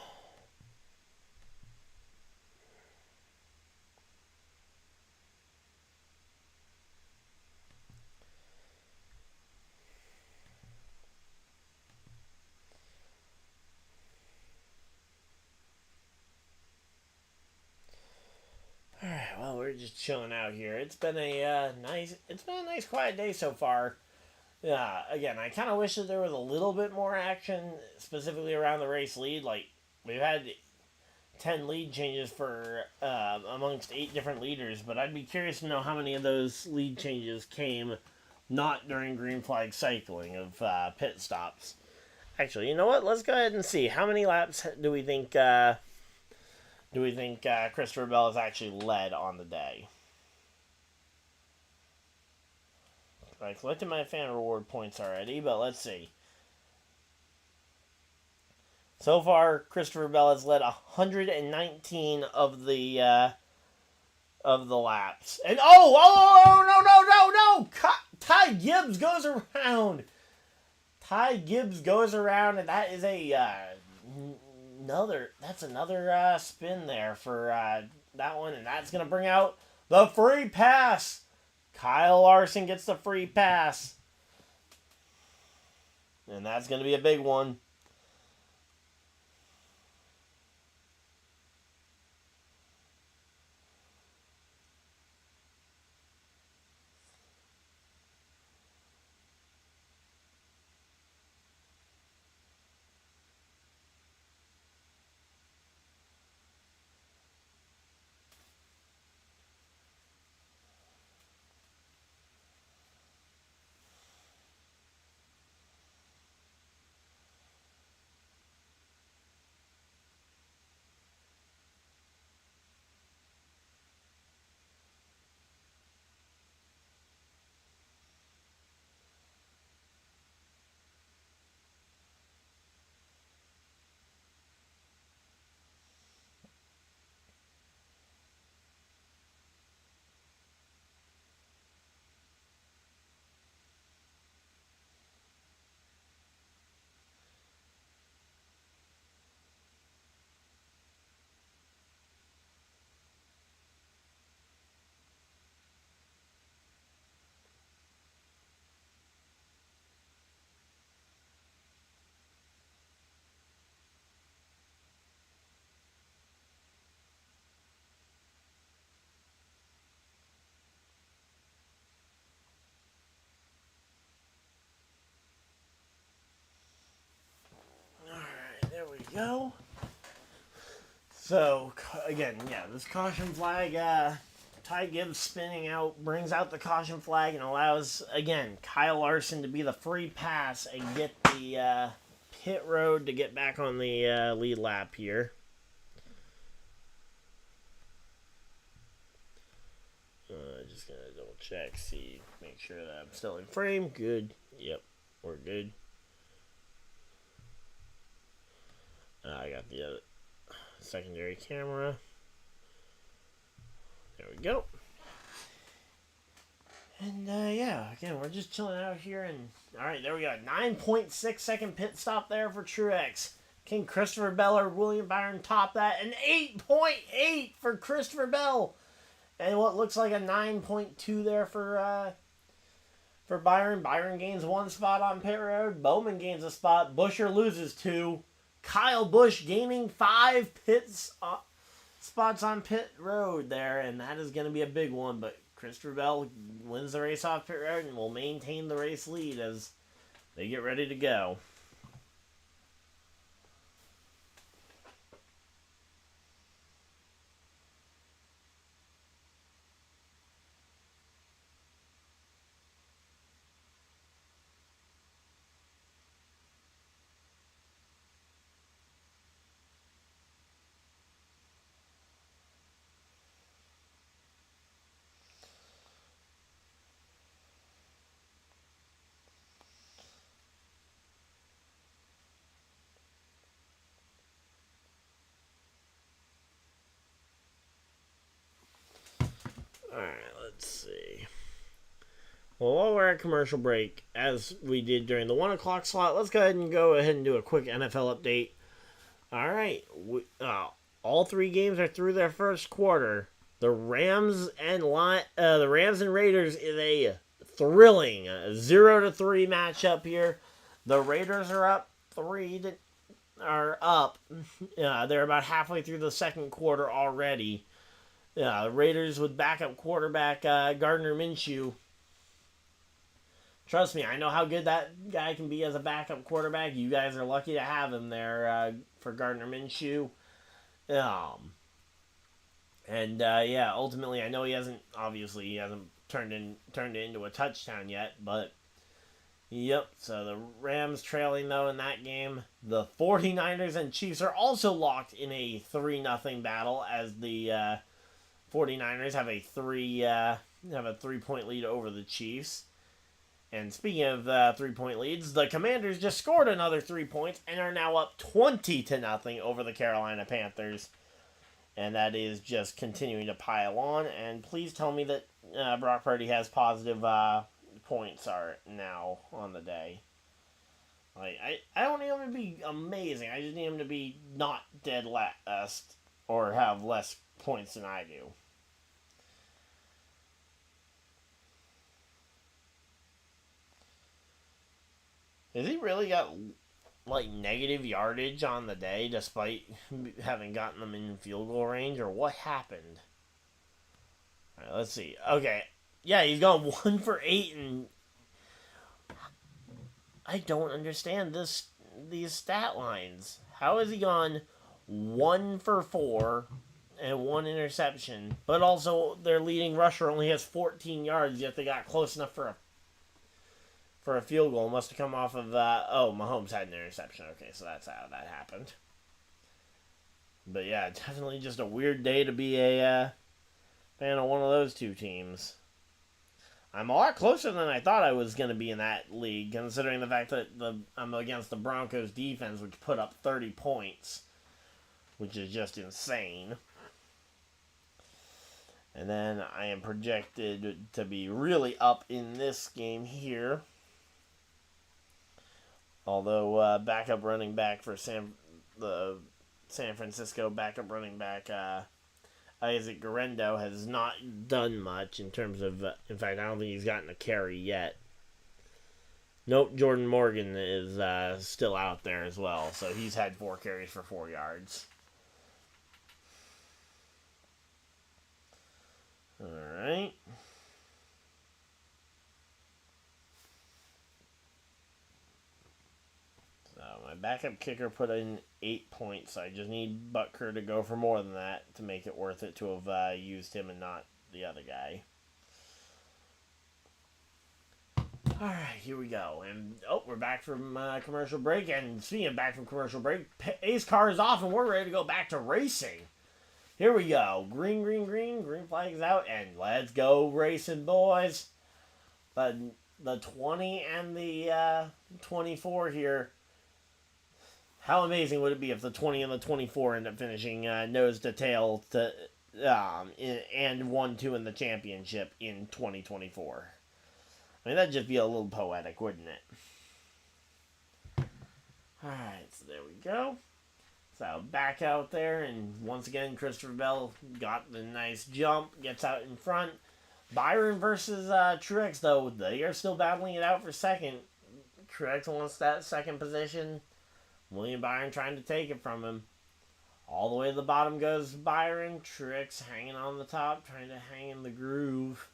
Alright, well, we're just chilling out here. It's been a nice quiet day so far. Again, I kind of wish that there was a little bit more action, specifically around the race lead. Like, we've had 10 lead changes for amongst 8 different leaders, but I'd be curious to know how many of those lead changes came not during green flag cycling of pit stops. Actually, you know what? Let's go ahead and see. How many laps do we think Christopher Bell has actually led on the day? I collected my fan reward points already, but let's see. So far, Christopher Bell has led 119 of the of the laps. And no. Ty Gibbs goes around. Ty Gibbs goes around, and that is another spin there for that one, and that's going to bring out the free pass. Kyle Larson gets the free pass. And that's going to be a big one. There we go. So, again, yeah, this caution flag, Ty Gibbs spinning out, brings out the caution flag and allows, again, Kyle Larson to be the free pass and get the pit road to get back on the lead lap here. Just going to double check, make sure that I'm still in frame. Good. Yep, we're good. I got the other secondary camera. There we go. And yeah, again, we're just chilling out here. And all right, there we go. 9.6 second pit stop there for Truex. Can Christopher Bell or William Byron top that? An 8.8 for Christopher Bell. And what looks like a 9.2 there for Byron. Byron gains 1 spot on pit road. Bowman gains a spot. Buescher loses 2. Kyle Busch gaining 5 spots on pit road there, and that is going to be a big one. But Christopher Bell wins the race off pit road and will maintain the race lead as they get ready to go. Alright, let's see. Well, while we're at commercial break, as we did during the 1 o'clock slot, let's go ahead and do a quick NFL update. Alright, all 3 games are through their first quarter. The Rams and Raiders is a thrilling 0-3 matchup here. The Raiders are up 3. They're about halfway through the second quarter already. The Raiders with backup quarterback Gardner Minshew. Trust me, I know how good that guy can be as a backup quarterback. You guys are lucky to have him there for Gardner Minshew. Ultimately, I know he hasn't turned it into a touchdown yet, but yep. So the Rams trailing though in that game. The 49ers and Chiefs are also locked in a 3-0 battle as the 49ers have a 3-point lead over the Chiefs. And speaking of 3-point leads, the Commanders just scored another 3 points and are now up 20-0 over the Carolina Panthers. and that is just continuing to pile on. And please tell me that Brock Purdy has positive points are now on the day. Like, I don't need him to be amazing. I just need him to be not dead last or have less points than I do. Has he really got, like, negative yardage on the day despite having gotten them in field goal range? Or what happened? Alright, let's see. Okay. Yeah, he's gone 1 for 8, and I don't understand these stat lines. How has he gone 1 for 4 and 1 interception, but also their leading rusher only has 14 yards, yet they got close enough for a field goal? Must have come off of, Mahomes had an interception. Okay, so that's how that happened. But yeah, definitely just a weird day to be a fan of one of those two teams. I'm a lot closer than I thought I was going to be in that league, considering the fact that I'm against the Broncos defense, which put up 30 points, which is just insane. And then I am projected to be really up in this game here. Although backup running back for the San Francisco backup running back Isaac Guerrero has not done much in terms of... in fact, I don't think he's gotten a carry yet. Nope, Jordan Morgan is still out there as well. So he's had 4 carries for 4 yards. Alright. So my backup kicker put in 8 points. So I just need Butker to go for more than that to make it worth it to have used him and not the other guy. Alright, here we go. And, we're back from commercial break. And speaking of back from commercial break, Ace car is off and we're ready to go back to racing. Here we go. Green, green, green. Green flag's out. And let's go racing, boys. The 20 and the 24 here. How amazing would it be if the 20 and the 24 end up finishing nose to tail to and 1-2 in the championship in 2024? I mean, that'd just be a little poetic, wouldn't it? Alright, so there we go. So back out there, and once again, Christopher Bell got the nice jump, gets out in front. Byron versus Truex, though, they are still battling it out for second. Truex wants that second position. William Byron trying to take it from him. All the way to the bottom goes Byron. Truex hanging on the top, trying to hang in the groove,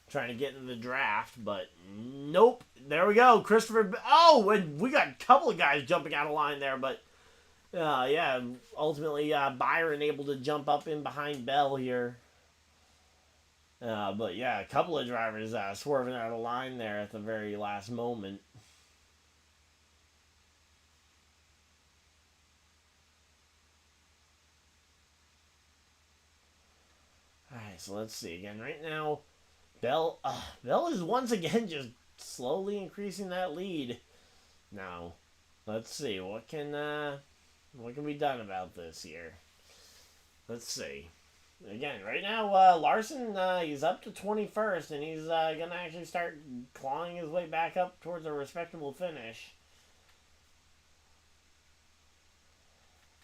trying to get in the draft, but nope. There we go. Christopher. And we got a couple of guys jumping out of line there, but ultimately Byron able to jump up in behind Bell here. But yeah, a couple of drivers swerving out of line there at the very last moment. Alright, so let's see again. Right now, Bell is once again just slowly increasing that lead. Now, let's see what can be done about this here. Let's see. Again, right now, Larson, he's up to 21st, and he's gonna actually start clawing his way back up towards a respectable finish.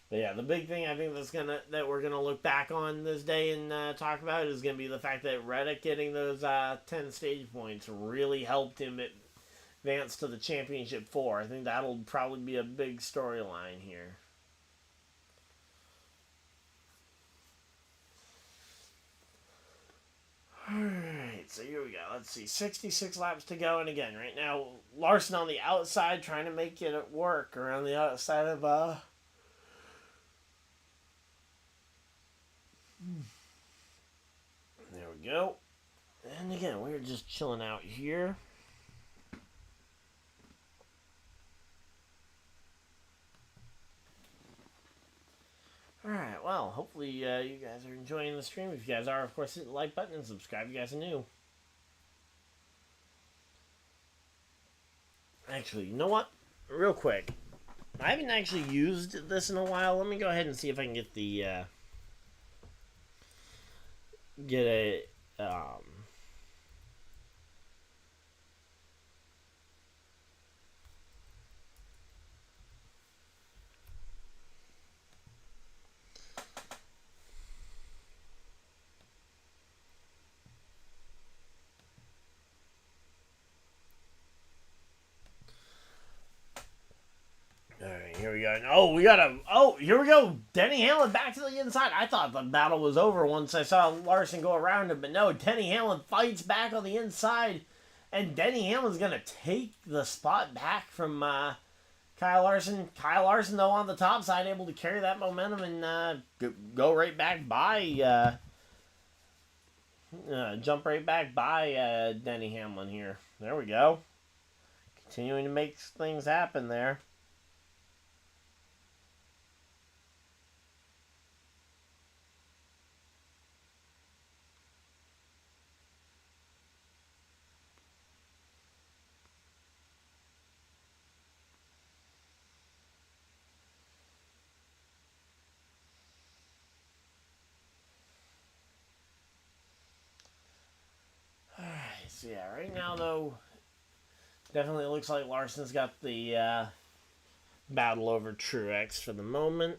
But yeah, the big thing I think that we're gonna look back on this day and talk about is gonna be the fact that Reddick getting those 10 stage points really helped him advance to the championship 4. I think that'll probably be a big storyline here. Alright, so here we go. Let's see. 66 laps to go. And again, right now, Larson on the outside trying to make it work around the outside of... There we go. And again, we're just chilling out here. Alright, well, hopefully you guys are enjoying the stream. If you guys are, of course, hit the like button and subscribe if you guys are new. Actually, you know what? Real quick. I haven't actually used this in a while. Let me go ahead and see if I can get the get a all right, here we go. Oh, we got a. Oh, here we go. Denny Hamlin back to the inside. I thought the battle was over once I saw Larson go around him, but no. Denny Hamlin fights back on the inside, and Denny Hamlin's gonna take the spot back from Kyle Larson. Kyle Larson, though, on the top side, able to carry that momentum and go right back by. Jump right back by Denny Hamlin here. There we go. Continuing to make things happen there. So yeah, right now though, definitely looks like Larson's got the battle over Truex for the moment.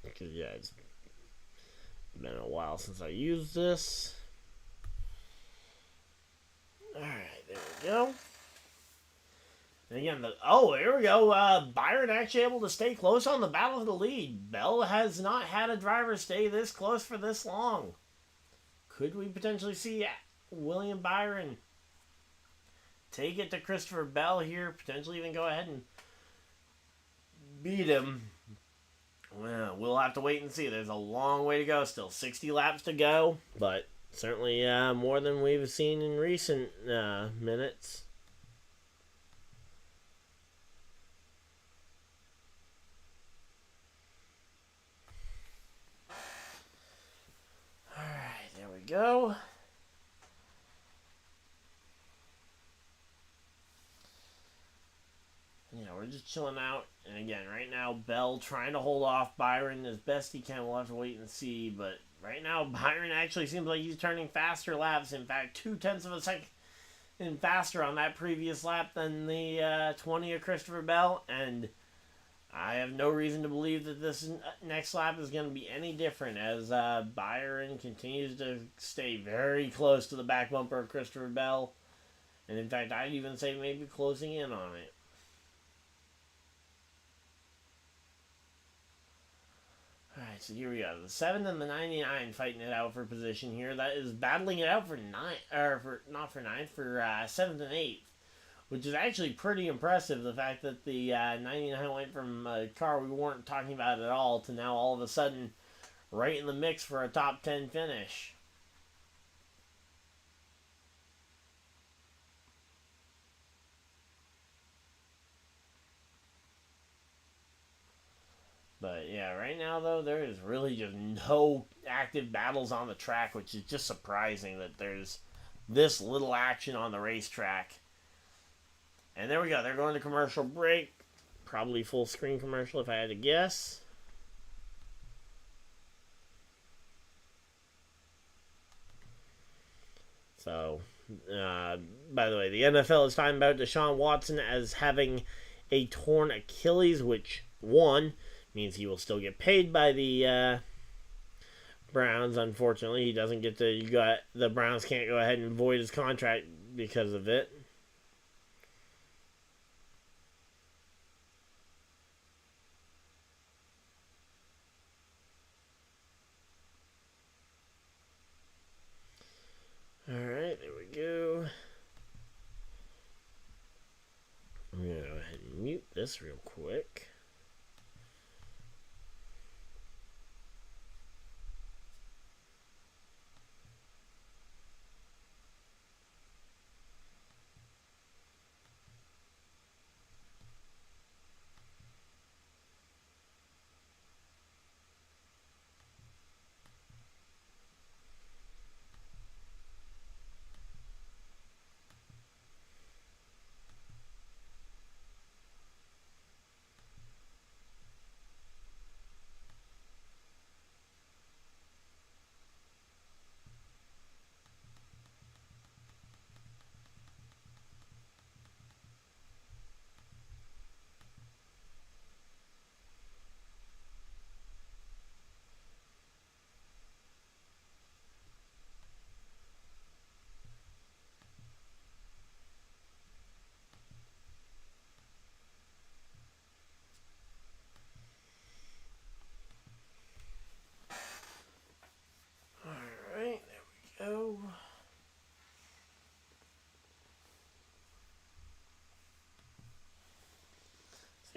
Because yeah, it's been a while since I used this. Alright, there we go. And again, here we go. Byron actually able to stay close on the battle of the lead. Bell has not had a driver stay this close for this long. Could we potentially see William Byron take it to Christopher Bell here? Potentially even go ahead and beat him. Well, we'll have to wait and see. There's a long way to go. Still 60 laps to go. But certainly more than we've seen in recent minutes. Alright, there we go. Yeah, we're just chilling out. And again, right now, Bell trying to hold off Byron as best he can. We'll have to wait and see. But right now, Byron actually seems like he's turning faster laps. In fact, 0.2 of a second faster on that previous lap than the 20 of Christopher Bell. And I have no reason to believe that this next lap is going to be any different as Byron continues to stay very close to the back bumper of Christopher Bell. And in fact, I'd even say maybe closing in on it. Alright, so here we go. The 7 and the 99 fighting it out for position here. That is battling it out for 7th and 8th. Which is actually pretty impressive, the fact that the 99 went from a car we weren't talking about at all to now all of a sudden right in the mix for a top 10 finish. But yeah, right now though, there is really just no active battles on the track, which is just surprising that there's this little action on the racetrack. And there we go. They're going to commercial break. Probably full screen commercial if I had to guess. So, by the way, the NFL is talking about Deshaun Watson as having a torn Achilles, which, one, means he will still get paid by the Browns. Unfortunately, he doesn't get to. The Browns can't go ahead and void his contract because of it. Alright, there we go. I'm going to go ahead and mute this real quick.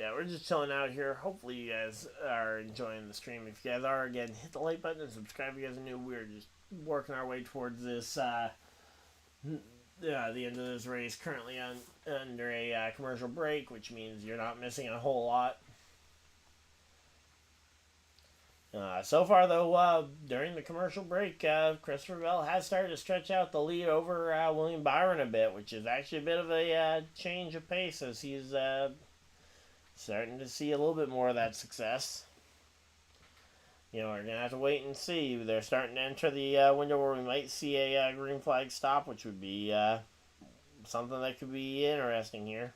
yeah, we're just chilling out here. Hopefully you guys are enjoying the stream. If you guys are, again, hit the like button and subscribe if you guys are new. We're just working our way towards this, the end of this race. Currently under a commercial break, which means you're not missing a whole lot. So far, though, during the commercial break, Christopher Bell has started to stretch out the lead over William Byron a bit, which is actually a bit of a change of pace as he's starting to see a little bit more of that success. You know, we're going to have to wait and see. They're starting to enter the window where we might see a green flag stop, which would be something that could be interesting here.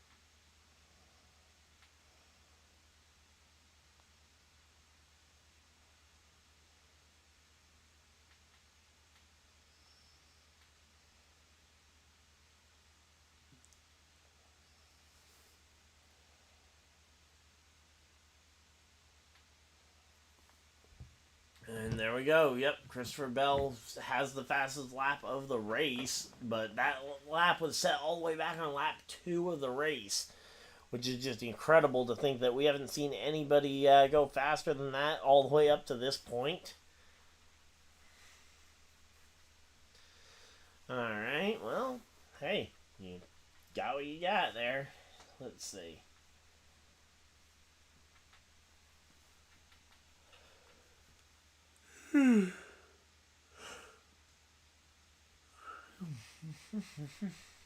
And there we go. Yep, Christopher Bell has the fastest lap of the race, but that lap was set all the way back on lap 2 of the race, which is just incredible to think that we haven't seen anybody go faster than that all the way up to this point. Alright, well, hey, you got what you got there. Let's see.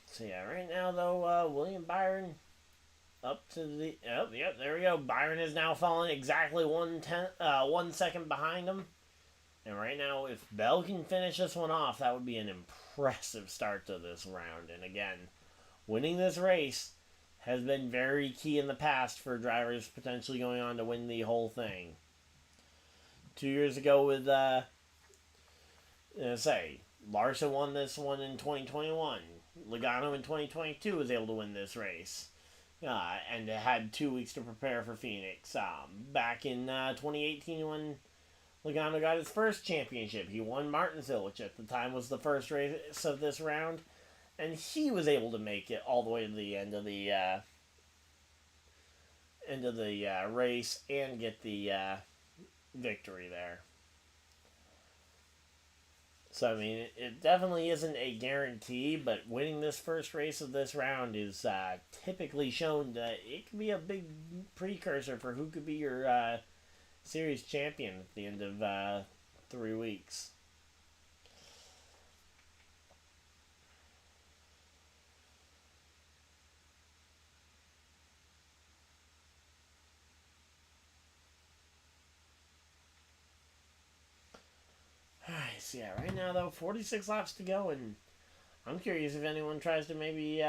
So yeah, right now though, William Byron up to the yep, there we go. Byron is now falling exactly 1 second behind him. And right now, if Bell can finish this one off, that would be an impressive start to this round. And again, winning this race has been very key in the past for drivers potentially going on to win the whole thing. 2 years ago with Larson won this one in 2021. Logano in 2022 was able to win this race. And had 2 weeks to prepare for Phoenix. Back in 2018 when Logano got his first championship, he won Martinsville, which at the time was the first race of this round. And he was able to make it all the way to the end of the race and get the victory there. So, I mean, it definitely isn't a guarantee, but winning this first race of this round is typically shown that it can be a big precursor for who could be your series champion at the end of 3 weeks. Alright, so yeah, right now though, 46 laps to go, and I'm curious if anyone tries to maybe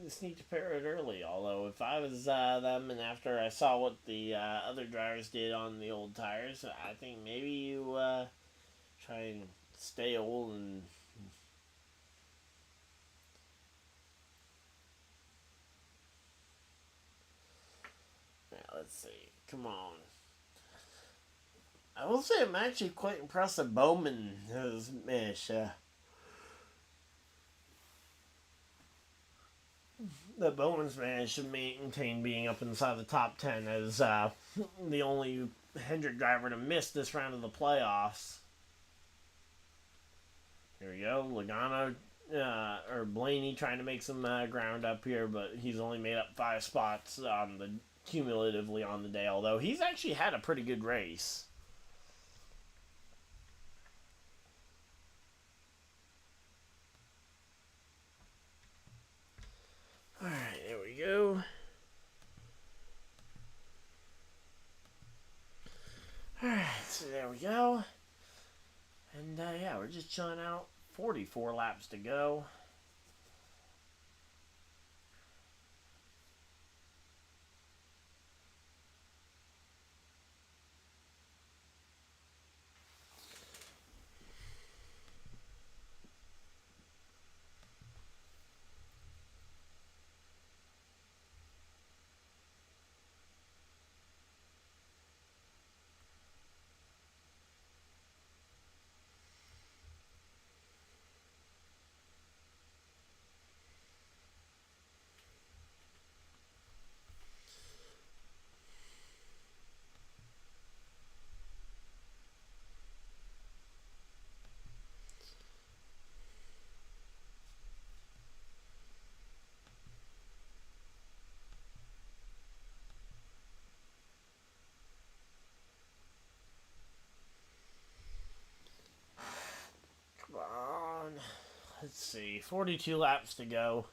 sneak to pit early. Although, if I was them and after I saw what the other drivers did on the old tires, I think maybe you try and stay old and... Now, let's see. Come on. I will say I'm actually quite impressed that Bowman has managed that Bowman's managed to maintain being up inside the top 10 as the only Hendrick driver to miss this round of the playoffs. Here we go. Logano or Blaney trying to make some ground up here, but he's only made up 5 spots on the cumulatively on the day, although he's actually had a pretty good race. Alright, there we go. Alright, so there we go. And yeah, we're just chilling out. 44 laps to go. let's see, 42 laps to go.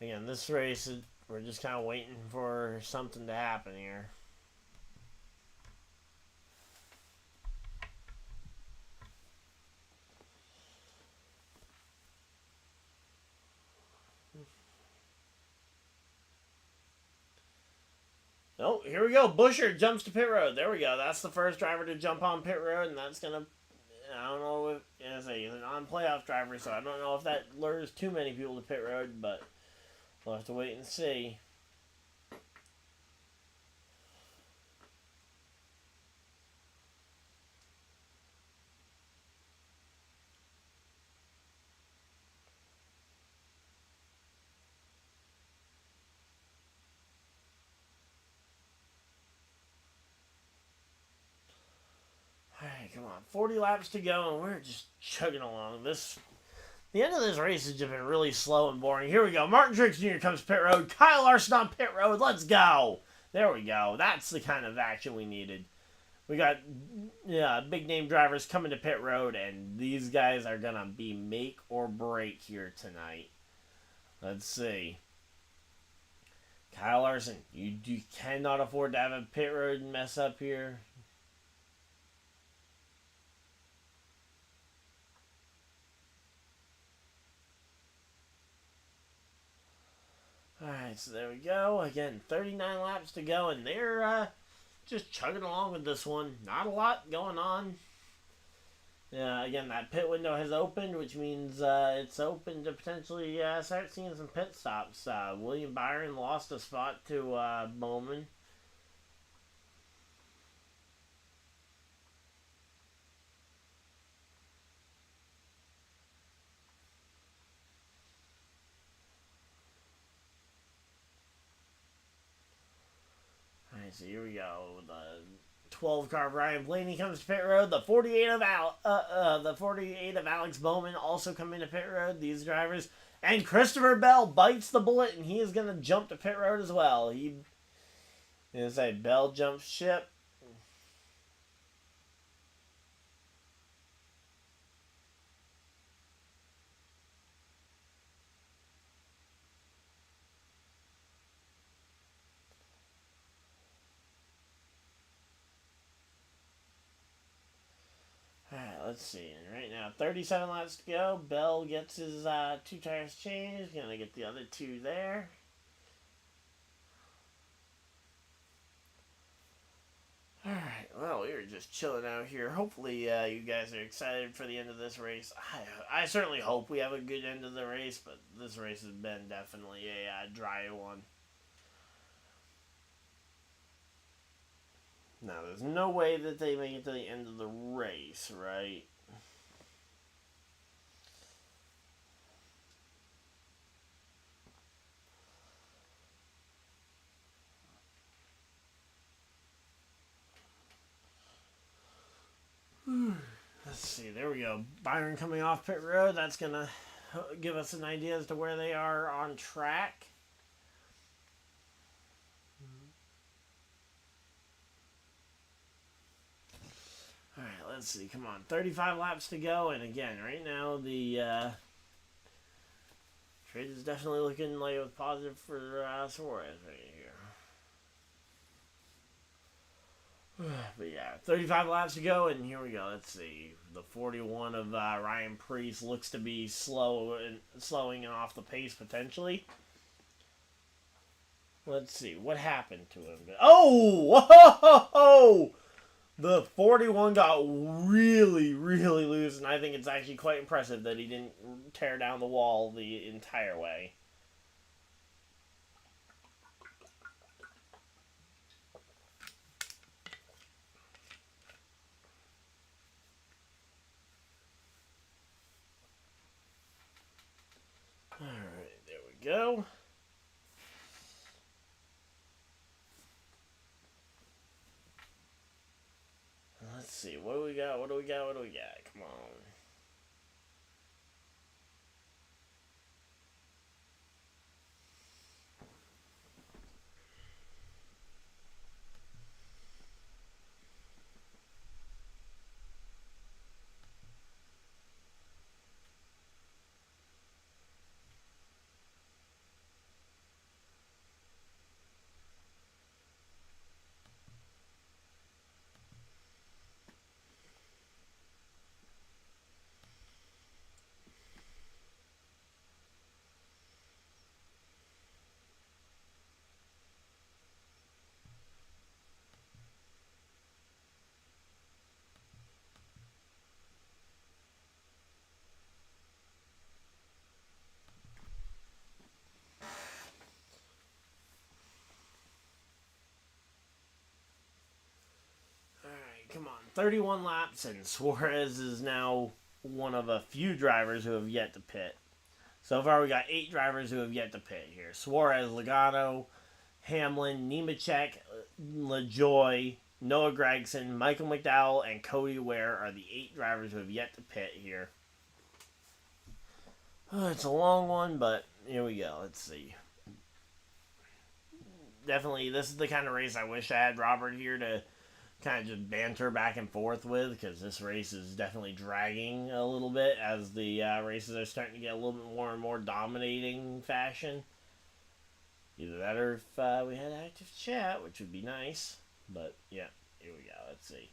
Again, this race, we're just kind of waiting for something to happen here. Oh, here we go. Busher jumps to pit road. There we go. That's the first driver to jump on pit road, and that's going to, I don't know if, as he's a non-playoff driver, so I don't know if that lures too many people to pit road, but we'll have to wait and see. Alright, come on. 40 laps to go, and we're just chugging along. The end of this race has just been really slow and boring. Here we go. Martin Truex Jr. comes to pit road. Kyle Larson on pit road. Let's go. There we go. That's the kind of action we needed. We got big name drivers coming to pit road, and these guys are going to be make or break here tonight. Let's see. Kyle Larson, you cannot afford to have a pit road mess up here. Alright, so there we go. Again, 39 laps to go, and they're just chugging along with this one. Not a lot going on. Again, that pit window has opened, which means it's open to potentially start seeing some pit stops. William Byron lost a spot to Bowman. Alright, so here we go. The 12 car Brian Blaney comes to pit road. The 48 of Alex Bowman also come into pit road. These drivers, and Christopher Bell bites the bullet, and he is going to jump to pit road as well. Bell jumps ship. Alright, let's see. Right now, 37 laps to go. Bell gets his 2 tires changed. Gonna get the other 2 there. Alright, well, we were just chilling out here. Hopefully, you guys are excited for the end of this race. I certainly hope we have a good end of the race, but this race has been definitely a dry one. Now, there's no way that they make it to the end of the race, right? Let's see, there we go. Byron coming off pit road. That's going to give us an idea as to where they are on track. Alright, let's see. Come on. 35 laps to go. And again, right now, the trade is definitely looking like it was positive for Suarez right here. But yeah, 35 laps to go, and here we go. Let's see. The 41 of Ryan Preece looks to be slowing off the pace potentially. Let's see. What happened to him? Oh! Whoa! The 41 got really, really loose, and I think it's actually quite impressive that he didn't tear down the wall the entire way. Alright, there we go. Let's see, what do we got? Come on. 31 laps, and Suarez is now one of a few drivers who have yet to pit. So far, we got 8 drivers who have yet to pit here. Suarez, Logano, Hamlin, Nemechek, LaJoy, Noah Gragson, Michael McDowell, and Cody Ware are the 8 drivers who have yet to pit here. Oh, it's a long one, but here we go. Let's see. Definitely, this is the kind of race I wish I had Robert here to kind of just banter back and forth with, because this race is definitely dragging a little bit as the races are starting to get a little bit more and more dominating fashion. Either that or if we had active chat, which would be nice. But yeah, here we go. Let's see.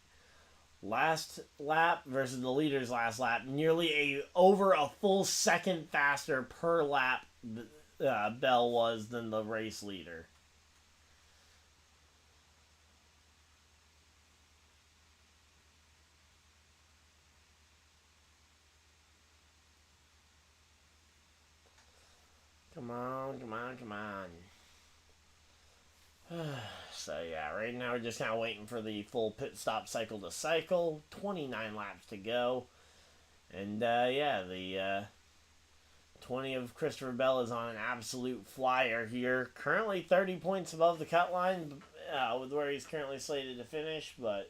Last lap versus the leader's last lap. Nearly over a full second faster per lap Bell was than the race leader. Come on, come on, come on. So yeah, right now we're just kind of waiting for the full pit stop cycle to cycle. 29 laps to go. And yeah, the 20 of Christopher Bell is on an absolute flyer here. Currently 30 points above the cut line with where he's currently slated to finish, but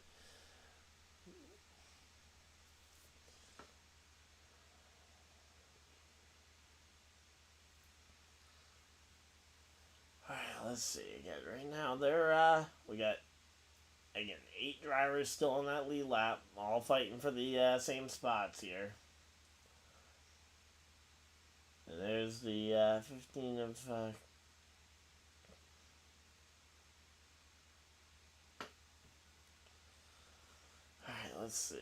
let's see again. Right now, we got again 8 drivers still on that lead lap, all fighting for the same spots here. And there's the 15 of. All right, let's see.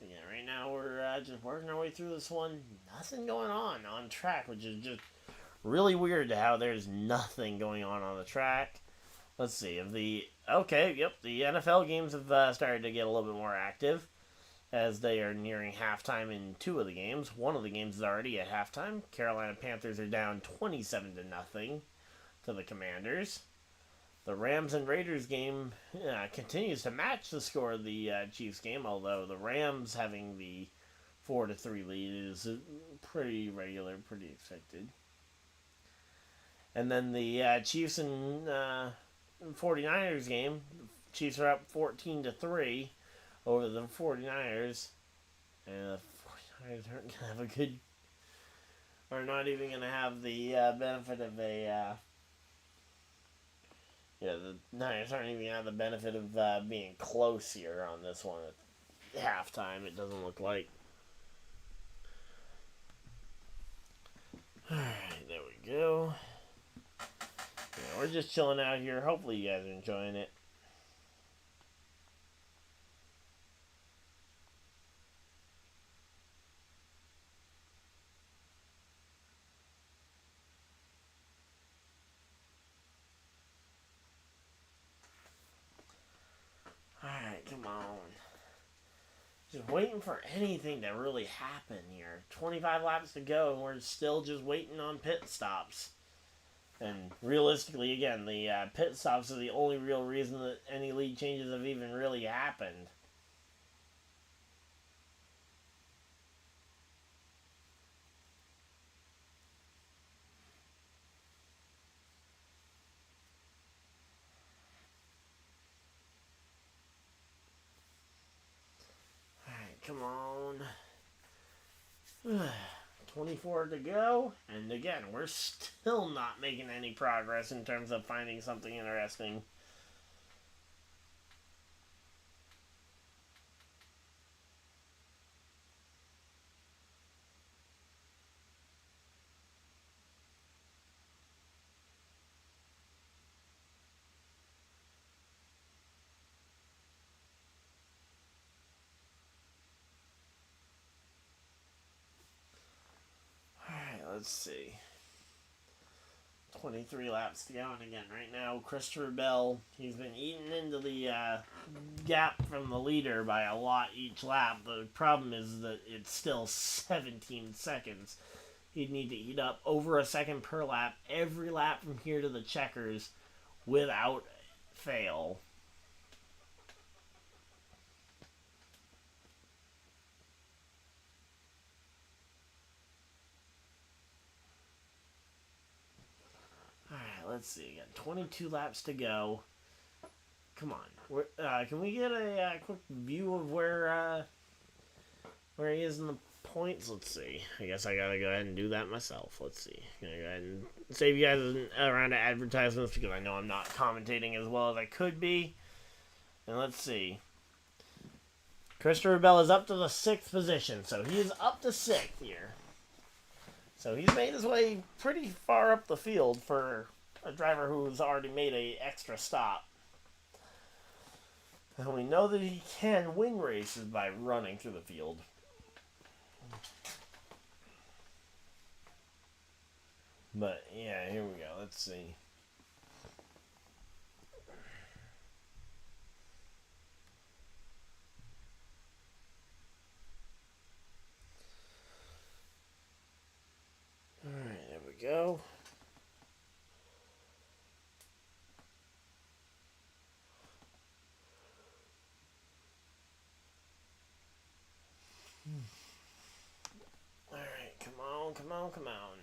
Again, right now we're just working our way through this one. Nothing going on track, which is just really weird to how there's nothing going on the track. Let's see if the NFL games have started to get a little bit more active as they are nearing halftime in 2 of the games. One of the games is already at halftime. Carolina Panthers are down 27-0 to the Commanders. The Rams and Raiders game continues to match the score of the Chiefs game, although the Rams having the 4-3 lead is pretty regular, pretty expected. And then the Chiefs and 49ers game, the Chiefs are up 14-3 over the 49ers, and the 49ers aren't going to have a good, are not even going to have the benefit of a, the Niners aren't even going to have the benefit of being close here on this one at halftime, it doesn't look like. Alright, there we go. Yeah, we're just chilling out here. Hopefully you guys are enjoying it. Alright, come on. Just waiting for anything to really happen here. 25 laps to go, and we're still just waiting on pit stops. And realistically, again, the pit stops are the only real reason that any lead changes have even really happened. Alright, come on. 24 to go, and again, we're still not making any progress in terms of finding something interesting. Let's see. 23 laps to go, and again, right now, Christopher Bell, he's been eating into the gap from the leader by a lot each lap. The problem is that it's still 17 seconds. He'd need to eat up over a second per lap every lap from here to the checkers without fail. let's see. Again, 22 laps to go. Come on. Can we get a quick view of where he is in the points? Let's see. I guess I gotta go ahead and do that myself. Let's see. I'm gonna go ahead and save you guys a round of advertisements because I know I'm not commentating as well as I could be. And let's see. Christopher Bell is up to the 6th position, so he is up to 6th here. So he's made his way pretty far up the field for a driver who's already made an extra stop. And we know that he can win races by running through the field. But, yeah, here we go. Let's see. Alright, there we go. Alright, come on, come on, come on.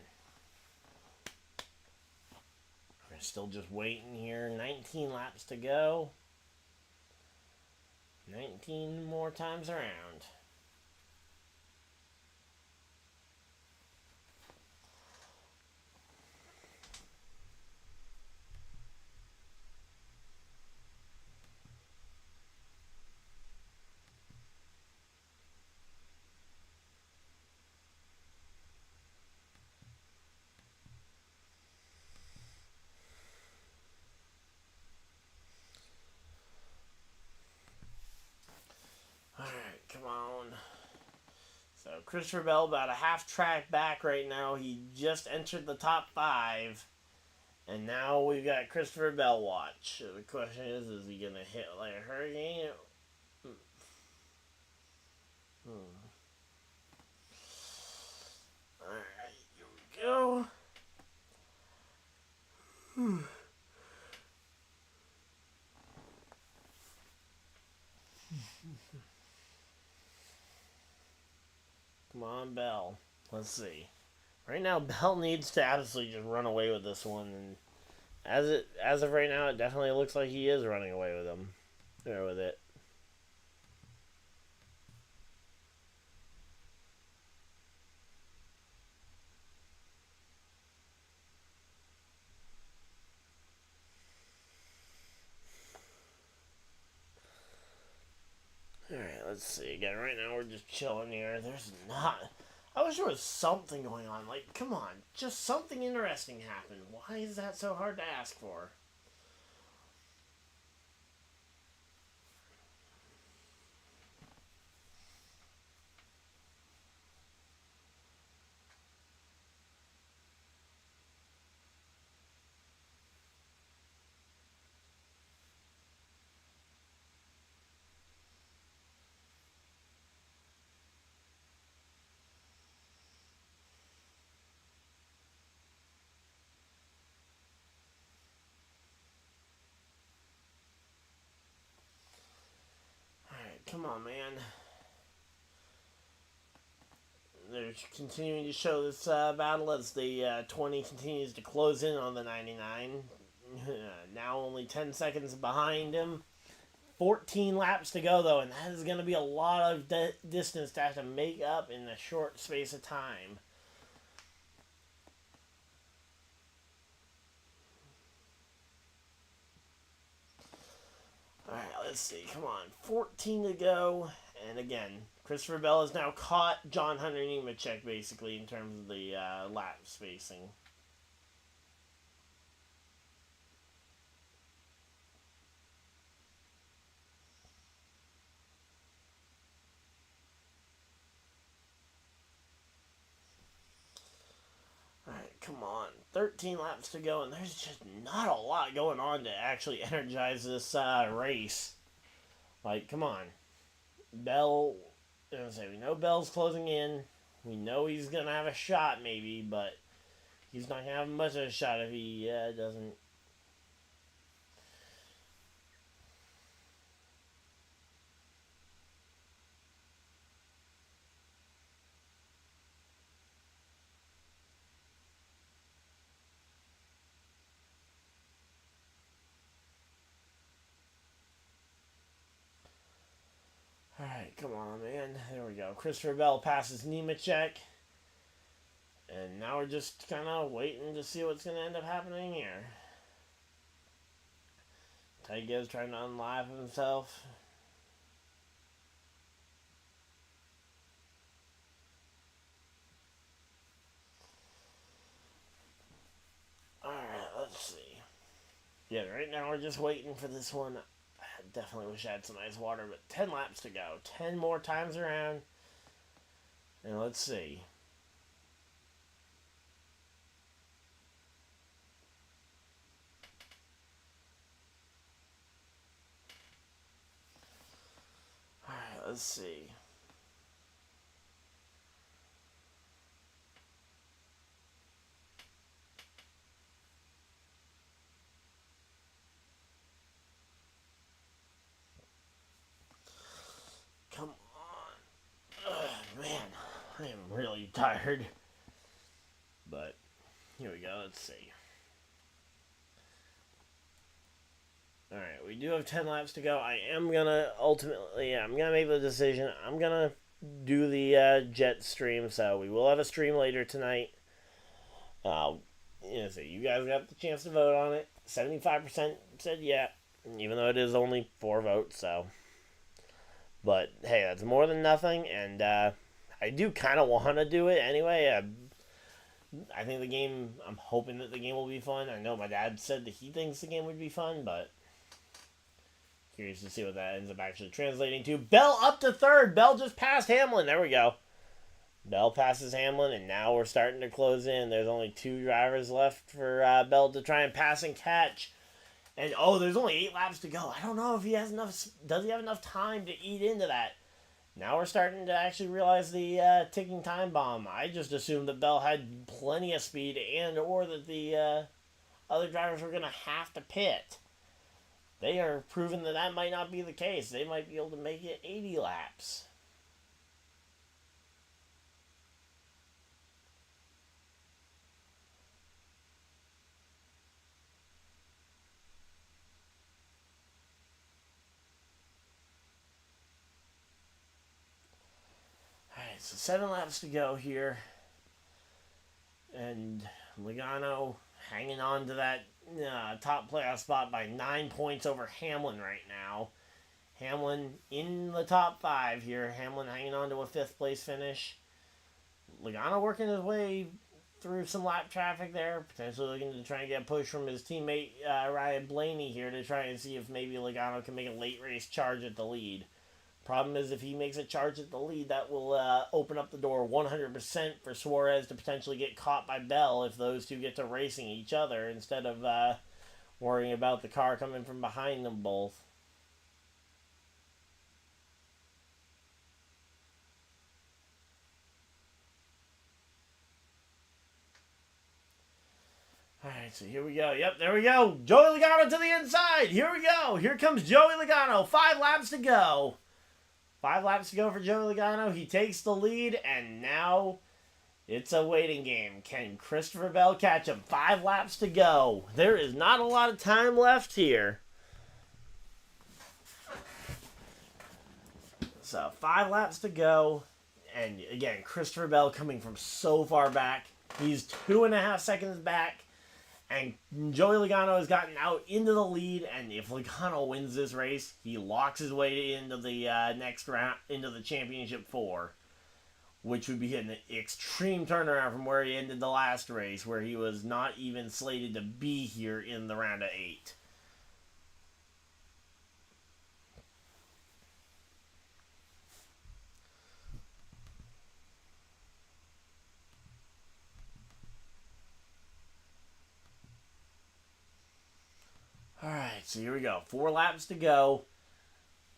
We're still just waiting here. 19 laps to go. 19 more times around. Alright, come on. So Christopher Bell about a half track back right now. He just entered the top 5. And now we've got Christopher Bell watch. So the question is he going to hit like a hurricane? Alright, here we go. Come on, Bell. Let's see. Right now, Bell needs to absolutely just run away with this one, and as of right now, it definitely looks like he is running away with him. Or with it. Alright, let's see. Again, right now we're just chilling here. There's not... I wish there was something going on. Like, come on. Just something interesting happened. Why is that so hard to ask for? Alright, come on, man. They're continuing to show this battle as the 20 continues to close in on the 99. Now only 10 seconds behind him. 14 laps to go, though, and that is going to be a lot of distance to have to make up in a short space of time. Alright, let's see. Come on. 14 to go. And again, Christopher Bell has now caught John Hunter Nemechek, basically, in terms of the lap spacing. Alright, come on. 13 laps to go, and there's just not a lot going on to actually energize this race. Like, come on. Bell, we know Bell's closing in. We know he's going to have a shot, maybe, but he's not going to have much of a shot if he doesn't. Alright, come on, man. There we go. Christopher Bell passes Nemechek. And now we're just kind of waiting to see what's going to end up happening here. Taiguez trying to unlive himself. Alright, let's see. Yeah, right now we're just waiting for this one. I definitely wish I had some ice water, but 10 laps to go. 10 more times around. And let's see. Alright, let's see. Come on. Ugh, man, I am really tired. But here we go. Let's see. Alright, we do have 10 laps to go. I am going to ultimately, I'm going to make the decision. I'm going to do the jet stream, so we will have a stream later tonight. So you guys got the chance to vote on it. 75% said yeah, even though it is only 4 votes, so. But, hey, that's more than nothing, and I do kind of want to do it anyway. I think the game, I'm hoping that the game will be fun. I know my dad said that he thinks the game would be fun, but curious to see what that ends up actually translating to. Bell up to third. Bell just passed Hamlin. There we go. Bell passes Hamlin, and now we're starting to close in. There's only 2 drivers left for Bell to try and pass and catch. And, there's only 8 laps to go. I don't know if he has enough. Does he have enough time to eat into that? Now we're starting to actually realize the ticking time bomb. I just assumed that Bell had plenty of speed or that the other drivers were going to have to pit. They are proving that might not be the case. They might be able to make it 80 laps. Alright, so 7 laps to go here. And Logano hanging on to that top playoff spot by 9 points over Hamlin right now. Hamlin in the top 5 here. Hamlin hanging on to a 5th place finish. Logano working his way through some lap traffic there. Potentially looking to try and get a push from his teammate Ryan Blaney here to try and see if maybe Logano can make a late race charge at the lead. Problem is, if he makes a charge at the lead, that will open up the door 100% for Suarez to potentially get caught by Bell if those two get to racing each other instead of worrying about the car coming from behind them both. Alright, so here we go. Yep, there we go. Joey Logano to the inside. Here we go. Here comes Joey Logano. 5 laps to go. 5 laps to go for Joey Logano. He takes the lead, and now it's a waiting game. Can Christopher Bell catch him? 5 laps to go. There is not a lot of time left here. So 5 laps to go. And again, Christopher Bell coming from so far back. He's 2.5 seconds back. And Joey Logano has gotten out into the lead, and if Logano wins this race, he locks his way into the next round, into the championship 4, which would be an extreme turnaround from where he ended the last race, where he was not even slated to be here in the round of 8. Alright, so here we go. 4 laps to go.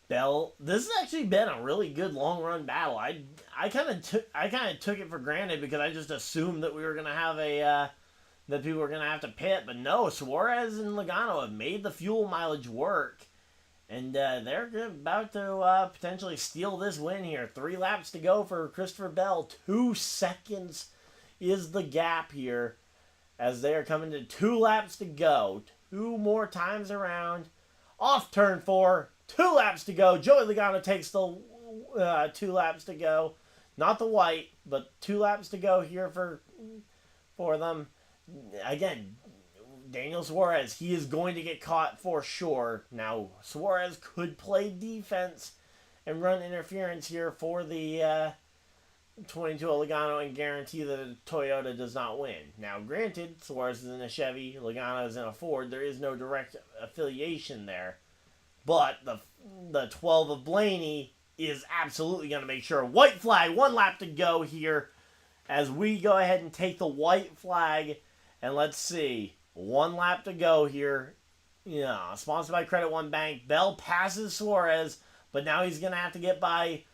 Bell, this has actually been a really good long run battle. I kind of took it for granted because I just assumed that we were gonna have that people were gonna have to pit, but no, Suarez and Logano have made the fuel mileage work, and they're about to potentially steal this win here. 3 laps to go for Christopher Bell. 2 seconds is the gap here as they are coming to 2 laps to go. 2 more times around. Off turn 4. 2 laps to go. Joey Logano takes the 2 laps to go. Not the white, but 2 laps to go here for them. Again, Daniel Suarez, he is going to get caught for sure. Now, Suarez could play defense and run interference here for the 22 Logano and guarantee that a Toyota does not win. Now, granted, Suarez is in a Chevy, Logano is in a Ford. There is no direct affiliation there. But the 12 of Blaney is absolutely going to make sure. White flag, 1 lap to go here as we go ahead and take the white flag. And let's see, 1 lap to go here. Yeah, sponsored by Credit One Bank. Bell passes Suarez, but now he's going to have to get by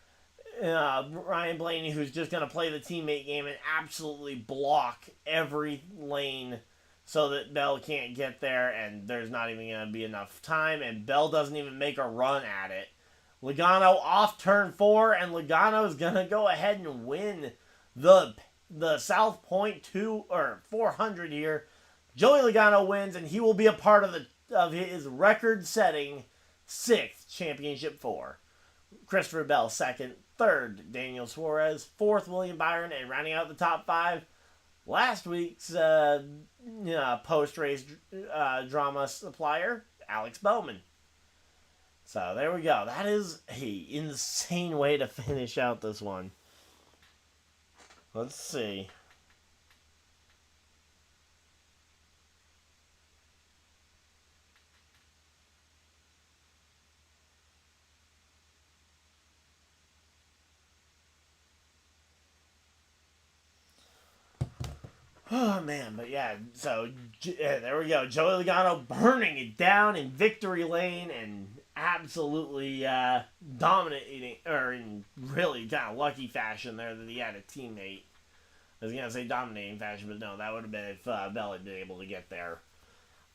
Ryan Blaney, who's just going to play the teammate game and absolutely block every lane so that Bell can't get there, and there's not even going to be enough time, and Bell doesn't even make a run at it. Logano off turn 4, and Logano's going to go ahead and win the South Point 400 here. Joey Logano wins, and he will be a part of his record-setting 6th Championship 4. Christopher Bell 2nd, 3rd Daniel Suarez, 4th William Byron, and rounding out the top 5, last week's post-race drama supplier, Alex Bowman. So there we go. That is an insane way to finish out this one. Let's see. Oh, man, but yeah, so there we go. Joey Logano burning it down in victory lane and absolutely dominating, or in really kind of lucky fashion there that he had a teammate. I was going to say dominating fashion, but no, that would have been if Bell had been able to get there.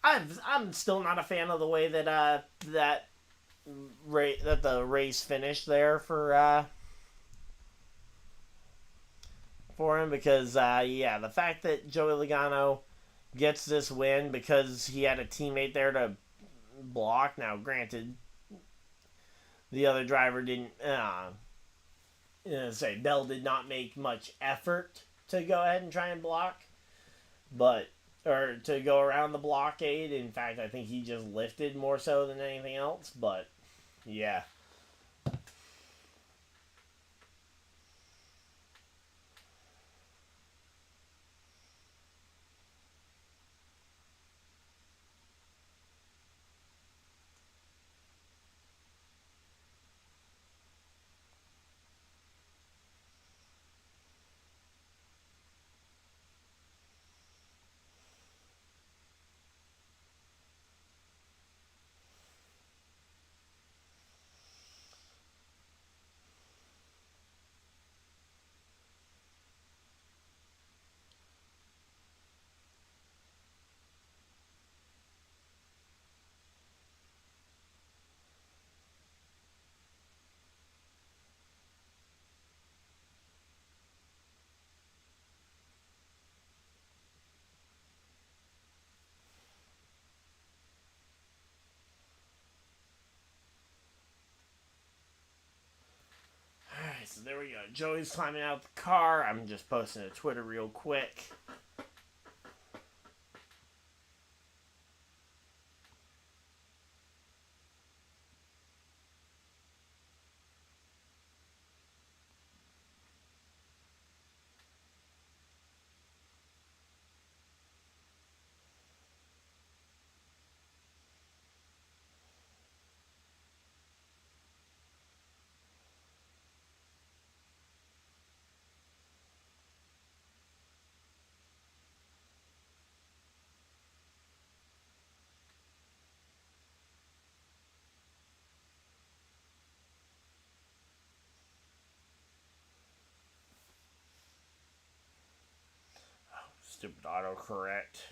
I'm still not a fan of the way that that the race finished there for him, because the fact that Joey Logano gets this win because he had a teammate there to block. Now, granted, the other driver didn't Bell did not make much effort to go ahead and try and block, or to go around the blockade. In fact, I think he just lifted more so than anything else, but yeah. So there we go. Joey's climbing out the car. I'm just posting a Twitter real quick. Stupid autocorrect.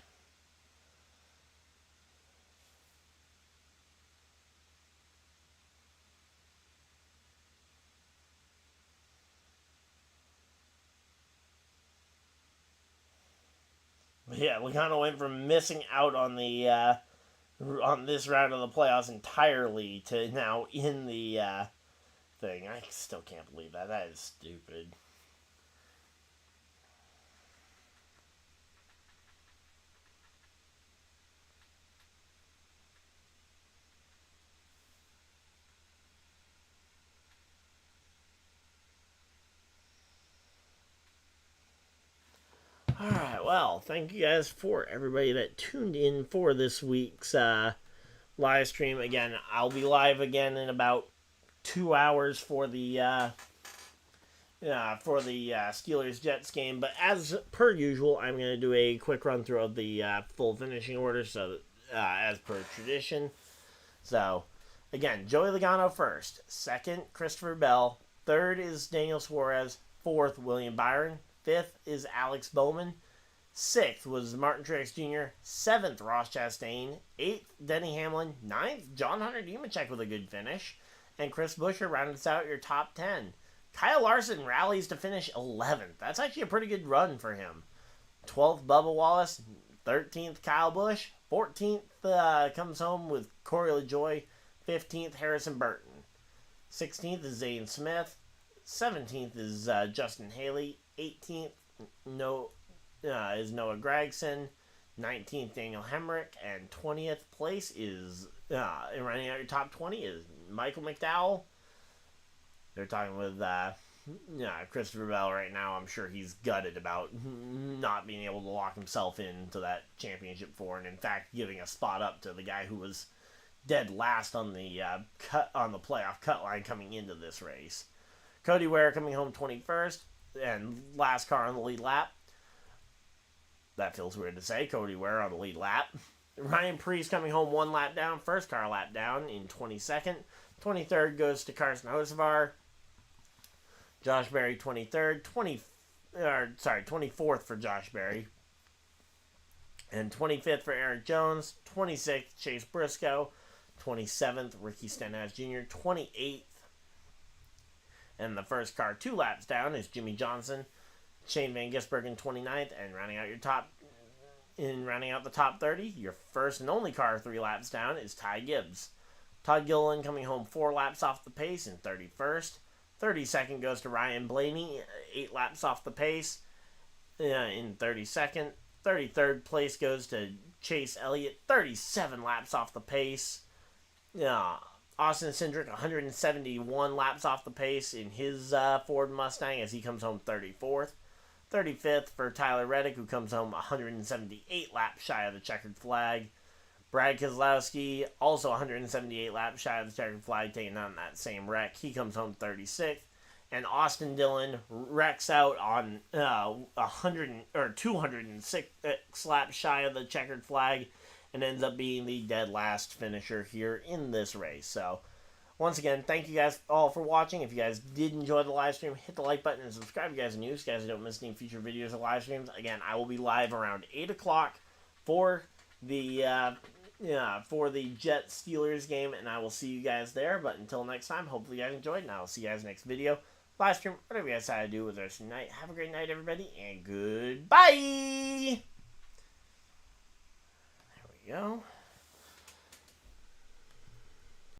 But yeah, Logano went from missing out on the on this round of the playoffs entirely to now in the thing. I still can't believe that. That is stupid. Alright, well, thank you guys for everybody that tuned in for this week's live stream. Again, I'll be live again in about 2 hours for the Steelers-Jets game. But as per usual, I'm going to do a quick run through of the full finishing order, so as per tradition. So, again, Joey Logano first. Second, Christopher Bell. Third is Daniel Suarez. Fourth, William Byron. Fifth is Alex Bowman. Sixth was Martin Truex Jr. Seventh, Ross Chastain. Eighth, Denny Hamlin. Ninth, John Hunter Nemechek with a good finish. And Chris Buescher rounds out your top 10. Kyle Larson rallies to finish 11th. That's actually a pretty good run for him. 12th, Bubba Wallace. 13th, Kyle Busch. 14th comes home with Corey LaJoie. 15th, Harrison Burton. 16th is Zane Smith. 17th is Justin Haley. 18th is Noah Gragson. 19th, Daniel Hemrick. And 20th place is, running out your top 20 is Michael McDowell. They're talking with Christopher Bell right now. I'm sure he's gutted about not being able to lock himself into that championship four, and in fact giving a spot up to the guy who was dead last on the playoff cut line coming into this race. Cody Ware coming home 21st and last car on the lead lap. That feels weird to say. Cody Ware on the lead lap. Ryan Preece coming home one lap down, first car lap down in 22nd. 23rd goes to Carson Hocevar. Josh Berry 23rd, 24th for Josh Berry. And 25th for Eric Jones, 26th Chase Briscoe, 27th Ricky Stenhouse Jr., 28th. And the first car 2 laps down is Jimmy Johnson, Shane Van Gisbergen 29th, and rounding out the top 30, your first and only car 3 laps down is Ty Gibbs. Todd Gilliland coming home 4 laps off the pace in 31st. 32nd goes to Ryan Blaney, 8 laps off the pace in 32nd. 33rd place goes to Chase Elliott, 37 laps off the pace. Austin Cindric, 171 laps off the pace in his Ford Mustang as he comes home 34th. 35th for Tyler Reddick, who comes home 178 laps shy of the checkered flag. Brad Keselowski, also 178 laps shy of the checkered flag, taking on that same wreck. He comes home 36th. And Austin Dillon wrecks out on 206 laps shy of the checkered flag and ends up being the dead last finisher here in this race. So, once again, thank you guys all for watching. If you guys did enjoy the live stream, hit the like button and subscribe if you guys are new, so you guys don't miss any future videos or live streams. Again, I will be live around 8 o'clock for the Jets Steelers game, and I will see you guys there. But until next time, hopefully you guys enjoyed, and I will see you guys next video, live stream, whatever you guys decide to do with the rest of the night. Have a great night, everybody, and goodbye! There we go.